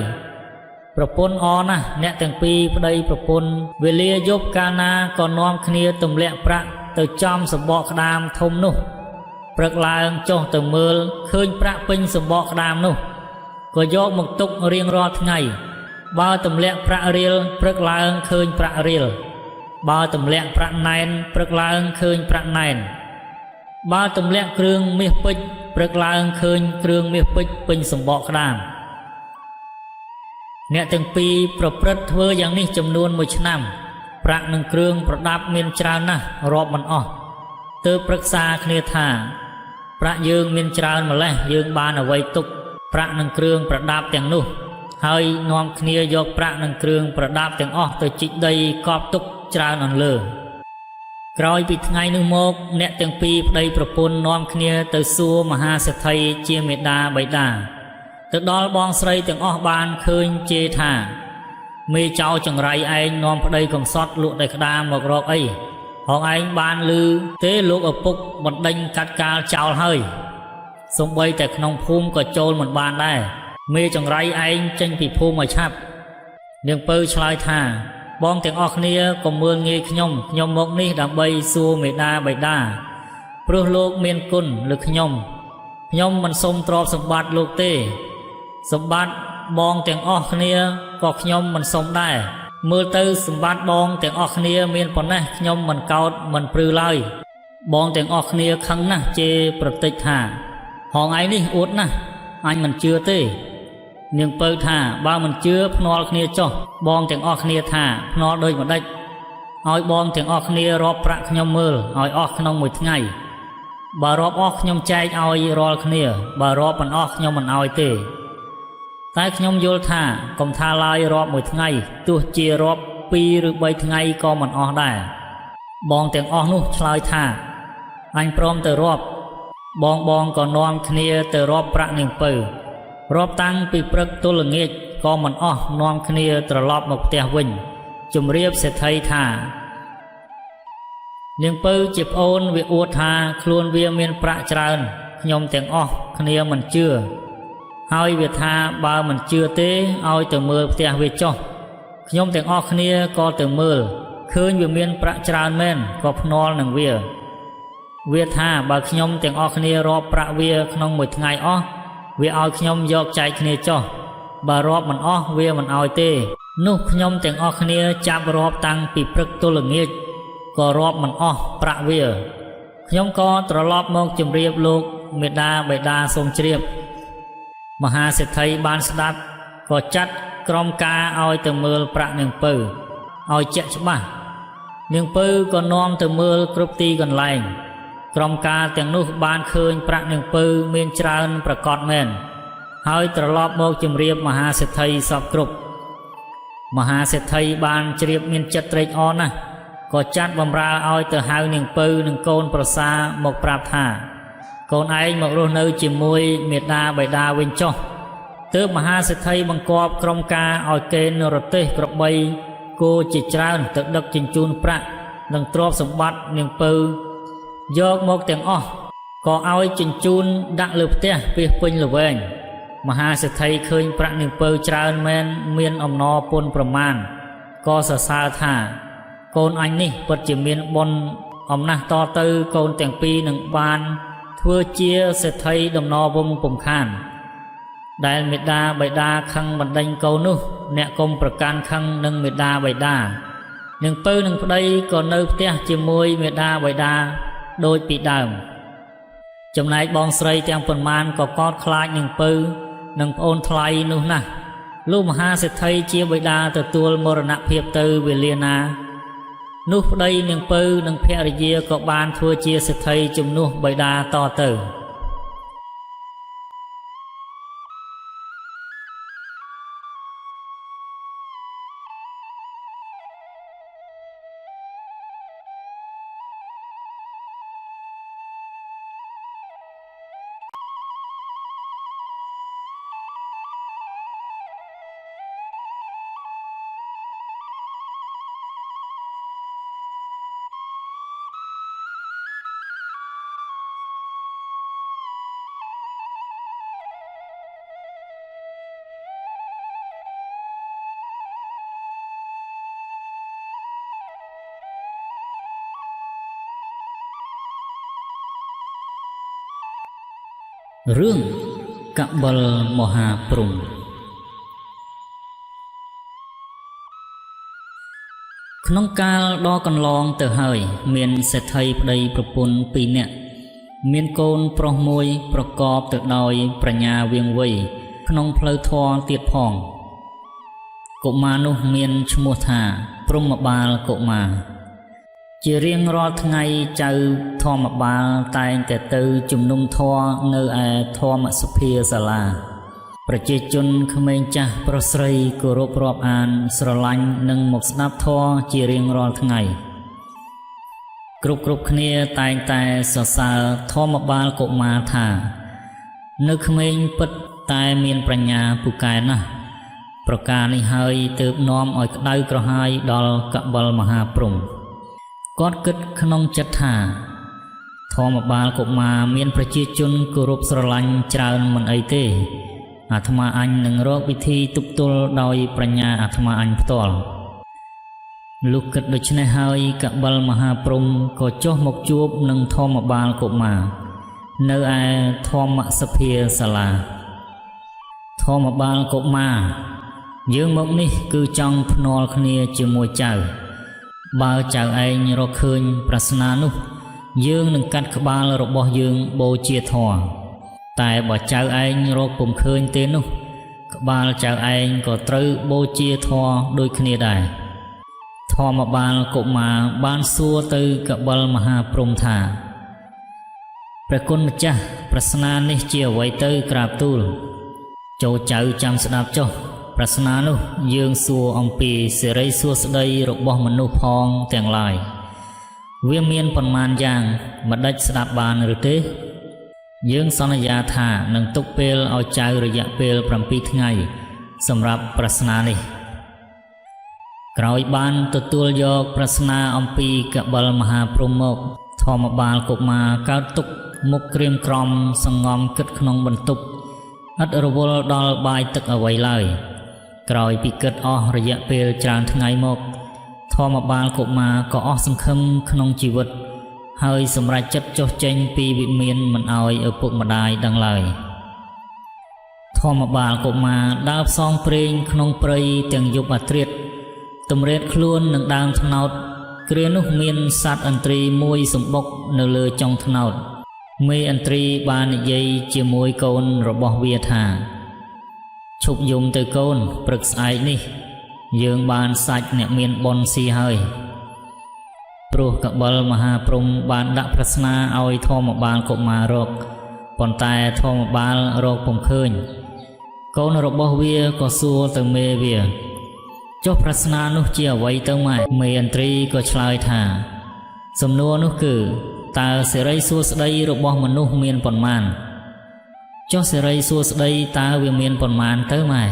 ប្រពន្ធអរណាស់អ្នកទាំងពីរប្តីប្រពន្ធវេលាយប់កាលណាក៏នាំគ្នាទម្លាក់ប្រាក់ទៅចំសំបកក្តាមធំនោះព្រឹកឡើងចុះទៅមើលឃើញប្រាក់ពេញសំបកក្តាមនោះក៏យកមកទុករៀងរាល់ថ្ងៃបើទម្លាក់ប្រាក់រៀលព្រឹកឡើងឃើញប្រាក់រៀលបើទម្លាក់ប្រាក់ណែនព្រឹកឡើងឃើញប្រាក់ណែនបើទម្លាក់គ្រឿងមាសពេជ្រព្រឹកឡើងឃើញគ្រឿងមាសពេជ្រពេញសំបកក្តាមអ្នកទាំងពីរប្រព្រឹត្តធ្វើយ៉ាងនេះចំនួន1ឆ្នាំប្រាក់និងគ្រឿងប្រដាប់មានច្រើនណាស់រាប់មិនអស់ទើបប្រឹក្សាគ្នាថាប្រាក់យើងមានច្រើនម្ល៉េះយើងបានអ្វីទុកប្រាក់និងគ្រឿងប្រដាប់ទាំងនោះហើយនាំគ្នាយកប្រាក់និងគ្រឿងប្រដាប់ទាំងអស់ទៅជីកដីកប់ទុកច្រើនអន្លើ ក្រោយពីថ្ងៃនោះមកអ្នកទាំងពីរប្តីប្រពន្ធនាំគ្នាទៅសួរមហាសេដ្ឋីជាមេដាបិតាទៅដល់បងស្រីទាំងអស់បានឃើញជេរថាមេចៅចង្រៃឯងនាំប្តីកំសត់លក់តែក្តាមមករកអីហងឯងបានឮទេលោកឪពុកបណ្ដេញកាត់កាលចោលហើយសូម្បីតែក្នុងភូមិក៏ចូលមិនបានដែរមេចង្រៃឯងចេញពីភូមិឲ្យឆាប់នាងពៅឆ្លើយថាបងទាំងអស់គ្នាកុំមើលងាយខ្ញុំមកនេះដើម្បីសួរមេដាបិតាព្រោះលោកមានគុណលើខ្ញុំមិនសុំទ្រព្យសម្បត្តិលោកទេសម្បត្តិបងទាំងអស់គ្នាក៏ខ្ញុំមិនសុំដែរមើលទៅសម្បត្តិបងទាំងអស់គ្នាមានប៉ុណ្ណេះខ្ញុំមិនកោតមិនព្រឺឡើយបងទាំងអស់គ្នាខឹងណាស់ជេរប្រតិចថាហងឯនេះអួតណាស់អញមិនជឿទេនាងពៅថាបើមិនជឿភ្នាល់គ្នាចុះបងទាំងអស់គ្នាថាភ្នាល់ដូចម្ដេចឲ្យបងទាំងអស់គ្នារាប់ប្រាក់ខ្ញុំមើលឲ្យអស់ក្នុងមួយថ្ងៃបើរាប់អស់ខ្ញុំចែកឲ្យរាល់គ្នាបើរាប់មិនអស់ខ្ញុំមិនឲ្យទេតែខ្ញុំយល់ថាកុំថាឡើយរាប់មួយថ្ងៃទោះជារាប់2ឬ3ថ្ងៃក៏មិនអស់ដែរបងទាំងអស់នោះឆ្លើយថាអញព្រមទៅរាប់បងក៏នាំគ្នាទៅរាប់ប្រាក់នាងពៅរាប់តាំងពីព្រឹកទល់ល្ងាចក៏មិនអស់នាំគ្នាត្រឡប់មកផ្ទះវិញជម្រាបសេដ្ឋីថានាងពៅជាប្អូនវាអួតថាខ្លួនវាមានប្រាក់ច្រើនខ្ញុំទាំងអស់គ្នាមិនជឿហើយវាថាបើមិនជឿទេឲ្យទៅមើលផ្ទះវាចុះខ្ញុំទាំងអស់គ្នាក៏ទៅមើលឃើញវាមានប្រាក់ច្រើនមែនក៏ភ្នាល់នឹងវាថាបើខ្ញុំទាំងអស់គ្នារាប់ប្រាក់វាក្នុងមួយថ្ងៃអស់វាឲ្យខ្ញុំយកចែកគ្នាចុះបើរាប់មិនអស់វាមិនឲ្យទេនោះខ្ញុំទាំងអស់គ្នាចាប់រាប់តាំងពីព្រឹកទល់ល្ងាចក៏រាប់មិនអស់ប្រាក់វាខ្ញុំក៏ត្រឡប់មកជម្រាបលោកមេដាបិតាសូមជ្រាបមហាសេដ្ឋីបានស្ដាប់ក៏ចាត់ក្រុមការឲ្យទៅមើលប្រាក់នាងពៅឲ្យជាក់ច្បាស់នាងពៅក៏នាំទៅមើលគ្រប់ទីកន្លែងក្រុមការទាំងនោះបានឃើញប្រាក់នាងពៅមានច្រើនប្រកបមែនហើយត្រឡប់មកជម្រាបមហាសេដ្ឋីសពគ្រប់មហាសេដ្ឋីបានជ្រាបមានចិត្តត្រេកអរណាស់ក៏ចាត់បម្រើឲ្យទៅហៅនាងពៅនិងកូនប្រសាមកប្រាប់ថាកូនឯងមករស់នៅជាមួយមេដាបិតាវិញចុះទើបមហាសេដ្ឋីបង្គាប់ក្រុមការឲ្យកេណ្ឌរទេះក្របីគោជាច្រើនទៅដឹកជញ្ជូនប្រាក់និងទ្រព្យសម្បត្តិនាងពៅយកមកទាំងអស់ក៏ឲ្យជញ្ជូនដាក់លើផ្ទះពាសពេញល្វែងមហាសេដ្ឋីឃើញប្រាក់នាងពៅច្រើនមែនមានអំណរពន់ប្រមាណក៏សរសើរថាកូនអញនេះពិតជាមានបុណ្យអំណះតទៅកូនទាំងពីរនឹងបានធ្វើជាសេដ្ឋីដំណរវងពុំខានដែលមេដាបិតាខឹងបណ្ដេញកូននោះអ្នកកុំប្រកាន់ខឹងនឹងមេដាបិតានាងពៅនិងប្តីក៏នៅផ្ទះជាមួយមេដាបិតាដូចពីដើមចំណែកបងស្រីទាំងប៉ុន្មានក៏កោតខ្លាចនាងពៅនិងប្អូនថ្លៃនោះណាស់លុះមហាសេដ្ឋីជាបិតាទទួលមរណភាពទៅវេលាណានោះប្តីនាងពៅនិងភរិយាក៏បានធ្វើជាសេដ្ឋីជំនួសបិតាតទៅរឿងកបិលមហាព្រំក្នុងកាលដ៏កន្លងទៅហើយមានសេដ្ឋីប្តីប្រពន្ធ2នាក់មានកូនប្រុសមួយប្រកបទៅដោយប្រាជ្ញាវាងវៃក្នុងផ្លូវធម៌ទៀតផងកុមារនោះមានឈ្មោះថាព្រហ្មបាលកុមារជារៀងរាល់ថ្ងៃចៅធម្មបាលតែងតែទៅជំនុំធម៌នៅឯធម្មសភាសាលាប្រជាជនក្មេងចាស់ប្រុសស្រីគោរពរាប់អានស្រឡាញ់និងមកស្ដាប់ធម៌ជារៀងរាល់ថ្ងៃ គ្រប់គ្នាតែងតែសរសើរធម្មបាលកុមារថានៅក្មេងពិតតែមានប្រាជ្ញាពូកែណាស់ប្រការនេះហើយទើបនាំឲ្យក្តៅក្រហាយដល់កបិលមហាព្រំគាត់គិតក្នុងចិត្តថាធម្មបាលកុមារមានប្រជាជនគោរពស្រឡាញ់ច្រើនមិនអីទេអាត្មាអញនឹងរកវិធីទប់ទល់ដោយប្រាជ្ញាអាត្មាអញផ្ទាល់លុះគិតដូច្នេះហើយកបិលមហាព្រំក៏ចុះមកជួបនឹងធម្មបាលកុមារនៅឯធម្មសភាសាលាធម្មបាលកុមារយើងមកនេះគឺចង់ភ្នាល់គ្នាជាមួយចៅបើចៅឯងរកឃើញប្រស្នានោះយើងនឹងកាត់ក្បាលរបស់យើងបូជាធម៌តែបើចៅឯងរកពុំឃើញទេនោះក្បាលចៅឯងក៏ត្រូវបូជាធម៌ដូចគ្នាដែរធម្មបាលកុមារបានសួរទៅកបិលមហាព្រំថាព្រះគុណម្ចាស់ប្រស្នានេះជាអ្វីទៅក្រាបទូលចូលចៅចាំស្ដាប់ចុះប្រស្នានោះយើងសួរអំពីសិរីសួស្តីរបស់មនុស្សផងទាំងឡាយវាមានប៉ុន្មានយ៉ាងម្ដេចស្ដាប់បានឬទេយើងសន្យាថានឹងទុកពេលឲ្យចៅរយៈពេល7ថ្ងៃសម្រាប់ប្រស្នានេះក្រោយបានទទួលយកប្រស្នាអំពីកបិលមហាព្រំមកធម្មបាលកុមារកើតទុកមុខក្រៀមក្រំសង្ងំគិតក្នុងបន្ទប់ឥតរវល់ដល់បាយទឹកអ្វីឡើយក្រោយពីគិតអស់រយៈពេលច្រើនថ្ងៃមកធម្មបាលកុមារក៏អស់សង្ឃឹមក្នុងជីវិតហើយសម្រេចចិត្តចុះចេញពីវិមានមិនឲ្យឪពុកម្ដាយដឹងឡើយធម្មបាលកុមារដើរផ្សងព្រេងក្នុងព្រៃទាំងយប់អាធ្រាត្រតម្រេតខ្លួននឹងដើមត្នោតគ្រានោះមានសត្វឥន្ទ្រីមួយសម្បុកនៅលើចុងត្នោតមេឥន្ទ្រីបាននិយាយជាមួយកូនរបស់វាថាឈប់យំទៅកូនព្រឹកស្អែកនេះយើងបានសាច់អ្នកមានបុណ្យស៊ីហើយព្រោះកបិលមហាព្រំបានដាក់ប្រស្នាឲ្យធម្មបាលកុមាររកប៉ុន្តែធម្មបាលរកពុំឃើញកូនរបស់វាក៏សួរទៅមេវាចុះប្រស្នានោះជាអ្វីទៅម៉ែមេឥន្ទ្រីក៏ឆ្លើយថាសំណួរនោះគឺតើសិរីសួស្តីរបស់មនុស្សមានប៉ុន្មានចុះសិរីសួស្តីតើវាមានប៉ុន្មានទៅម៉ែ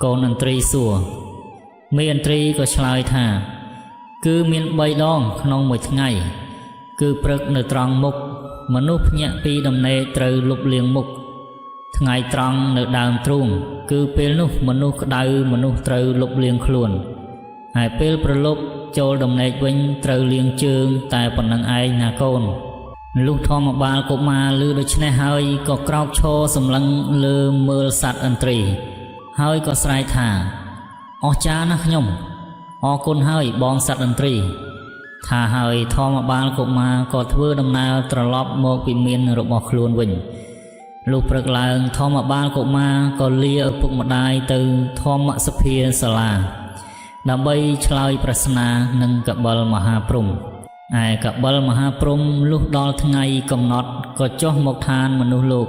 កូនឥន្ទ្រីសួរមេឥន្ទ្រីក៏ឆ្លើយថាគឺមាន3ដងក្នុងមួយថ្ងៃគឺព្រឹកនៅត្រង់មុខមនុស្សភ្ញាក់ពីដំណេកត្រូវលុបលាងមុខថ្ងៃត្រង់នៅដើមទ្រូងគឺពេលនោះមនុស្សក្តៅមនុស្សត្រូវលុបលាងខ្លួនហើយពេលប្រលប់ចូលដំណេកវិញត្រូវលាងជើងតែប៉ុណ្្នឹងឯងណាកូនលុះធម្មបាលកុមារឮដូច្នេះហើយក៏ក្រោកឈរសម្លឹងលើមើលសត្វឥន្ទ្រីហើយក៏ស្រែកថាអស្ចារ្យណាស់ខ្ញុំអរគុណហើយបងសត្វឥន្ទ្រីថាហើយធម្មបាលកុមារក៏ធ្វើដំណើរត្រឡប់មកវិមានរបស់ខ្លួនវិញលុះព្រឹកឡើងធម្មបាលកុមារក៏លាឪពុកម្ដាយទៅធម្មសភាសាលាដើម្បីឆ្លើយប្រស្នានឹងកបិលមហាព្រំឯកបិលមហាព្រំលុះដល់ថ្ងៃកំណត់ក៏ចុះមកឋានមនុស្សលោក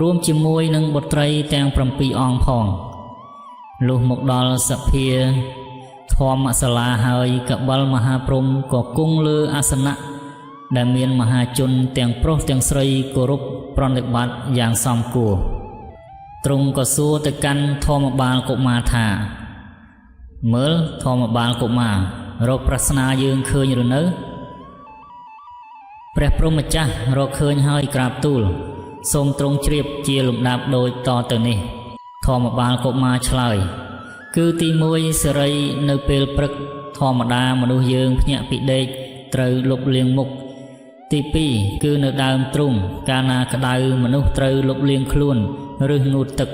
រួមជាមួយនឹងបុត្រីទាំង7អង្គផងលុះមកដល់សភាធម្មសាលាហើយកបិលមហាព្រំក៏គង់លើអាសនៈដែលមានមហាជនទាំងប្រុសទាំងស្រីគោរពប្រណិប័តយ៉ាងសមគួរទ្រង់ក៏សួរទៅកាន់ធម្មបាលកុមារថាមើលធម្មបាលកុមាររកប្រស្នាយើងឃើញឬនៅព្រះព្រហ្មម្ចាស់រកឃើញហើយក្រាបទូលសូមទ្រង់ជ្រាបជាលំដាប់ដូចតទៅនេះធម្មបាលកុមារឆ្លើយគឺទី1សិរីនៅពេលព្រឹកធម្មតាមនុស្សយើងភ្ញាក់ពីដេកត្រូវលុបលាងមុខទី2គឺនៅដើមទ្រូងកាលណាក្តៅមនុស្សត្រូវលុបលាងខ្លួនឬងូតទឹក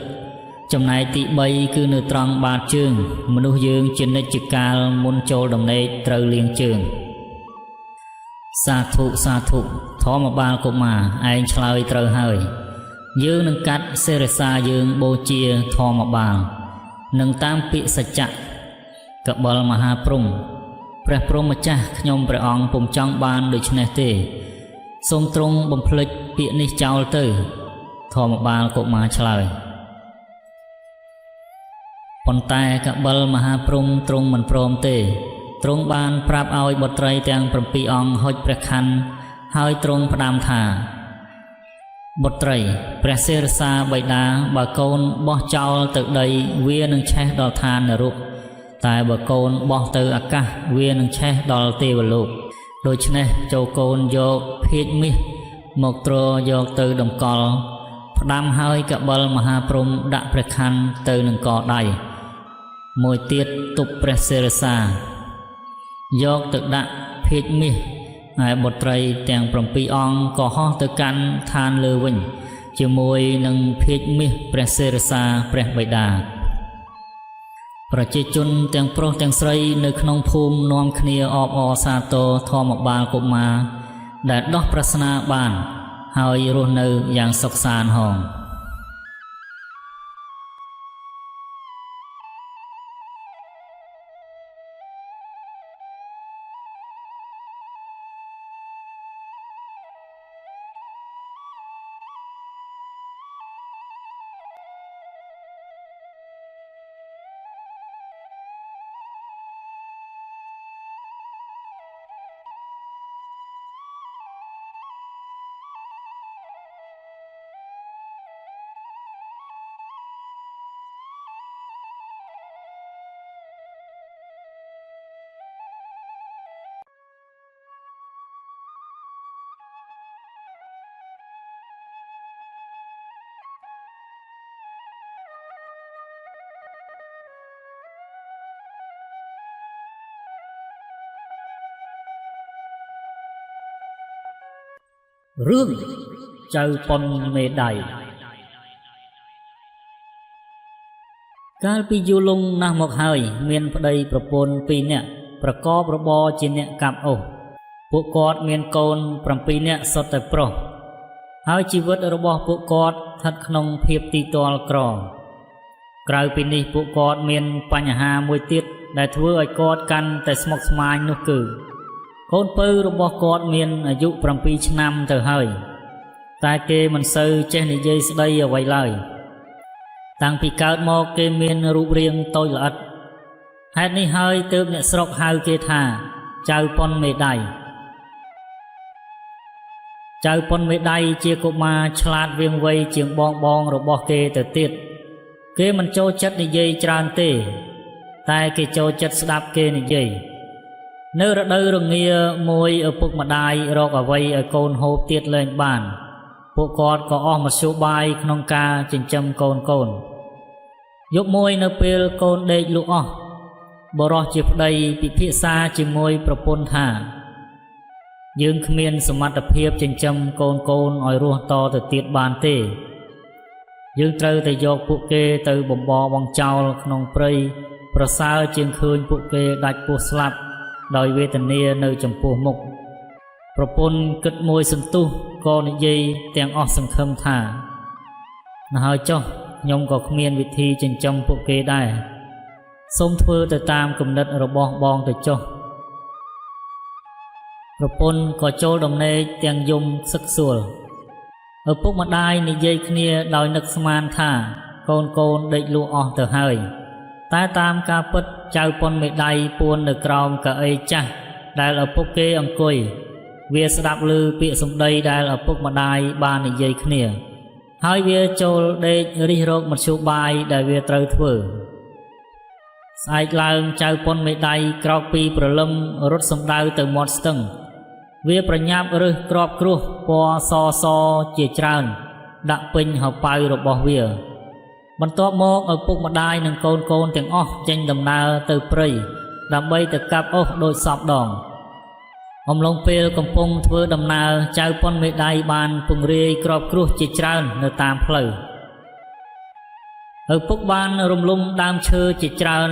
ចំណែកទី3គឺនៅត្រង់បាតជើងមនុស្សយើងជានិច្ចកាលមុនចូលដំណេកត្រូវលាងជើងសាធុសាធុធម្មបាលកុមារឯងឆ្លើយត្រូវហើយយើងនឹងកាត់សេរសាយើងបូជាធម្មបាលនឹងតាមពាក្យសច្ចៈកបិលមហាព្រំព្រះព្រហ្មម្ចាស់ខ្ញុំព្រះអង្គពុំចង់បានដូច្នេះទេសូមទ្រង់បំភ្លេចពាក្យនេះចោលទៅធម្មបាលកុមារឆ្លើយប៉ុន្តែកបិលមហាព្រំទ្រង់មិនព្រមទេ ទ្រង់បានប្រាប់ឲ្យបុត្រីទាំង7អង្គហុចព្រះខ័នហើយទ្រង់ផ្ដាំថាបុត្រីព្រះសិរសាបិតាបើកូនបោះចោលទៅដីវានឹងឆេះដល់ឋាននរកតែបើកូនបោះទៅអាកាសវានឹងឆេះដល់ទេវលោកដូច្នេះចូលកូនយកភាជន៍មាសមកទ្រយកទៅតម្កល់ផ្ដាំហើយកបិលមហាព្រហ្មដាក់ព្រះខ័នទៅនឹងកដៃមួយទៀតទប់ព្រះសិរសាយកទៅដាក់ភាជន៍មាសហើយបុត្រីទាំង7អង្គក៏ហោះទៅកាន់ឋានលើវិញជាមួយនឹងភាជន៍មាសព្រះសិរសាព្រះបិតាប្រជាជនទាំងប្រុសទាំងស្រីនៅក្នុងភូមិនាំគ្នាអបអរសាទរធម្មបាលកុមារដែលដោះប្រស្នាបានហើយរស់នៅយ៉ាងសុខសាន្តហងរឿងចៅប៉ុនមេដៃកាលពីយូរលង់ណាស់មកហើយមានប្តីប្រពន្ធ2នាក់ប្រកបរបរជាអ្នកកាប់អុសពួកគាត់មានកូន7នាក់សុទ្ធតែប្រុសហើយជីវិតរបស់ពួកគាត់ស្ថិតក្នុងភាពទីទាល់ក្រក្រៅពីនេះពួកគាត់មានបញ្ហាមួយទៀតដែលធ្វើឲ្យគាត់កាន់តែស្មុគស្មាញនោះគឺកូនពៅរបស់គាត់មានអាយុ7ឆ្នាំទៅហើយតែគេមិនសូវចេះនិយាយស្ដីអ្វីឡើយតាំងពីកើតមកគេមានរូបរាងតូចល្អិតហេតុនេះហើយទើបអ្នកស្រុកហៅគេថាចៅប៉ុនមេដៃចៅប៉ុនមេដៃជាកុមារឆ្លាតវាងវៃជាងបងរបស់គេទៅទៀតគេមិនចូលចិត្តនិយាយច្រើនទេតែគេចូលចិត្តស្ដាប់គេនិយាយនៅរដូវរងាមួយឪពុកម្ដាយរកអ្វីឲ្យកូនហូបទៀតលែងបានពួកគាត់ក៏អស់មធ្យោបាយក្នុងការចិញ្ចឹមកូនយប់មួយនៅពេលកូនដេកលក់អស់បរោះជាប្តីពិភាក្សាជាមួយប្រពន្ធថាយើងគ្មានសមត្ថភាពចិញ្ចឹមកូនឲ្យរស់តទៅទៀតបានទេយើងត្រូវតែយកពួកគេទៅបំបរបងចោលក្នុងព្រៃប្រសើរជាងឃើញពួកគេដាច់ពោះស្លាប់ដោយវេទនានៅចំពោះមុខប្រពន្ធគិតមួយសន្ទុះក៏និយាយទាំងអស់សង្ឃឹមថាណ៎ហើយចុះខ្ញុំក៏គ្មានវិធីចិញ្ចឹមពួកគេដែរសូមធ្វើទៅតាមគំនិតរបស់បងទៅចុះប្រពន្ធក៏ចូលដំណេកទាំងយំសឹកសួលឪពុកម្ដាយនិយាយគ្នាដោយនឹកស្មានថាកូនដេកលក់អស់ទៅហើយតែតាមការពិតចៅប៉ុនមេដៃពួននៅក្រោមកៅអីចាស់ដែលឪពុកគេអង្គុយវាស្ដាប់ឮពាក្យសម្ដីដែលឪពុកម្ដាយបាននិយាយគ្នាហើយវាចូលដេករិះរកមធ្យោបាយដែលវាត្រូវធ្វើស្អែកឡើងចៅប៉ុនមេដៃក្រោកពីព្រលឹមរត់សំដៅទៅមាត់ស្ទឹងវាប្រញាប់រើសក្របគ្រោះពណ៌សជាច្រើនដាក់ពេញហៅប៉ៅរបស់វាបន្ទាប់មកឪពុកម្ដាយនិងកូនទាំងអស់ចេញដំណើរទៅព្រៃដើម្បីទៅកាប់អុសដោយសពដងអំឡុងពេលកំពុងធ្វើដំណើរចៅប៉ុនមេដៃបានពង្រាយក្របគ្រោះជាច្រើននៅតាមផ្លូវឪពុកបានរំលំដើមឈើជាច្រើន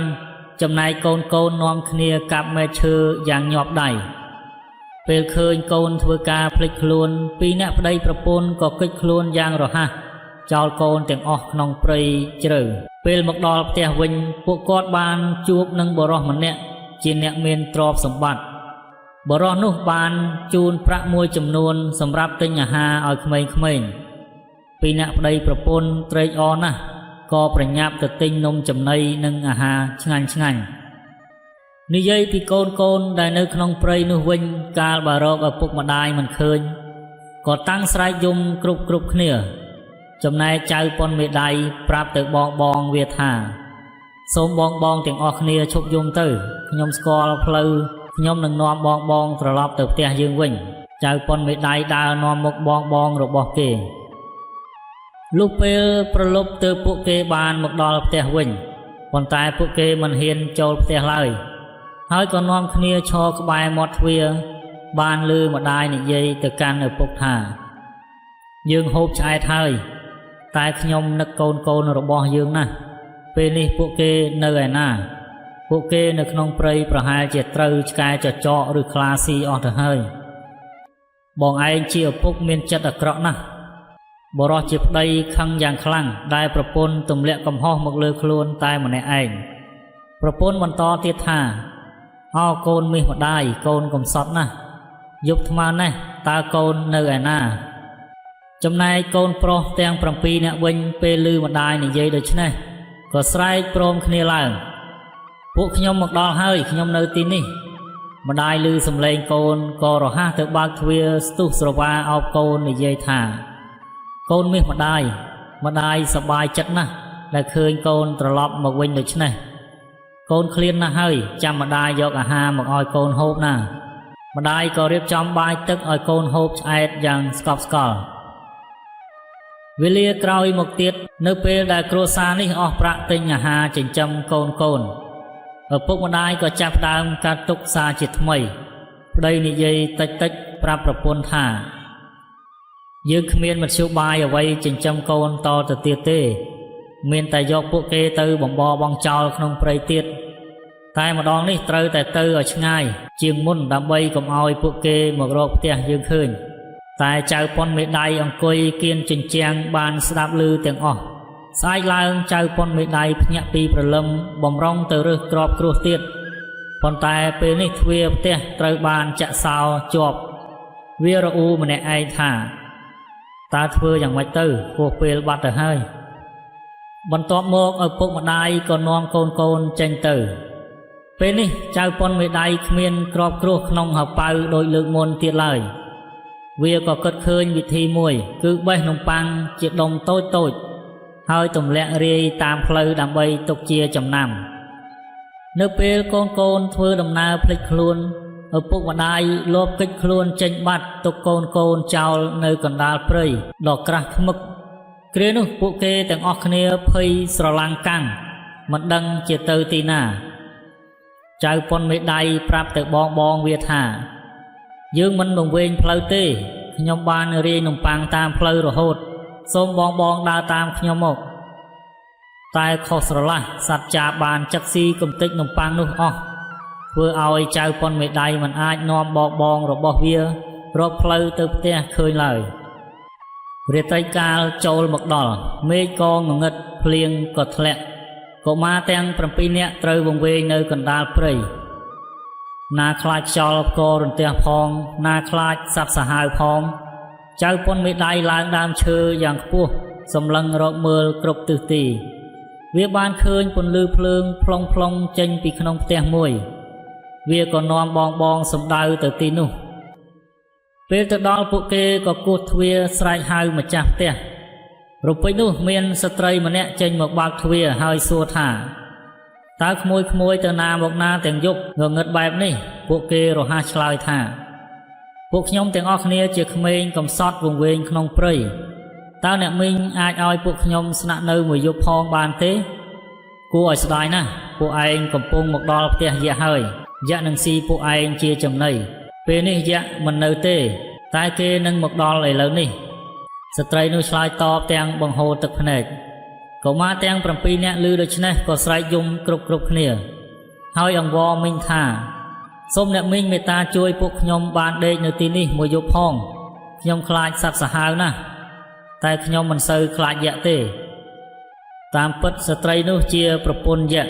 ចំណែកកូននាំគ្នាកាប់មែកឈើយ៉ាងញាប់ដៃពេលឃើញកូនធ្វើការភ្លេចខ្លួន2អ្នកប្តីប្រពន្ធក៏គេចខ្លួនយ៉ាងរហ័សចោលកូនទាំងអស់ក្នុងព្រៃជ្រៅពេលមកដល់ផ្ទះវិញពួកគាត់បានជួបនឹងបុរសម្នាក់ជាអ្នកមានទ្រព្យសម្បត្តិបុរសនោះបានជូនប្រាក់មួយចំនួនសម្រាប់ទិញអាហារឲ្យក្មេងៗ2អ្នកប្តីប្រពន្ធត្រេកអរណាស់ក៏ប្រញាប់ទៅទិញនំចំណីនិងអាហារឆ្ងាញ់ និយាយពីកូនដែលនៅក្នុងព្រៃនោះវិញកាលបើរកឪពុកម្ដាយមិនឃើញក៏តាំងស្រែកយំគ្រប់គ្នាចំណែកចៅប៉ុនមេដៃប្រាប់ទៅបងវាថាសូមបងទាំងអស់គ្នាឈប់យំទៅខ្ញុំស្គាល់ផ្លូវខ្ញុំនឹងនាំបងត្រឡប់ទៅផ្ទះយើងវិញចៅប៉ុនមេដៃដើរនាំមុខបងរបស់គេលុះពេលប្រលប់ទៅពួកគេបានមកដល់ផ្ទះវិញប៉ុន្តែពួកគេមិនហ៊ានចូលផ្ទះឡើយហើយក៏នាំគ្នាឈរក្បែរមាត់ទ្វារបានឮម្ដាយនិយាយទៅកាន់ឪពុកថាយើងហូបឆ្អែតហើយតែខ្ញុំនឹកកូនរបស់យើងណាស់ពេលនេះពួកគេនៅឯណាពួកគេនៅក្នុងព្រៃប្រហែលជាត្រូវឆ្កែចចកឬខ្លាស៊ីអស់ទៅហើយបងឯងជាឪពុកមានចិត្តអាក្រក់ណាស់បរោះជាប្តីខឹងយ៉ាងខ្លាំងដែលប្រពន្ធទម្លាក់កំហុសមកលើខ្លួនតែម្នាក់ឯងប្រពន្ធបន្តទៀតថាអោកូនមាសម្ដាយកូនកំសត់ណាស់យប់ថ្មើរនេះតើកូននៅឯណាចំណែកកូនប្រុសទាំង7នាក់វិញពេលឮម្ដាយនិយាយដូច្នេះក៏ស្រែកព្រមគ្នាឡើងពួកខ្ញុំមកដល់ហើយខ្ញុំនៅទីនេះម្ដាយឮសំឡេងកូនក៏រហ័សទៅបើកទ្វារស្ទុះស្រវាអោបកូននិយាយថាកូនមាសម្ដាយសប្បាយចិត្តណាស់ដែលឃើញកូនត្រឡប់មកវិញដូច្នេះកូនឃ្លានណាស់ហើយចាំម្ដាយយកអាហារមកឲ្យកូនហូបណាម្ដាយក៏រៀបចំបាយទឹកឲ្យកូនហូបឆ្អែតយ៉ាងស្កប់ស្កល់វេលាក្រោយមកទៀតនៅពេលដែលគ្រួសារនេះអស់ប្រាក់ទិញអាហារចិញ្ចឹមកូនឪពុកម្ដាយក៏ចាប់ផ្ដើមកាត់ទុកសារជាថ្មីប្តីនិយាយតិចប្រាប់ប្រពន្ធថាយើងគ្មានមធ្យោបាយអ្វីចិញ្ចឹមកូនតទៅទៀតទេមានតែយកពួកគេទៅបំបរបងចោលក្នុងព្រៃទៀតតែម្ដងនេះត្រូវតែទៅឲ្យឆ្ងាយជាងមុនដើម្បីកុំឲ្យពួកគេមករកផ្ទះយើងឃើញតែចៅប៉ុនមេដៃអង្គុយគៀនជញ្ជាំងបានស្ដាប់ឮទាំងអស់ស្អែកឡើងចៅប៉ុនមេដៃភ្ញាក់ពីព្រលឹមបំរុងទៅរើសក្របគ្រោះទៀតប៉ុន្តែពេលនេះទ្វារផ្ទះត្រូវបានចាក់សោជាប់វារអ៊ូម្នាក់ឯងថាតើធ្វើយ៉ាងម៉េចទៅពោះពេលបាត់ទៅហើយបន្ទាប់មកឪពុកម្ដាយក៏នាំកូនចេញទៅពេលនេះចៅប៉ុនមេដៃគ្មានក្របគ្រោះក្នុងហៅប៉ៅដោយលើកមុនទៀតឡើយវាក៏គិតឃើញវិធីមួយគឺបេះនំប៉័ងជាដុំតូចហើយទម្លាក់រាយតាមផ្លូវដើម្បីទុកជាចំណាំនៅពេលកូនធ្វើដំណើរភ្លេចខ្លួនឪពុកម្ដាយលបកិច្ចខ្លួនចេញបាត់ទុកកូនចោលនៅកណ្ដាលព្រៃដ៏ក្រាស់ថ្មឹកគ្រានោះពួកគេទាំងអស់គ្នាភ័យស្រឡាំងកាំងមិនដឹងជាទៅទីណាចៅប៉ុនមេដៃប្រាប់ទៅបងវាថាយើងមិនវង្វេងផ្លូវទេខ្ញុំបានរាយនំប៉័ងតាមផ្លូវរហូតសូមបងដើរតាមខ្ញុំមកតែខុសស្រឡះសត្វចាបបានចឹកស៊ីកំទេចនំប៉័ងនោះអស់ធ្វើឲ្យចៅប៉ុនមេដៃមិនអាចនាំបងរបស់វារកផ្លូវទៅផ្ទះឃើញឡើយរាត្រីកាលចូលមកដល់មេឃក៏ងងឹតភ្លៀងក៏ធ្លាក់កុមារទាំង7នាក់ត្រូវវង្វេងនៅកណ្ដាលព្រៃណាខ្លាចខ្យល់ក៏រន្ទះផងណាខ្លាចសត្វសាហាវផងចៅប៉ុនមេដៃឡើងដើមឈើយ៉ាងខ្ពស់សម្លឹងរកមើលគ្រប់ទិសទីវាបានឃើញពន្លឺភ្លើងផ្លុងចេញពីក្នុងផ្ទះមួយវាក៏នាំបងសំដៅទៅទីនោះពេលទៅដល់ពួកគេក៏គោះទ្វារស្រែកហៅម្ចាស់ផ្ទះរំពេចនោះមានស្ត្រីម្នាក់ចេញមកបើកទ្វារហើយសួរថាតើក្មួយទៅណាមកណាទាំងយប់ងងឹតបែបនេះពួកគេរហ័សឆ្លើយថាពួកខ្ញុំទាំងអស់គ្នាជាក្មេងកំសត់វង្វេងក្នុងព្រៃតើអ្នកមីងអាចឲ្យពួកខ្ញុំស្នាក់នៅមួយយប់ផងបានទេគួរឲ្យស្ដាយណាស់ពួកឯងកំពុងមកដល់ផ្ទះយៈហើយយៈនឹងស៊ីពួកឯងជាចំណីពេលនេះយៈមិននៅទេតែគេនឹងមកដល់ឥឡូវនេះស្ត្រីនោះឆ្លើយតបទាំងបង្ហូរទឹកភ្នែកកុមារទាំង7នាក់ឮដូច្នេះក៏ស្រែកយំគ្រប់គ្នាហើយអង្វរមីងថាសូមអ្នកមីងមេត្តាជួយពួកខ្ញុំបានដេកនៅទីនេះមួយយប់ផងខ្ញុំខ្លាចសត្វសាហាវណាស់តែខ្ញុំមិនសូវខ្លាចយៈទេតាមពិតស្ត្រីនោះជាប្រពន្ធយៈ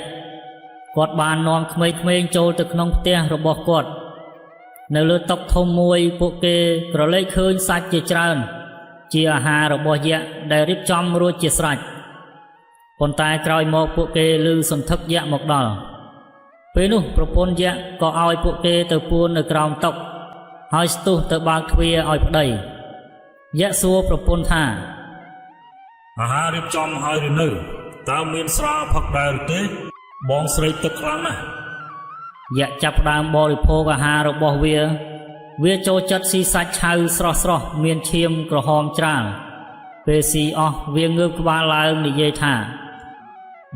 គាត់បាននាំក្មេងៗចូលទៅក្នុងផ្ទះរបស់គាត់នៅលើតុធំមួយពួកគេក្រឡេកឃើញសាច់ជាច្រើនជាអាហាររបស់យៈដែលរៀបចំរួចជាស្រេចប៉ុន្តែក្រោយមកពួកគេឮសន្ធឹកយៈមកដល់ ពេលនោះប្រពន្ធយក្សក៏ឲ្យពួកគេទៅពួននៅក្រោមតុហើយស្ទុះទៅបើកទ្វារឲ្យប្តីយក្សសួរប្រពន្ធថាអាហាររៀបចំហើយឬនៅតើមានស្រាផឹកដែរឬទេបងស្រេកទឹកខ្លាំងណាស់យក្សចាប់ផ្ដើមបរិភោគអាហាររបស់វាចូលចិត្តស៊ីសាច់ឆៅស្រស់មានឈាមក្រហមច្រាលពេលស៊ីអស់វាងើបក្បាលឡើងនិយាយថា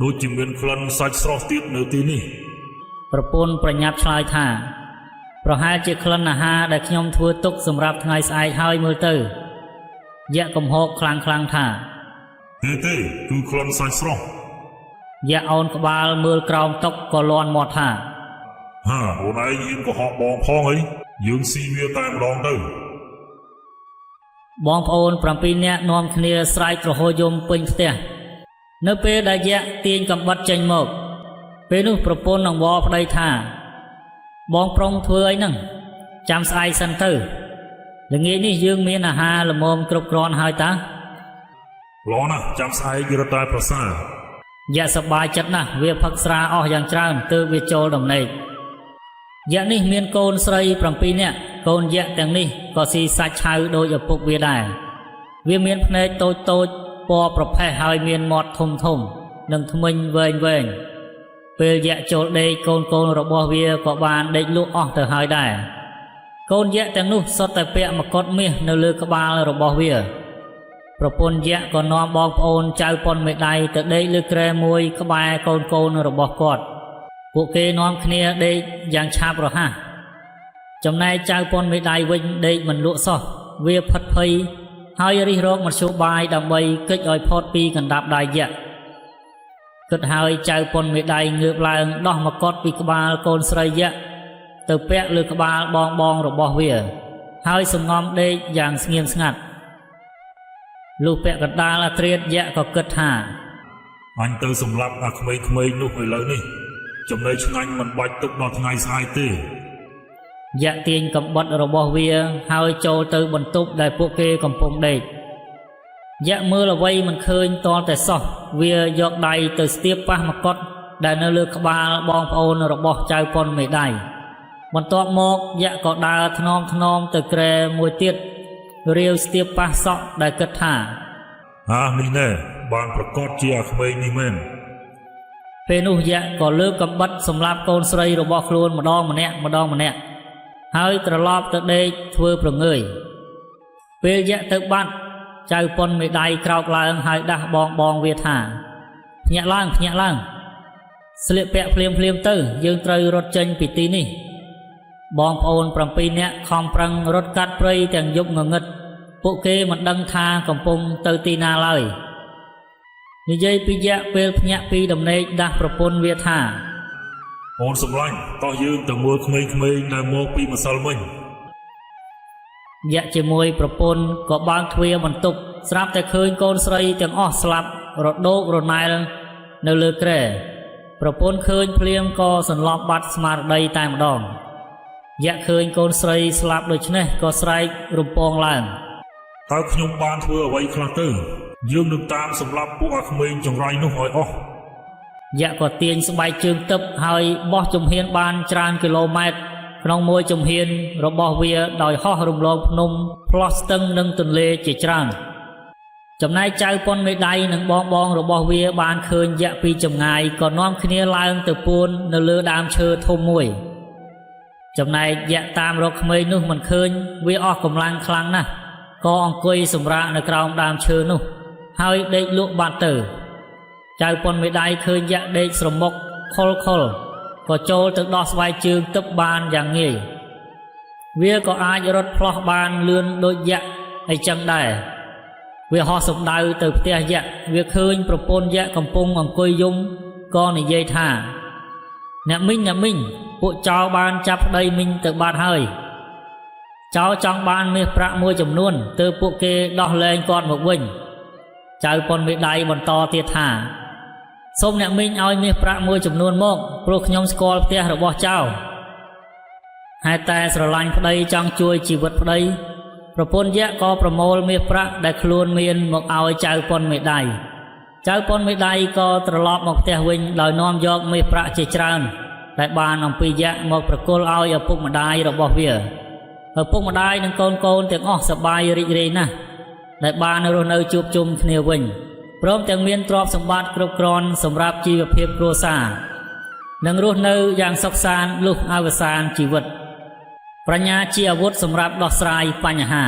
ដូចជាមានក្លិនសាច់ស្រស់ទៀតនៅទីនេះប្រពន្ធប្រញាប់ឆ្លើយថាប្រហែលជាក្លិនអាហារដែលខ្ញុំធ្វើទុកសម្រាប់ថ្ងៃស្អែកហើយមើលទៅយក្សកំហកខ្លាំងថាទេគឺក្លិនសាច់ស្រស់យក្សអូនក្បាលមើលក្រោមតុក៏លាន់មាត់ថាអូនឯងហ៊ានកុហកបងផងអីយើងស៊ីវាតែម្ដងទៅបងប្អូន7នាក់នាំគ្នាស្រែកក្រហយំពេញផ្ទះនៅពេលដែលយក្សទាញកំបិតចេញមកពេលនោះប្រពន្ធនឹងវល់ប្តីថាបងប្រុងធ្វើអីហ្នឹងចាំស្អែកសិនទៅល្ងាចនេះយើងមានអាហារល្មមគ្រប់គ្រាន់ហើយតាល្អណាស់ចាំស្អែករត់តែប្រសើរយក្សសប្បាយចិត្តណាស់វាផឹកស្រាអស់យ៉ាងច្រើនទើបវាចូលដំណេកយក្សនេះមានកូនស្រី7នាក់កូនយក្សទាំងនេះក៏ស៊ីសាច់ឆៅដូចឪពុកវាដែរវាមានភ្នែកតូចពណ៌ប្រផេះហើយមានមាត់ធំនិងធ្មេញវែងពេលយក្សចូលដេកកូនរបស់វាក៏បានដេកលក់អស់ទៅហើយដែរកូនយក្សទាំងនោះសុទ្ធតែពាក់មកុដមាសនៅលើក្បាលរបស់វាប្រពន្ធយក្សក៏នាំបងប្អូនចៅប៉ុនមេដៃទៅដេកលើគ្រែមួយក្បែរកូនរបស់គាត់ពួកគេនាំគ្នាដេកយ៉ាងឆាប់រហ័សចំណែកចៅប៉ុនមេដៃវិញដេកមិនលក់សោះវាផិតភ័យហើយរិះរកមធ្យោបាយដើម្បីគេចឲ្យផុតពីកណ្ដាប់ដៃយក្សគិតហើយចៅប៉ុនមេដៃងើបឡើងដោះមកុដពីក្បាលកូនស្រីយក្សទៅពាក់លើក្បាលបងរបស់វាហើយសំងំដេកយ៉ាងស្ងៀមស្ងាត់លុះពាក់កណ្ដាលអាត្រៀតយក្សក៏គិតថាអញទៅសម្លាប់អាក្មេងៗនោះឥឡូវនេះចំណេញឆ្ងាញ់មិនបាច់ទុកដល់ថ្ងៃស្អែកទេយក្សទាញកំបិតរបស់វាហើយចូលទៅបន្ទប់ដែលពួកគេកំពុងដេកយក្សមើលអ្វីមិនឃើញទាល់តែសោះវាយកដៃទៅស្ទាបប៉ះមកុដដែលនៅលើក្បាលបងប្អូនរបស់ចៅប៉ុនមេដៃបន្ទាប់មកយក្សក៏ដើរថ្នមទៅគ្រែមួយទៀតរាវស្ទាបប៉ះសក់ដែលគិតថានេះណែបានប្រកាសជាអាក្មេងនេះមែនពេលនោះយក្សក៏លើកកំបិតសម្រាប់កូនស្រីរបស់ខ្លួនម្ដងម្នាក់ហើយត្រឡប់ទៅដេកធ្វើប្រងើយពេលយក្សទៅបាត់ចៅប៉ុនមេដៃក្រោកឡើងហើយដាស់បងវាថាភ្ញាក់ឡើងស្លៀកពាក់ភ្លាមទៅយើងត្រូវរត់ចេញពីទីនេះបងប្អូន7នាក់ខំប្រឹងរត់កាត់ព្រៃទាំងយប់ងងឹតពួកគេមិនដឹងថាកំពុងទៅទីណាឡើយនិយាយពីយក្សពេលភ្ញាក់ពីដំណេកដាស់ប្រពន្ធវាថាអូនសម្លាញ់តោះយើងទៅមើលក្មេងៗដែលមកពីម្សិលមិញយក្សជាមួយប្រពន្ធក៏បើកទ្វារបន្ទប់ស្រាប់តែឃើញកូនស្រីទាំងអស់ស្លាប់រដោករណែលនៅលើគ្រែប្រពន្ធឃើញភ្លាមក៏សន្លប់បាត់ស្មារតីតែម្ដងយក្សឃើញកូនស្រីស្លាប់ដូច្នេះក៏ស្រែករំពងឡើងតើខ្ញុំបានធ្វើអ្វីខ្លះទៅយើងនឹងតាមសម្លាប់ពួកអាក្មេងចង្រៃនោះឲ្យអស់យក្សក៏ទាញស្បែកជើងទឹកហើយបោះជំហានបានច្រើនគីឡូម៉ែត្រក្នុងមួយជំហានរបស់វាដោយហោះរំលងភ្នំផ្លោះស្ទឹងនិងទន្លេជាច្រើនចំណែកចៅប៉ុនមេដៃនិងបងរបស់វាបានឃើញយក្សពីចម្ងាយក៏នាំគ្នាឡើងទៅពួននៅលើដើមឈើធំមួយចំណែកយក្សតាមរកក្មេងនោះមិនឃើញវាអស់កម្លាំងខ្លាំងណាស់ក៏អង្គុយសម្រាកនៅក្រោមដើមឈើនោះហើយដេកលក់បាត់ទៅចៅប៉ុនមេដៃឃើញយក្សដេកស្រមុកខុលក៏ចូលទៅដោះស្បែកជើងទឹកបានយ៉ាងងាយវាក៏អាចរត់ផ្លោះបានលឿនដូចយក្សអីចឹងដែរវាហោះសំដៅទៅផ្ទះយក្សវាឃើញប្រពន្ធយក្សកំពុងអង្គុយយំក៏និយាយថាអ្នកមីងពួកចៅបានចាប់ប្តីមីងទៅបាត់ហើយចៅចង់បានមាសប្រាក់មួយចំនួនទើបពួកគេដោះលែងគាត់មកវិញចៅប៉ុនមេដៃបន្តទៀតថាសូមអ្នកមីងឲ្យមាសប្រាក់មួយចំនួនមកព្រោះខ្ញុំស្គាល់ផ្ទះរបស់ចៅហេតុតែស្រឡាញ់ប្តីចង់ជួយជីវិតប្តីប្រពន្ធយក្សក៏ប្រមូលមាសប្រាក់ដែលខ្លួនមានមកឲ្យចៅប៉ុនមេដៃចៅប៉ុនមេដៃក៏ត្រឡប់មកផ្ទះវិញដោយនាំយកមាសប្រាក់ជាច្រើន ដែលបានអំពីយៈមកប្រគល់ឲ្យឪពុកម្ដាយរបស់វាឪពុកម្ដាយនិងកូនទាំងអស់សប្បាយរីករាយណាស់ដែលបានរស់នៅជួបជុំគ្នាវិញព្រមទាំងមានទ្រព្យសម្បត្តិគ្រប់គ្រាន់សម្រាប់ជីវភាពគ្រួសារនិងរស់នៅយ៉ាងសុខសាន្តលុះអវសានជីវិតប្រាជ្ញាជាអាវុធសម្រាប់ដោះស្រាយបញ្ហា